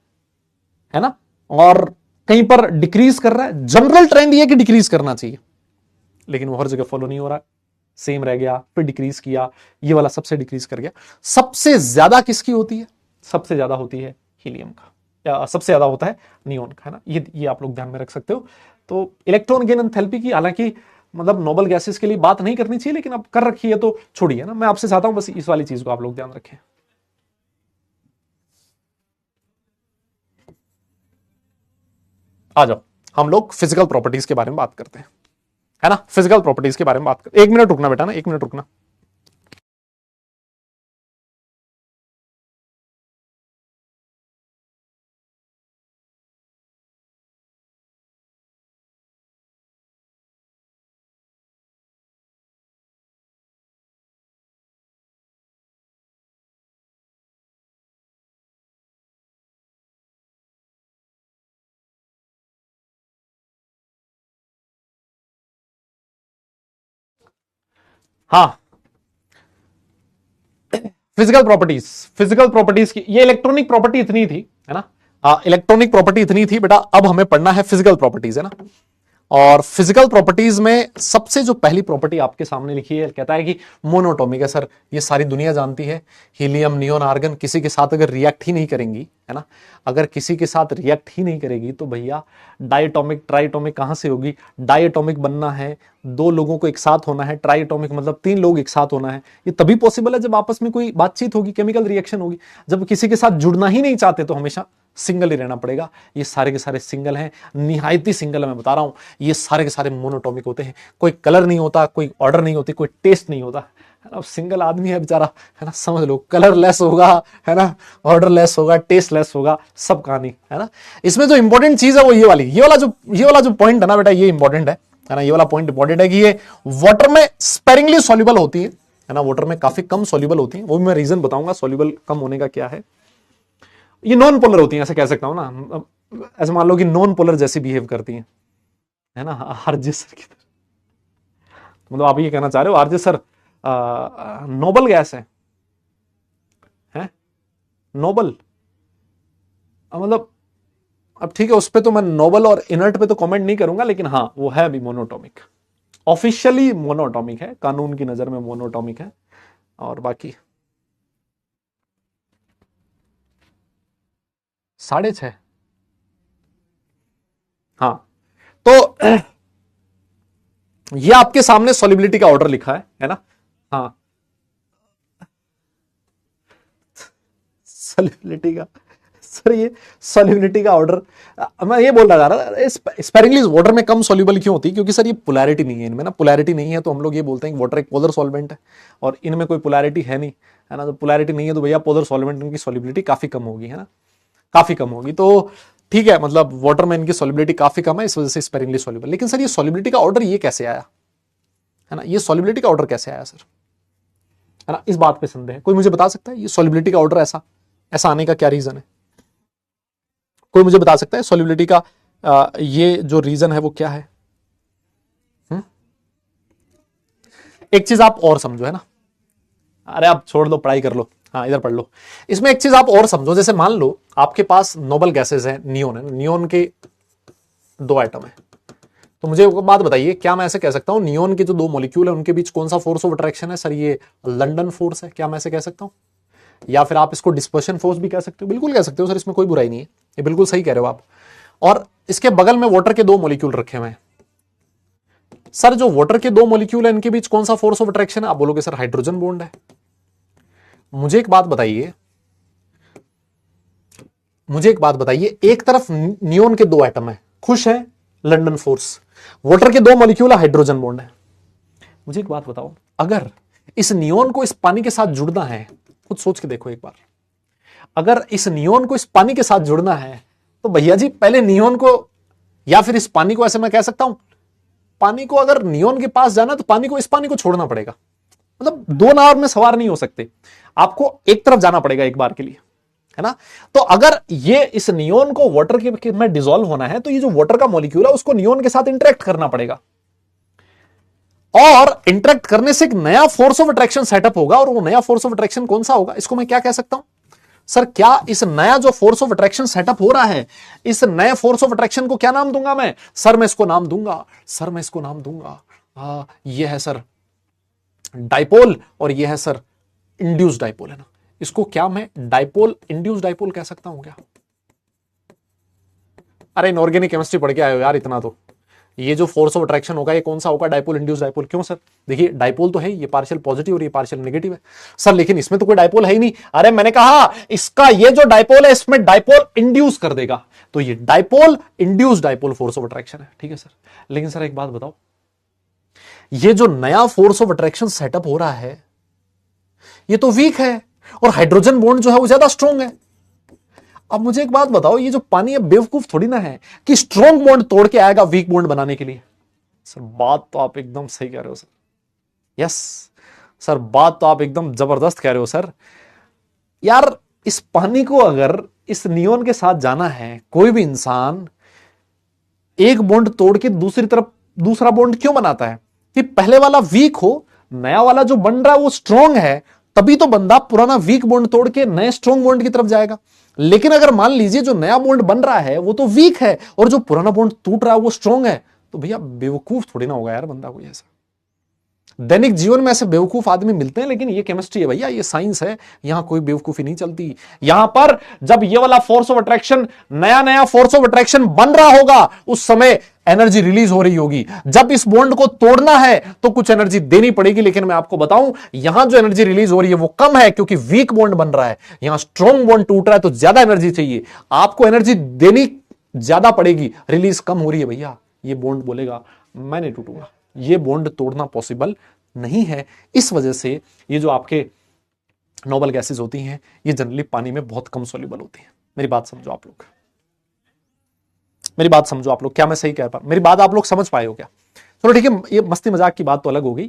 है ना, और कहीं पर डिक्रीज कर रहा है। जनरल ट्रेंड ये कि डिक्रीज करना चाहिए, लेकिन वो हर जगह फॉलो नहीं हो रहा, सेम रह गया, फिर डिक्रीज किया, ये वाला सबसे डिक्रीज कर गया। सबसे ज्यादा किसकी होती है? सबसे ज्यादा होती है हीलियम का, या सबसे ज्यादा होता है नियोन का, है ना। ये आप लोग ध्यान में रख सकते हो। तो इलेक्ट्रॉन गेन एंथैल्पी की हालांकि मतलब नोबल गैसेस के लिए बात नहीं करनी चाहिए, लेकिन अब कर रखी है तो छोड़िए ना। मैं आपसे चाहता हूं बस इस वाली चीज को आप लोग ध्यान रखें। आ जाओ, हम लोग फिजिकल प्रॉपर्टीज के बारे में बात करते हैं, है ना। फिजिकल प्रॉपर्टीज के बारे में बात करते, 1 मिनट रुकना बेटा ना, 1 मिनट रुकना। हाँ, फिजिकल प्रॉपर्टीज की ये इलेक्ट्रॉनिक प्रॉपर्टी इतनी थी, है ना। इलेक्ट्रॉनिक प्रॉपर्टी इतनी थी बेटा, अब हमें पढ़ना है फिजिकल प्रॉपर्टीज, है ना। और फिजिकल प्रॉपर्टीज में सबसे जो पहली प्रॉपर्टी आपके सामने लिखी है, कहता है कि मोनोटॉमिक है। सर ये सारी दुनिया जानती है, हीलियम नियोन आर्गन किसी के साथ अगर रिएक्ट ही नहीं करेंगी, है ना, अगर किसी के साथ रिएक्ट ही नहीं करेगी तो भैया डायटोमिक ट्राइटोमिक कहां से होगी? डायटोमिक बनना है, 2 लोगों को एक साथ होना है, ट्राइटोमिक मतलब 3 लोग एक साथ होना है। ये तभी पॉसिबल है जब आपस में कोई बातचीत होगी, केमिकल रिएक्शन होगी। जब किसी के साथ जुड़ना ही नहीं चाहते तो हमेशा सिंगल ही रहना पड़ेगा। ये सारे के सारे सिंगल हैं, निहायती सिंगल है, मैं बता रहा हूं। ये सारे के सारे मोनोटॉमिक होते हैं, कोई कलर नहीं होता, कोई ऑर्डर नहीं होती, कोई टेस्ट नहीं होता, है ना। सिंगल आदमी है बेचारा, है ना, समझ लो, कलरलेस होगा, है ना, ऑर्डरलेस होगा, टेस्टलेस होगा, सब कहानी, है ना। इसमें जो इंपॉर्टेंट चीज है वो ये वाला जो पॉइंट है ना बेटा, ये इंपॉर्टेंट है ना। ये वाला पॉइंट इंपॉर्टेंट है कि ये वाटर में स्पेरिंगली सॉल्युबल होती है ना, वाटर में काफी कम सॉल्युबल होती है। वो भी मैं रीजन बताऊंगा सॉल्युबल कम होने का क्या है। ये नॉन पोलर होती हैं, ऐसे कह सकता हूं ना। ऐसे मान लो कि नॉन पोलर जैसी बिहेव करती हैं, है ना, आरजे सर की तरह। मतलब आप ये कहना चाह रहे हो आरजे सर नोबल गैस है नोबल, मतलब अब ठीक है, उस पर तो मैं नोबल और इनर्ट पे तो कमेंट नहीं करूंगा, लेकिन हाँ वो है अभी मोनोटॉमिक, ऑफिशियली मोनोटॉमिक है, कानून की नजर में मोनोटॉमिक है। और बाकी 6.5, हाँ। तो ये आपके सामने सॉल्युबिलिटी का ऑर्डर लिखा है ना। हाँ, सॉल्युबिलिटी का सर, ये सॉल्युबिलिटी का ऑर्डर मैं ये बोल रहा था, स्पेरिंगली वाटर में कम सॉल्युबल क्यों होती है? क्योंकि सर ये पोलैरिटी नहीं है इनमें ना, पोलैरिटी नहीं है तो हम लोग ये बोलते हैं कि वाटर एक पोलर सॉल्वेंट है, और इनमें कोई पोलैरिटी है नहीं, है ना। तो पोलैरिटी नहीं है तो भैया पोलर सॉल्वेंट इनकी सॉल्युबिलिटी काफी कम होगी, है ना, काफी कम होगी। तो ठीक है, मतलब वाटर में इनकी सॉल्युबिलिटी काफी कम है, इस वजह से स्पेरिंगली सॉल्युबल। लेकिन सर ये सॉल्युबिलिटी का ऑर्डर ये कैसे आया, है ना, ये सॉल्युबिलिटी का ऑर्डर कैसे आया सर, है ना, इस बात पे संदेह है। कोई मुझे बता सकता है ये सॉल्युबिलिटी का ऑर्डर ऐसा आने का क्या रीजन है? कोई मुझे बता सकता है सॉल्युबिलिटी का ये जो रीजन है वो क्या है? एक चीज आप और समझो, है ना, अरे आप छोड़ दो, पढ़ाई कर लो। हाँ इधर पढ़ लो। इसमें एक चीज आप और समझो, जैसे मान लो आपके पास नोबल गैसेस है, नियोन है, नियोन के 2 एटम है, तो मुझे एक बात बताइए, क्या मैं ऐसे कह सकता हूं नियोन के जो 2 मॉलिक्यूल है उनके बीच कौन सा फोर्स ऑफ अट्रैक्शन है? सर ये लंदन फोर्स है, क्या मैं ऐसे कह सकता हूं? या फिर आप इसको डिस्पर्शन फोर्स भी कह सकते हो, बिल्कुल कह सकते हो सर, इसमें कोई बुराई नहीं है, ये बिल्कुल सही कह रहे हो आप। और इसके बगल में वाटर के 2 मॉलिक्यूल रखे हुए हैं, सर जो वाटर के 2 मॉलिक्यूल है इनके बीच कौन सा फोर्स ऑफ अट्रैक्शन है? आप बोलोगे सर हाइड्रोजन बॉन्ड है। मुझे एक बात बताइए, एक तरफ नियोन के 2 एटम है, खुश है, लंदन फोर्स, वाटर के 2 मॉलिक्यूल है, हाइड्रोजन बॉन्ड है। मुझे एक बात बताओ, अगर इस नियोन को इस पानी के साथ जुड़ना है, खुद सोच के देखो एक बार, अगर इस नियोन को इस पानी के साथ जुड़ना है तो भैया जी पहले नियोन को, या फिर इस पानी को, ऐसे मैं कह सकता हूं, पानी को अगर नियोन के पास जाना तो पानी को, इस पानी को छोड़ना पड़ेगा। मतलब 2 नाव में सवार नहीं हो सकते, आपको एक तरफ जाना पड़ेगा एक बार के लिए, है ना। तो अगर ये इस नियोन को वाटर के में डिसॉल्व होना है तो ये जो वाटर का मॉलिक्यूल है उसको नियोन के साथ इंटरेक्ट करना पड़ेगा, और इंटरेक्ट करने से एक नया फोर्स ऑफ अट्रैक्शन सेटअप होगा, और वो नया फोर्स ऑफ अट्रैक्शन कौन सा होगा? इसको मैं क्या कह सकता हूं? सर क्या इस नया जो फोर्स ऑफ अट्रैक्शन सेटअप हो रहा है, इस नए फोर्स ऑफ अट्रैक्शन को क्या नाम दूंगा मैं? सर मैं इसको नाम दूंगा, ये है सर डाइपोल, और ये है सर इंड्यूस डाइपोल, है ना। इसको क्या मैं डाइपोल, इंड्यूस डाइपोल कह सकता हूं क्या? अरे इनऑर्गेनिक केमिस्ट्री पढ़ के आए हो यार इतना तो। ये जो फोर्स ऑफ अट्रैक्शन होगा ये कौन सा होगा? Dipole, induce dipole. क्यों सर? देखिए डाइपोल तो है, ये पार्शियल पॉजिटिव और ये पार्शियल नेगेटिव है सर, लेकिन इसमें तो कोई डाइपोल है ही नहीं। अरे मैंने कहा इसका ये जो डाइपोल है इसमें डाइपोल इंड्यूस कर देगा, तो ये dipole induce dipole force of attraction है, ठीक है सर। लेकिन सर एक बात बताओ, ये जो नया फोर्स ऑफ अट्रैक्शन सेटअप हो रहा है ये तो वीक है, और हाइड्रोजन बॉन्ड जो है वो ज्यादा स्ट्रॉन्ग है। अब मुझे एक बात बताओ, ये जो पानी है बेवकूफ थोड़ी ना है कि स्ट्रॉन्ग बॉन्ड तोड़ के आएगा वीक बॉन्ड बनाने के लिए। सर बात तो आप एकदम सही कह रहे हो सर, यस सर, बात तो आप एकदम जबरदस्त कह रहे हो सर। यार इस पानी को अगर इस नियोन के साथ जाना है, कोई भी इंसान एक बॉन्ड तोड़ के दूसरी तरफ दूसरा बॉन्ड क्यों बनाता है? कि पहले वाला वीक हो, नया वाला जो बन रहा है वो स्ट्रॉन्ग है, तभी तो बंदा पुराना वीक बॉन्ड तोड़ के नए स्ट्रॉन्ग बॉन्ड की तरफ जाएगा। लेकिन अगर मान लीजिए जो नया बॉन्ड बन रहा है वो तो वीक है, और जो पुराना बॉन्ड टूट रहा है वो स्ट्रॉन्ग है, तो भैया बेवकूफ थोड़ी ना होगा यार बंदा कोई ऐसा। दैनिक जीवन में ऐसे बेवकूफ आदमी मिलते हैं, लेकिन ये केमिस्ट्री है भैया, ये साइंस है, यहां कोई बेवकूफी नहीं चलती। यहां पर जब ये वाला फोर्स ऑफ अट्रैक्शन, नया नया फोर्स ऑफ अट्रैक्शन बन रहा होगा, उस समय एनर्जी रिलीज हो रही होगी। जब इस बॉन्ड को तोड़ना है तो कुछ एनर्जी देनी पड़ेगी, लेकिन मैं आपको बताऊं यहां जो एनर्जी रिलीज हो रही है वो कम है, क्योंकि वीक बॉन्ड बन रहा है। यहां स्ट्रॉन्ग बॉन्ड टूट रहा है तो ज्यादा एनर्जी चाहिए, आपको एनर्जी देनी ज्यादा पड़ेगी, रिलीज कम हो रही है भैया। ये बॉन्ड बोलेगा मैं नहीं टूटूंगा, ये बॉन्ड तोड़ना पॉसिबल नहीं है। इस वजह से ये जो आपके नोबल गैसेस होती हैं ये जनरली पानी में बहुत कम सॉल्युबल होती हैं। मेरी बात समझो आप लोग, मेरी बात समझो आप लोग, क्या मैं सही कह पा, मेरी बात आप लोग समझ पाए हो क्या? चलो ठीक है, ये मस्ती मजाक की बात तो अलग हो गई,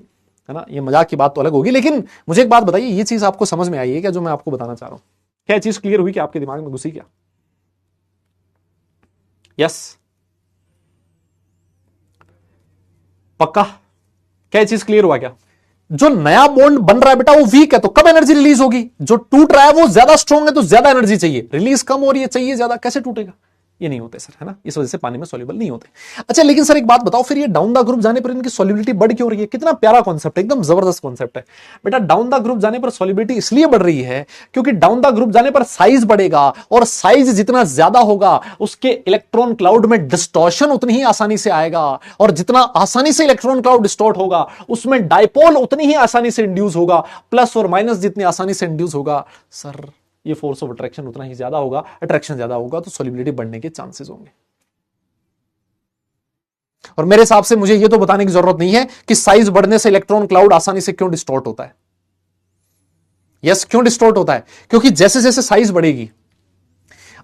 है ना, ये मजाक की बात तो अलग होगी, लेकिन मुझे एक बात बताइए, ये चीज आपको समझ में आई है क्या जो मैं आपको बताना चाह रहा हूं? क्या चीज क्लियर हुई, क्या आपके दिमाग में घुसी क्या? यस पक्का? क्या चीज क्लियर हुआ क्या? जो नया बॉन्ड बन रहा है बेटा वो वीक है, तो कब एनर्जी रिलीज होगी? जो टूट रहा है वो ज्यादा स्ट्रॉन्ग है तो ज्यादा एनर्जी चाहिए, रिलीज कम हो रही है चाहिए ज्यादा, कैसे टूटेगा? ये नहीं होते सर, है ना, इस वजह से पानी में सॉल्युबल नहीं होते। अच्छा लेकिन सर एक बात बताओ, फिर ये डाउन द ग्रुप जाने पर इनकी सॉल्युबिलिटी बढ़ क्यों रही है? कितना प्यारा कॉन्सेप्ट है, एकदम जबरदस्त कॉन्सेप्ट है बेटा। डाउन द ग्रुप जाने पर सॉल्युबिलिटी इसलिए बढ़ रही है क्योंकि डाउन द ग्रुप जाने पर साइज बढ़ेगा, और साइज जितना ज्यादा होगा उसके इलेक्ट्रॉन क्लाउड में डिस्टॉर्शन उतनी ही आसानी से आएगा, और जितना आसानी से इलेक्ट्रॉन क्लाउड डिस्टॉर्ट होगा उसमें डाइपोल उतनी ही आसानी से इंड्यूस होगा, प्लस और माइनस जितनी आसानी से इंड्यूस होगा सर ये फोर्स ऑफ अट्रैक्शन उतना ही ज्यादा होगा, अट्रैक्शन ज्यादा होगा तो सॉल्युबिलिटी बढ़ने के चांसेस होंगे। और मेरे हिसाब से मुझे यह तो बताने की जरूरत नहीं है कि साइज बढ़ने से इलेक्ट्रॉन क्लाउड आसानी से क्यों डिस्टॉर्ट होता है। यस क्यों डिस्टॉर्ट होता है? क्योंकि जैसे जैसे साइज बढ़ेगी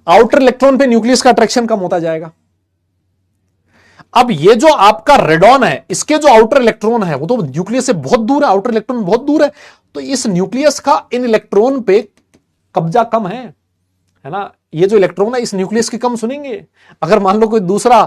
आउटर इलेक्ट्रॉन पे न्यूक्लियस का अट्रैक्शन कम होता जाएगा। अब ये जो आपका रेडॉन है इसके जो आउटर इलेक्ट्रॉन है वो तो न्यूक्लियस से बहुत दूर है, आउटर इलेक्ट्रॉन बहुत दूर है, तो इस न्यूक्लियस का इन इलेक्ट्रॉन पे कब्जा कम है ना। ये जो इलेक्ट्रॉन है इस न्यूक्लियस की कम सुनेंगे। अगर मान लो कोई दूसरा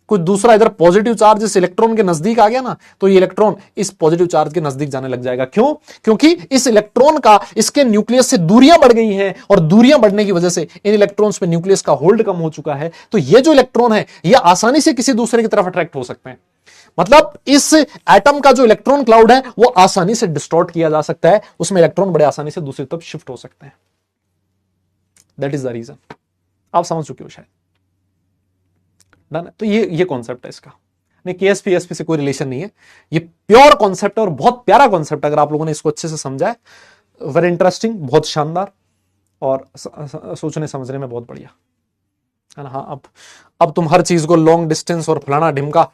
कोई दूसरा इधर पॉजिटिव चार्ज इस इलेक्ट्रॉन के नजदीक आ गया ना, तो ये इलेक्ट्रॉन इस पॉजिटिव चार्ज के नजदीक जाने लग जाएगा। क्यों? क्योंकि इस इलेक्ट्रॉन का इसके न्यूक्लियस से दूरियां बढ़ गई हैं, और दूरियां बढ़ने की वजह से इन इलेक्ट्रॉन्स पे न्यूक्लियस का होल्ड कम हो चुका है। तो ये जो इलेक्ट्रॉन है ये आसानी से किसी दूसरे की तरफ अट्रैक्ट हो सकते हैं। मतलब इस एटम का जो इलेक्ट्रॉन क्लाउड है वो आसानी से डिस्टॉर्ट किया जा सकता है, उसमें इलेक्ट्रॉन बड़े आसानी से दूसरी तरफ शिफ्ट हो सकते हैं। That is the reason. आप समझ चुके हो शायद। डन। तो ये कॉन्सेप्ट है इसका। नहीं, केएसपी एसपी से कोई रिलेशन नहीं है, ये प्योर कॉन्सेप्ट है और बहुत प्यारा कॉन्सेप्ट। अगर आप लोगों ने इसको अच्छे से समझा है, वेरी इंटरेस्टिंग, बहुत शानदार और सोचने समझने में बहुत बढ़िया है ना। हाँ, अब तुम हर चीज को लॉन्ग डिस्टेंस और फलाना ढिमका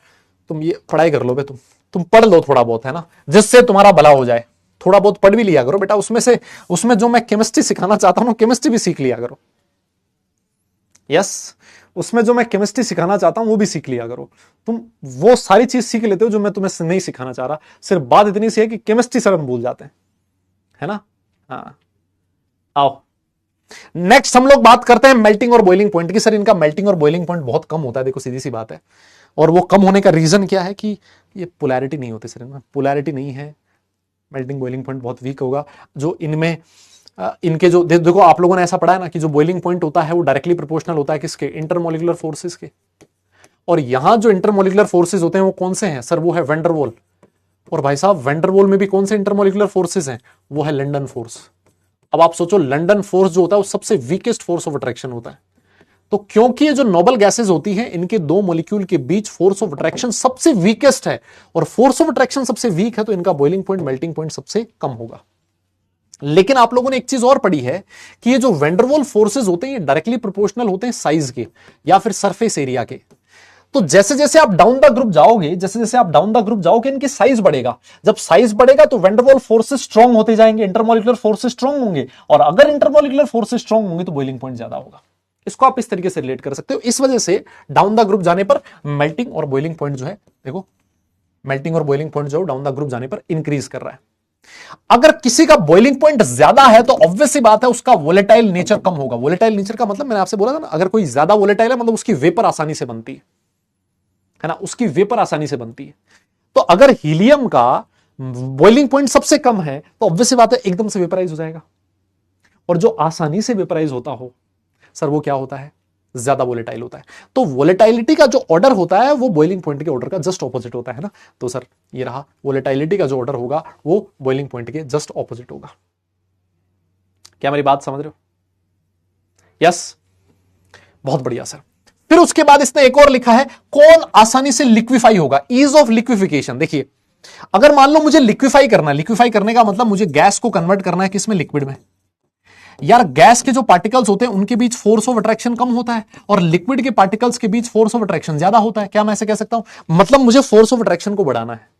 तुम ये पढ़ाई कर लो बे, तुम पढ़ लो थोड़ा बहुत, है ना, जिससे तुम्हारा भला हो जाए। थोड़ा बहुत पढ़ भी लिया करो बेटा, उसमें जो मैं केमिस्ट्री सिखाना चाहता हूं केमिस्ट्री भी सीख लिया करो। यस, उसमें जो मैं केमिस्ट्री सिखाना चाहता हूं वो भी सीख लिया करो। तुम वो सारी चीज सीख लेते हो जो मैं तुम्हें नहीं सिखाना चाह रहा। सिर्फ बात इतनी सी है कि केमिस्ट्री सर हम भूल जाते हैं, है ना। हाँ, आओ नेक्स्ट हम लोग बात करते हैं मेल्टिंग और बॉइलिंग पॉइंट की। सर इनका मेल्टिंग और बॉइलिंग पॉइंट बहुत कम होता है। देखो सीधी सी बात है, और वो कम होने का रीजन क्या है कि ये पोलैरिटी नहीं होती सर, इनमें पोलैरिटी नहीं है। मेल्टिंग बॉइलिंग पॉइंट बहुत वीक होगा। जो इनमें इनके जो देखो आप लोगों ने ऐसा पढ़ा है ना कि जो बॉइलिंग पॉइंट होता है वो डायरेक्टली प्रोपोर्शनल होता है किसके? इंटरमोलिकुलर फोर्सेस के। और यहां जो इंटरमोलिकुलर फोर्सेस होते हैं वो कौन से हैं सर? वो है वैंडरवॉल। और भाई साहब वैंडरवॉल में भी कौन से इंटरमोलिकुलर फोर्सेस हैं? वो है लंडन फोर्स। अब आप सोचो, लंडन फोर्स जो होता है वो सबसे वीकेस्ट फोर्स ऑफ अट्रैक्शन होता है। तो क्योंकि ये जो नोबल गैसेज होती हैं इनके दो मॉलिक्यूल के बीच फोर्स ऑफ अट्रैक्शन सबसे वीकेस्ट है, और फोर्स ऑफ अट्रैक्शन सबसे वीक है, तो इनका बॉइलिंग पॉइंट मेल्टिंग पॉइंट सबसे कम होगा। लेकिन आप लोगों ने एक चीज और पढ़ी है कि ये जो वैंडरवॉल फोर्सेस होते हैं ये डायरेक्टली प्रोपोर्शनल होते हैं साइज के या फिर सरफेस एरिया के। तो जैसे जैसे आप डाउन द ग्रुप जाओगे, जैसे जैसे आप डाउन द ग्रुप जाओगे इनकी साइज बढ़ेगा। जब साइज बढ़ेगा तो वैंडरवॉल फोर्सेस स्ट्रांग होते जाएंगे, इंटरमोलिकुलर फोर्सेस स्ट्रांग होंगे, और अगर इंटरमोलिकुलर फोर्सेस स्ट्रांग होंगे तो बॉइलिंग पॉइंट ज्यादा होगा। इसको आप इस तरीके से रिलेट कर सकते हो। इस वजह से डाउन द ग्रुप जाने पर मेल्टिंग और बॉइलिंग पॉइंट जो है, देखो मेल्टिंग और बॉइलिंग पॉइंट जो डाउन द ग्रुप जाने पर इंक्रीज कर रहा है। अगर किसी का बॉइलिंग पॉइंट ज्यादा है तो ऑब्वियस सी बात है उसका वोलेटाइल नेचर कम होगा। वोलेटाइल नेचर का मतलब मैंने आपसे बोला था ना, अगर कोई ज्यादा वोलेटाइल है मतलब उसकी वेपर आसानी से बनती है ना, उसकी वेपर आसानी से बनती है। तो अगर हीलियम का बॉइलिंग पॉइंट सबसे कम है तो ऑब्वियस सी बात है एकदम से वेपराइज हो जाएगा। और जो आसानी से वेपराइज होता हो सर वो क्या होता है? ज्यादा वोलेटाइल होता है। तो वोलेटाइलिटी का जो ऑर्डर होता है वो बॉइलिंग पॉइंट के ऑर्डर का जस्ट ऑपोजिट होता है ना। तो सर ये रहा, वोलेटाइलिटी का जो ऑर्डर होगा वो बॉइलिंग पॉइंट के जस्ट ऑपोजिट होगा। क्या मेरी बात समझ रहे हो? यस, बहुत बढ़िया सर। फिर उसके बाद इसने एक और लिखा है, कौन आसानी से लिक्विफाई होगा? Ease of liquefaction. देखिए अगर मान लो मुझे लिक्विफाई करना है, लिक्विफाई करने का मतलब मुझे गैस को कन्वर्ट करना है किसमें? लिक्विड में। यार गैस के जो पार्टिकल्स होते हैं उनके बीच फोर्स ऑफ अट्रैक्शन कम होता है, और लिक्विड के पार्टिकल्स के बीच फोर्स ऑफ अट्रैक्शन ज्यादा होता है। क्या मैं ऐसे कह सकता हूं? मतलब मुझे फोर्स ऑफ अट्रैक्शन को बढ़ाना है।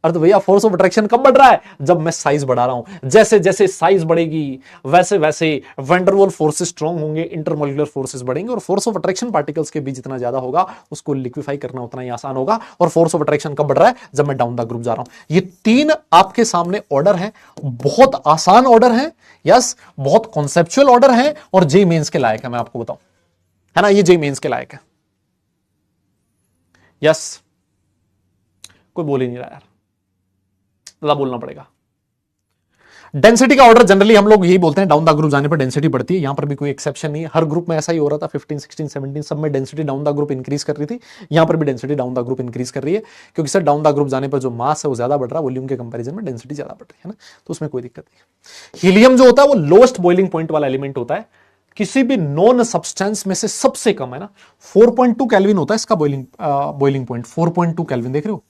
अरे तो भैया फोर्स ऑफ अट्रैक्शन कब बढ़ रहा है? जब मैं साइज बढ़ा रहा हूं। जैसे जैसे साइज बढ़ेगी वैसे वैसे वैंडरवॉल फोर्सेस स्ट्रांग होंगे, इंटरमोलिकुलर फोर्सेस बढ़ेंगे, और फोर्स ऑफ अट्रैक्शन पार्टिकल्स के बीच जितना ज्यादा होगा उसको लिक्विफाई करना उतना ही आसान होगा। और फोर्स ऑफ अट्रैक्शन कब बढ़ रहा है? जब मैं डाउन द ग्रुप जा रहा हूं। ये तीन आपके सामने ऑर्डर है, बहुत आसान ऑर्डर है, यस, बहुत कॉन्सेप्चुअल ऑर्डर है, और जेईई मेंस के लायक है, मैं आपको बताऊं, है ना, ये जेईई मेंस के लायक है। यस, कोई बोल ही नहीं रहा यार, ज्यादा बोलना पड़ेगा। डेंसिटी का ऑर्डर जनरली हम लोग यही बोलते हैं, डाउन द ग्रुप जाने पर डेंसिटी बढ़ती है। यहां पर भी कोई एक्सेप्शन नहीं है, हर ग्रुप में ऐसा ही हो रहा था। 15, 16, 17 सब में density down the group increase कर रही थी। यहां पर भी density down the group increase कर रही है, क्योंकि सर डाउन द ग्रुप जाने पर जो मास है वो ज्यादा बढ़ रहा है, वॉल्यूम के कंपैरिजन में डेंसिटी ज्यादा बढ़ रही है ना, तो उसमें कोई दिक्कत नहीं। हीलियम जो होता है वो लोएस्ट बॉइलिंग पॉइंट वाला एलिमेंट होता है, किसी भी नॉन सब्सटेंस में से सबसे कम, है ना। 4.2 केल्विन होता है इसका बॉइलिंग पॉइंट, 4.2 केल्विन, देख रहे हो।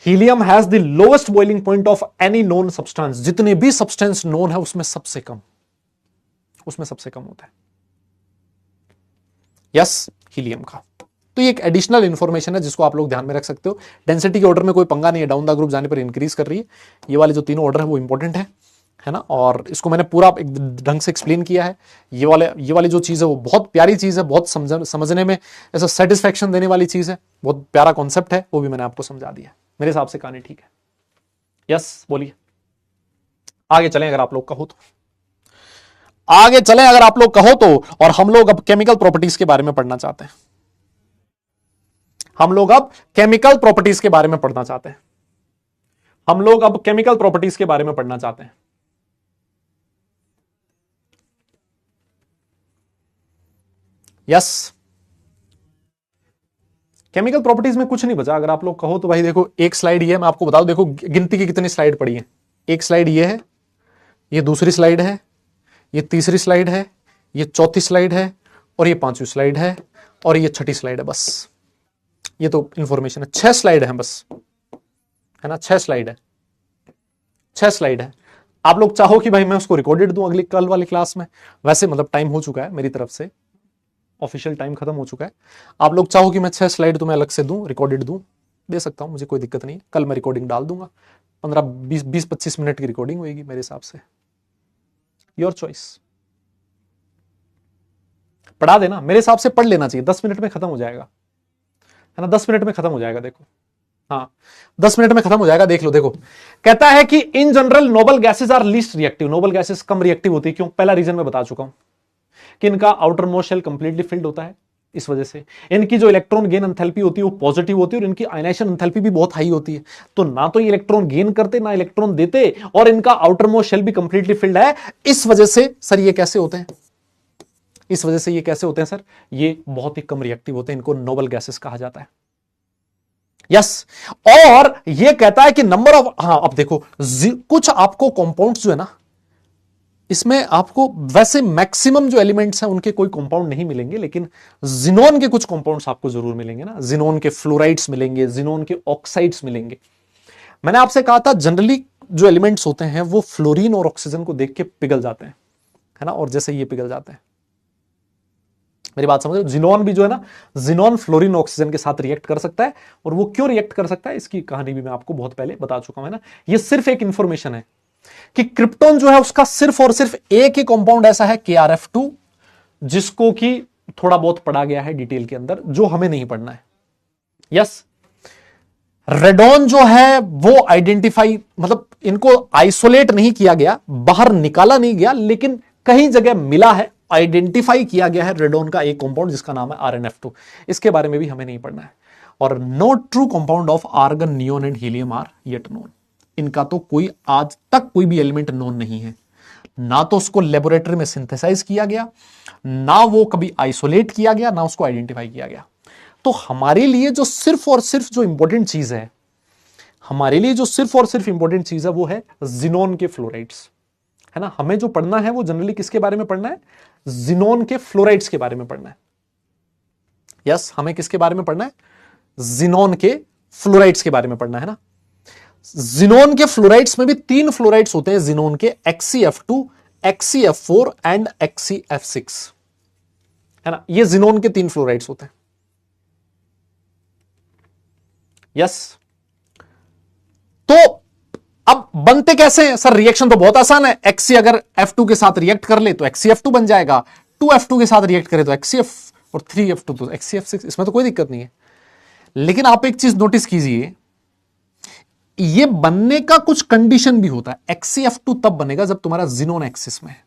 Helium has the lowest boiling point of any known substance, जितने भी सब्सटेंस नोन है उसमें सबसे कम होता है, यस, हीलियम का। तो ये एक एडिशनल इंफॉर्मेशन है जिसको आप लोग ध्यान में रख सकते हो। डेंसिटी के ऑर्डर में कोई पंगा नहीं है, डाउन द ग्रुप जाने पर इंक्रीज कर रही है। ये वाले जो तीनों ऑर्डर है वो इंपॉर्टेंट है ना, और इसको मैंने पूरा एक ढंग से एक्सप्लेन किया है। ये वाली जो चीज है वो बहुत प्यारी चीज है, बहुत समझने में ऐसा सेटिस्फैक्शन देने वाली चीज है, बहुत प्यारा कॉन्सेप्ट है, वो भी मैंने आपको समझा दिया। मेरे हिसाब से कहानी ठीक है। यस, बोलिए, आगे चलें अगर आप लोग कहो तो, आगे चलें अगर आप लोग कहो तो। और हम लोग अब केमिकल प्रॉपर्टीज के बारे में पढ़ना चाहते हैं। हम लोग अब केमिकल प्रॉपर्टीज के बारे में पढ़ना चाहते हैं। हम लोग अब केमिकल प्रॉपर्टीज के बारे में पढ़ना चाहते हैं। यस, केमिकल प्रॉपर्टीज में कुछ नहीं बचा। अगर आप लोग कहो तो भाई देखो, एक स्लाइड ये है, मैं आपको बता दूं, देखो गिनती की कितनी स्लाइड पड़ी है। एक स्लाइड ये है, ये दूसरी स्लाइड है, ये तीसरी स्लाइड है, ये चौथी स्लाइड है, और ये पांचवी स्लाइड है, और ये छठी स्लाइड है। बस ये तो इंफॉर्मेशन है। 6 स्लाइड है बस, है ना, 6 स्लाइड है, 6 स्लाइड है। आप लोग चाहो कि भाई मैं उसको रिकॉर्डेड दूं अगली कल वाली क्लास में, वैसे मतलब टाइम हो चुका है मेरी तरफ से, ऑफिशियल टाइम खत्म हो चुका है। आप लोग चाहो कि मैं 6 स्लाइड तुम्हें अलग से दूं, रिकॉर्डेड दूं, दे सकता हूं, मुझे कोई दिक्कत नहीं है। कल मैं रिकॉर्डिंग डाल दूंगा, 15-20-25 मिनट की रिकॉर्डिंग होगी मेरे हिसाब से, योर चॉइस। पढ़ा देना, मेरे हिसाब से पढ़ लेना चाहिए, 10 मिनट में खत्म हो जाएगा, है ना, 10 मिनट में खत्म हो जाएगा। देखो, हाँ 10 मिनट में खत्म हो जाएगा, देख लो। देखो कहता है कि in general noble gases are least reactive. Noble gases कम रिएक्टिव होती है, क्यों? पहला रीजन मैं बता चुका हूं कि इनका outermost shell completely filled होता है, इस वजह से इनकी जो इलेक्ट्रॉन गेन एंथैल्पी होती है वो पॉजिटिव होती है, और इनकी आयनाइजेशन एंथैल्पी भी बहुत हाई होती है। तो ना तो ये इलेक्ट्रॉन गेन करते, ना इलेक्ट्रॉन देते, और इनका आउटर मोस्ट शेल भी कंप्लीटली फिल्ड है। इस वजह से सर ये कैसे होते हैं? इस वजह से ये कैसे होते हैं सर? ये बहुत ही कम रिएक्टिव होते हैं, इनको नोबल गैसेस कहा जाता है। यस, और ये कहता है कि नंबर ऑफ, हाँ अब देखो कुछ आपको कंपाउंड्स जो है ना, इसमें आपको वैसे मैक्सिमम जो एलिमेंट्स हैं उनके कोई कंपाउंड नहीं मिलेंगे, लेकिन जिनोन के कुछ कंपाउंड्स आपको जरूर मिलेंगे ना। जिनोन के फ्लोराइड्स मिलेंगे, जिनोन के ऑक्साइड्स मिलेंगे। मैंने आपसे कहा था जनरली जो एलिमेंट्स होते हैं वो फ्लोरीन और ऑक्सीजन को देख के पिघल जाते हैं, है ना, और जैसे ये पिघल जाते हैं, मेरी बात समझ रहे हो? जिनोन भी जो है ना, जिनोन फ्लोरीन ऑक्सीजन के साथ रिएक्ट कर सकता है, और वो क्यों रिएक्ट कर सकता है इसकी कहानी भी मैं आपको बहुत पहले बता चुका हूं, है ना। ये सिर्फ एक इंफॉर्मेशन है कि क्रिप्टॉन जो है उसका सिर्फ और सिर्फ एक ही कंपाउंड ऐसा है KrF2, जिसको कि थोड़ा बहुत पढ़ा गया है डिटेल के अंदर, जो हमें नहीं पढ़ना है। यस, रेडॉन जो है वो आइडेंटिफाई, मतलब इनको आइसोलेट नहीं किया गया, बाहर निकाला नहीं गया, लेकिन कहीं जगह मिला है, आइडेंटिफाई किया गया है रेडॉन का एक कंपाउंड जिसका नाम है RnF2। इसके बारे में भी हमें नहीं पढ़ना है। और no true compound of argon, neon and helium are yet known. इनका तो कोई आज तक कोई भी एलिमेंट नोन नहीं है, ना तो उसको लेबोरेटरी में सिंथेसाइज किया गया, ना वो कभी आइसोलेट किया गया, ना उसको आइडेंटिफाई किया गया। तो हमारे लिए जो सिर्फ और सिर्फ जो इंपॉर्टेंट चीज है, हमारे लिए जो सिर्फ और सिर्फ इंपॉर्टेंट चीज है वो है जिनोन के फ्लोराइड्स, है ना। हमें जो पढ़ना है वो जनरली किसके बारे में पढ़ना है? जिनोन के फ्लोराइड्स के बारे में पढ़ना है। यस, हमें किसके बारे में पढ़ना है? जिनोन के फ्लोराइड्स के बारे में पढ़ना है ना। जिनोन के फ्लोराइड्स में भी 3 फ्लोराइड्स होते हैं जिनोन के, XeF2, XeF4 एंड XeF6, है ना। ये जिनोन के 3 फ्लोराइड्स होते हैं। यस, तो अब बनते कैसे हैं सर? रिएक्शन तो बहुत आसान है। Xe अगर F2 के साथ रिएक्ट कर ले तो XeF2 बन जाएगा, 2F2 के साथ रिएक्ट करे तो XeF, और 3F2 तो XeF6, इसमें तो कोई दिक्कत नहीं है। लेकिन आप एक चीज नोटिस कीजिए, ये बनने का कुछ कंडीशन भी होता है। XeF2 तब बनेगा जब तुम्हारा जिनोन एक्सिस में है।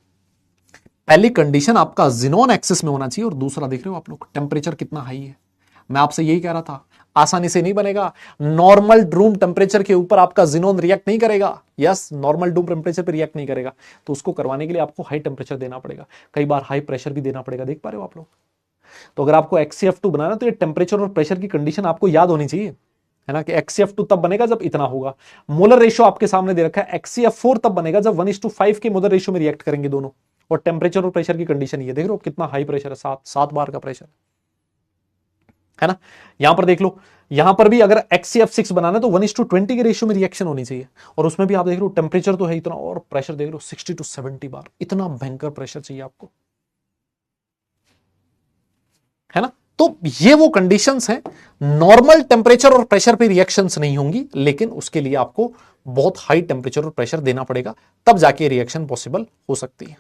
पहली कंडीशन आपका जिनोन एक्सिस में होना चाहिए, और दूसरा देख रहे हो आप लोग टेम्परेचर कितना हाई है। मैं आपसे यही कह रहा था, आसानी से नहीं बनेगा। नॉर्मल रूम टेम्परेचर के ऊपर आपका जिनोन रिएक्ट नहीं करेगा। यस, नॉर्मल रूम टेम्परेचर पर रिएक्ट नहीं करेगा, तो उसको करवाने के लिए आपको हाई टेम्परेचर देना पड़ेगा, कई बार हाई प्रेशर भी देना पड़ेगा। देख पा रहे हो आप लोग? तो अगर आपको XeF2 बनाना तो ये टेम्परेचर और प्रेशर की कंडीशन आपको याद होनी चाहिए, है ना, कि XeF2 तब बनेगा जब इतना होगा। मोलर रेशियो आपके सामने दे रखा है। XeF4 तब बनेगा जब 1:5 के मोलर रेशियो में रिएक्ट करेंगे दोनों, और टेम्परेचर और प्रेशर की कंडीशन ये देख रहे हो कितना हाई प्रेशर है, 7 बार का प्रेशर, है ना। यहां पर देख लो, यहां पर भी अगर XeF6 बनाना है तो 1:20 के रेशियो में रिएक्शन होनी चाहिए, और उसमें भी आप देख रहे हो टेम्परेचर तो है इतना, और प्रेशर देख रहे हो 60 to 70 बार। इतना भयंकर प्रेशर चाहिए आपको, है ना। तो ये वो कंडीशंस हैं। नॉर्मल टेम्परेचर और प्रेशर पे रिएक्शंस नहीं होंगी, लेकिन उसके लिए आपको बहुत हाई टेम्परेचर और प्रेशर देना पड़ेगा, तब जाके रिएक्शन पॉसिबल हो सकती है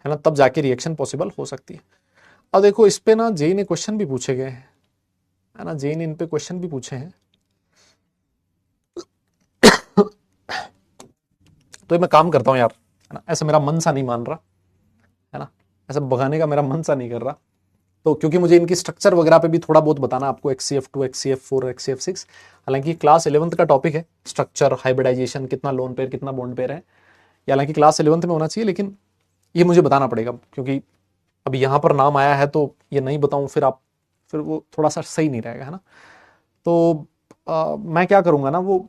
ना, तब जाके रिएक्शन पॉसिबल हो सकती है। अब देखो इस पे ना जेई ने क्वेश्चन भी पूछे गए हैं, है ना, जेई ने इन पे क्वेश्चन भी पूछे हैं। तो मैं काम करता हूं यार, है ना, ऐसे मेरा मन सा नहीं मान रहा, है ना, ऐसे भगाने का मेरा मन सा नहीं कर रहा, तो क्योंकि मुझे इनकी स्ट्रक्चर वगैरह पे भी थोड़ा बहुत बताना आपको, XCF2, XCF4, XCF6। हालांकि क्लास 11th का टॉपिक है स्ट्रक्चर, हाइब्रिडाइजेशन, कितना लोन पेयर कितना बॉन्ड पेयर है, ये हालांकि क्लास 11th में होना चाहिए, लेकिन ये मुझे बताना पड़ेगा क्योंकि अभी यहाँ पर नाम आया है तो ये नहीं बताऊँ फिर वो थोड़ा सा सही नहीं रहेगा, है ना। तो मैं क्या करूँगा ना, वो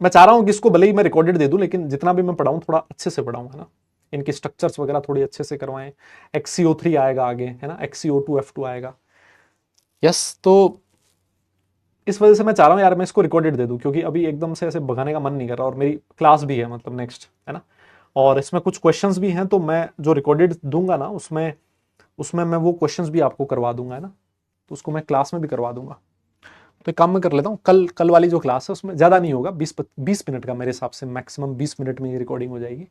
मैं चाह रहा हूँ कि इसको भले ही मैं रिकॉर्डेड दे दूँ, लेकिन जितना भी मैं पढ़ाऊँ थोड़ा अच्छे से पढ़ाऊँ, है ना। इनके स्ट्रक्चर्स वगैरह थोड़ी अच्छे से करवाएं। XCO3 आएगा आगे, है ना, XCO2 F2 आएगा। यस, तो इस वजह से मैं चाह रहा हूँ यार मैं इसको रिकॉर्डेड दे दूँ, क्योंकि अभी एकदम से ऐसे भगाने का मन नहीं कर रहा, और मेरी क्लास भी है मतलब नेक्स्ट, है ना। और इसमें कुछ क्वेश्चंस भी हैं, तो मैं जो रिकॉर्डेड दूंगा ना उसमें मैं वो क्वेश्चंस भी आपको करवा दूंगा, है ना। तो उसको मैं क्लास में भी करवा दूंगा। तो एक काम मैं कर लेता हूँ, कल वाली जो क्लास है उसमें ज़्यादा नहीं होगा, 20 मिनट का मेरे हिसाब से, मैक्सिमम 20 मिनट में ये रिकॉर्डिंग हो जाएगी।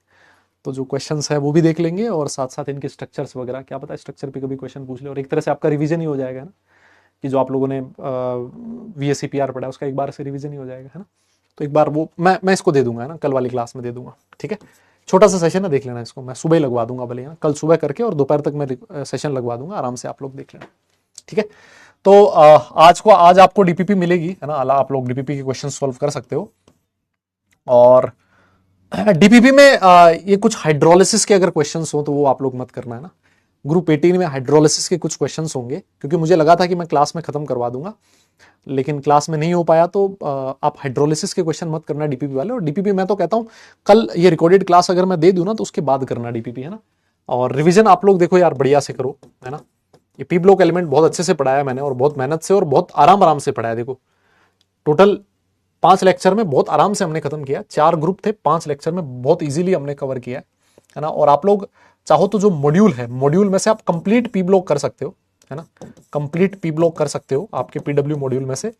तो जो क्वेश्चंस है वो भी देख लेंगे, और साथ साथ इनके स्ट्रक्चर्स वगैरह, क्या पता स्ट्रक्चर पे कभी क्वेश्चन पूछ ले, और एक तरह से आपका रिवीजन ही हो जाएगा ना, कि जो आप लोगों ने VSCPR पढ़ा है उसका एक बार से रिवीजन ही हो जाएगा, है ना। तो एक बार वो मैं इसको दे दूंगा, है ना, कल वाली क्लास में दे दूंगा, ठीक है। छोटा सा सेशन है, देख लेना इसको, मैं सुबह ही लगवा दूंगा भले, यहाँ कल सुबह करके, और दोपहर तक मैं सेशन लगवा दूंगा, आराम से आप लोग देख लेना, ठीक है। तो आज आपको डीपीपी मिलेगी, है ना, आप लोग डीपीपी के क्वेश्चन सॉल्व कर सकते हो। और डीपीपी में ये कुछ हाइड्रोलिसिस के अगर क्वेश्चंस हो तो वो आप लोग मत करना, है ना। ग्रुप 18 में हाइड्रोलिसिस के कुछ क्वेश्चंस होंगे, क्योंकि मुझे लगा था कि मैं क्लास में खत्म करवा दूंगा, लेकिन क्लास में नहीं हो पाया, तो आप हाइड्रोलिसिस के क्वेश्चन मत करना डीपीपी वाले। और डीपीपी मैं तो कहता हूं कल ये रिकॉर्डेड क्लास अगर मैं दे दूं ना, तो उसके बाद करना डीपीपी, है ना। और रिविजन आप लोग देखो यार बढ़िया से करो, है ना। ये पी ब्लॉक एलिमेंट बहुत अच्छे से पढ़ाया मैंने, और बहुत मेहनत से और बहुत आराम से पढ़ाया। देखो टोटल 5 लेक्चर में बहुत आराम से हमने खत्म किया, 4 ग्रुप थे, 5 लेक्चर में बहुत इजीली हमने कवर किया, है ना। और आप लोग चाहो तो जो मॉड्यूल है, मॉड्यूल में से आप कंप्लीट पी ब्लॉक कर सकते हो, है ना, कंप्लीट पी ब्लॉक कर सकते हो आपके पीडब्ल्यू मॉड्यूल में से,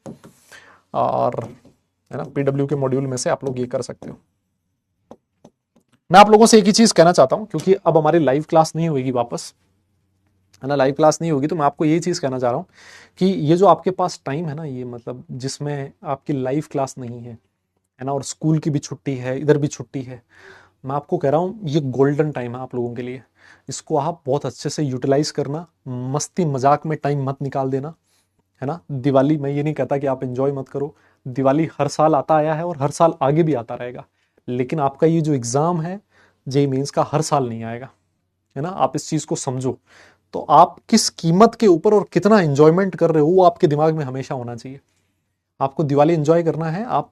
और है ना, पीडब्ल्यू के मॉड्यूल में से आप लोग ये कर सकते हो। मैं आप लोगों से एक ही चीज कहना चाहता हूं, क्योंकि अब हमारी लाइव क्लास नहीं होगी वापस, है ना, लाइव क्लास नहीं होगी, तो मैं आपको यही चीज कहना चाह रहा हूं कि ये जो आपके पास टाइम है ना, ये मतलब जिसमें आपकी लाइव क्लास नहीं है ना, और स्कूल की भी छुट्टी है, इधर भी छुट्टी है, मैं आपको कह रहा हूं ये गोल्डन टाइम है आप लोगों के लिए। इसको आप बहुत अच्छे से यूटिलाइज करना, मस्ती मजाक में टाइम मत निकाल देना, है ना। दिवाली, मैं ये नहीं कहता कि आप एंजॉय मत करो, दिवाली हर साल आता आया है और हर साल आगे भी आता रहेगा, लेकिन आपका ये जो एग्जाम है जेईई मेंस का हर साल नहीं आएगा, है ना। आप इस चीज को समझो। तो आप किस कीमत के ऊपर और कितना एंजॉयमेंट कर रहे हो वो आपके दिमाग में हमेशा होना चाहिए। आपको दिवाली एंजॉय करना है, आप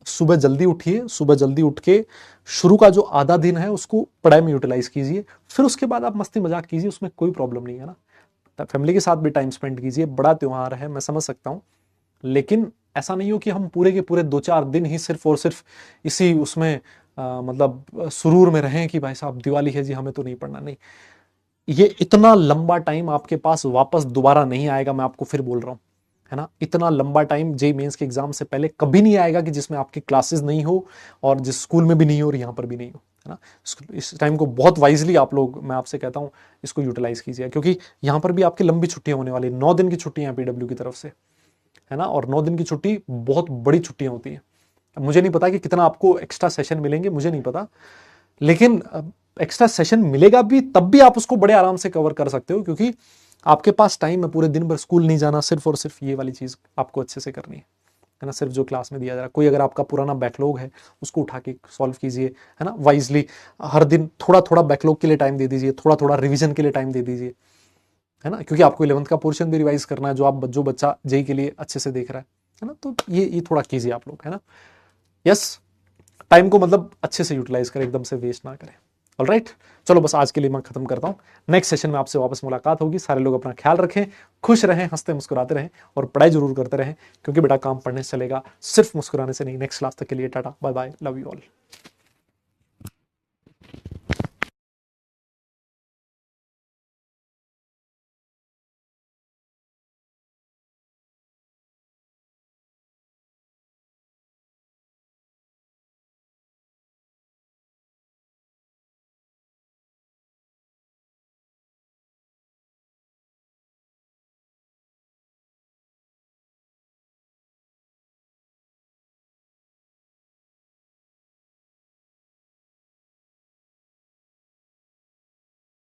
सुबह जल्दी उठिए, सुबह जल्दी उठ के शुरू का जो आधा दिन है उसको पढ़ाई में यूटिलाइज कीजिए, फिर उसके बाद आप मस्ती मजाक कीजिए, उसमें कोई प्रॉब्लम नहीं है ना। फैमिली के साथ भी टाइम स्पेंड कीजिए, बड़ा त्योहार है मैं समझ सकता हूँ, लेकिन ऐसा नहीं हो कि हम पूरे के पूरे 2-4 दिन ही सिर्फ और सिर्फ इसी उसमें मतलब सुरूर में रहें कि भाई साहब दिवाली है जी हमें तो नहीं पढ़ना। नहीं, ये इतना लंबा टाइम आपके पास वापस दोबारा नहीं आएगा, मैं आपको फिर बोल रहा हूँ, है ना। इतना लंबा टाइम जेईई मेंस के एग्जाम से पहले कभी नहीं आएगा कि जिसमें आपकी क्लासेस नहीं हो, और जिस स्कूल में भी नहीं हो और यहाँ पर भी नहीं हो, है ना। इस टाइम को बहुत वाइजली आप लोग, मैं आपसे कहता हूँ इसको यूटिलाइज कीजिए, क्योंकि यहाँ पर भी आपकी लंबी छुट्टियां होने वाली, 9 दिन की छुट्टियां हैं पीडब्ल्यू की तरफ से, है ना। और 9 दिन की छुट्टी बहुत बड़ी छुट्टियां होती हैं। मुझे नहीं पता कि कितना आपको एक्स्ट्रा सेशन मिलेंगे, मुझे नहीं पता, लेकिन एक्स्ट्रा सेशन मिलेगा भी तब भी आप उसको बड़े आराम से कवर कर सकते हो, क्योंकि आपके पास टाइम है, पूरे दिन भर स्कूल नहीं जाना, सिर्फ और सिर्फ ये वाली चीज आपको अच्छे से करनी है ना, सिर्फ जो क्लास में दिया जा रहा है। कोई अगर आपका पुराना बैकलॉग है उसको उठा के सॉल्व कीजिए, है ना, वाइजली। हर दिन थोड़ा थोड़ा बैकलॉग के लिए टाइम दे दीजिए, थोड़ा थोड़ा रिविजन के लिए टाइम दे दीजिए, है ना, क्योंकि आपको 11th का पोर्शन भी रिवाइज करना है, जो बच्चा जेईई के लिए अच्छे से देख रहा है ना। तो ये थोड़ा कीजिए आप लोग, है ना। यस, टाइम को मतलब अच्छे से यूटिलाइज करें, एकदम से वेस्ट ना करें। ऑलराइट, चलो बस आज के लिए मैं खत्म करता हूं। नेक्स्ट सेशन में आपसे वापस मुलाकात होगी। सारे लोग अपना ख्याल रखें, खुश रहें, हंसते मुस्कुराते रहें, और पढ़ाई जरूर करते रहें, क्योंकि बेटा काम पढ़ने से चलेगा, सिर्फ मुस्कुराने से नहीं। नेक्स्ट क्लास तक के लिए tata bye bye, love you all.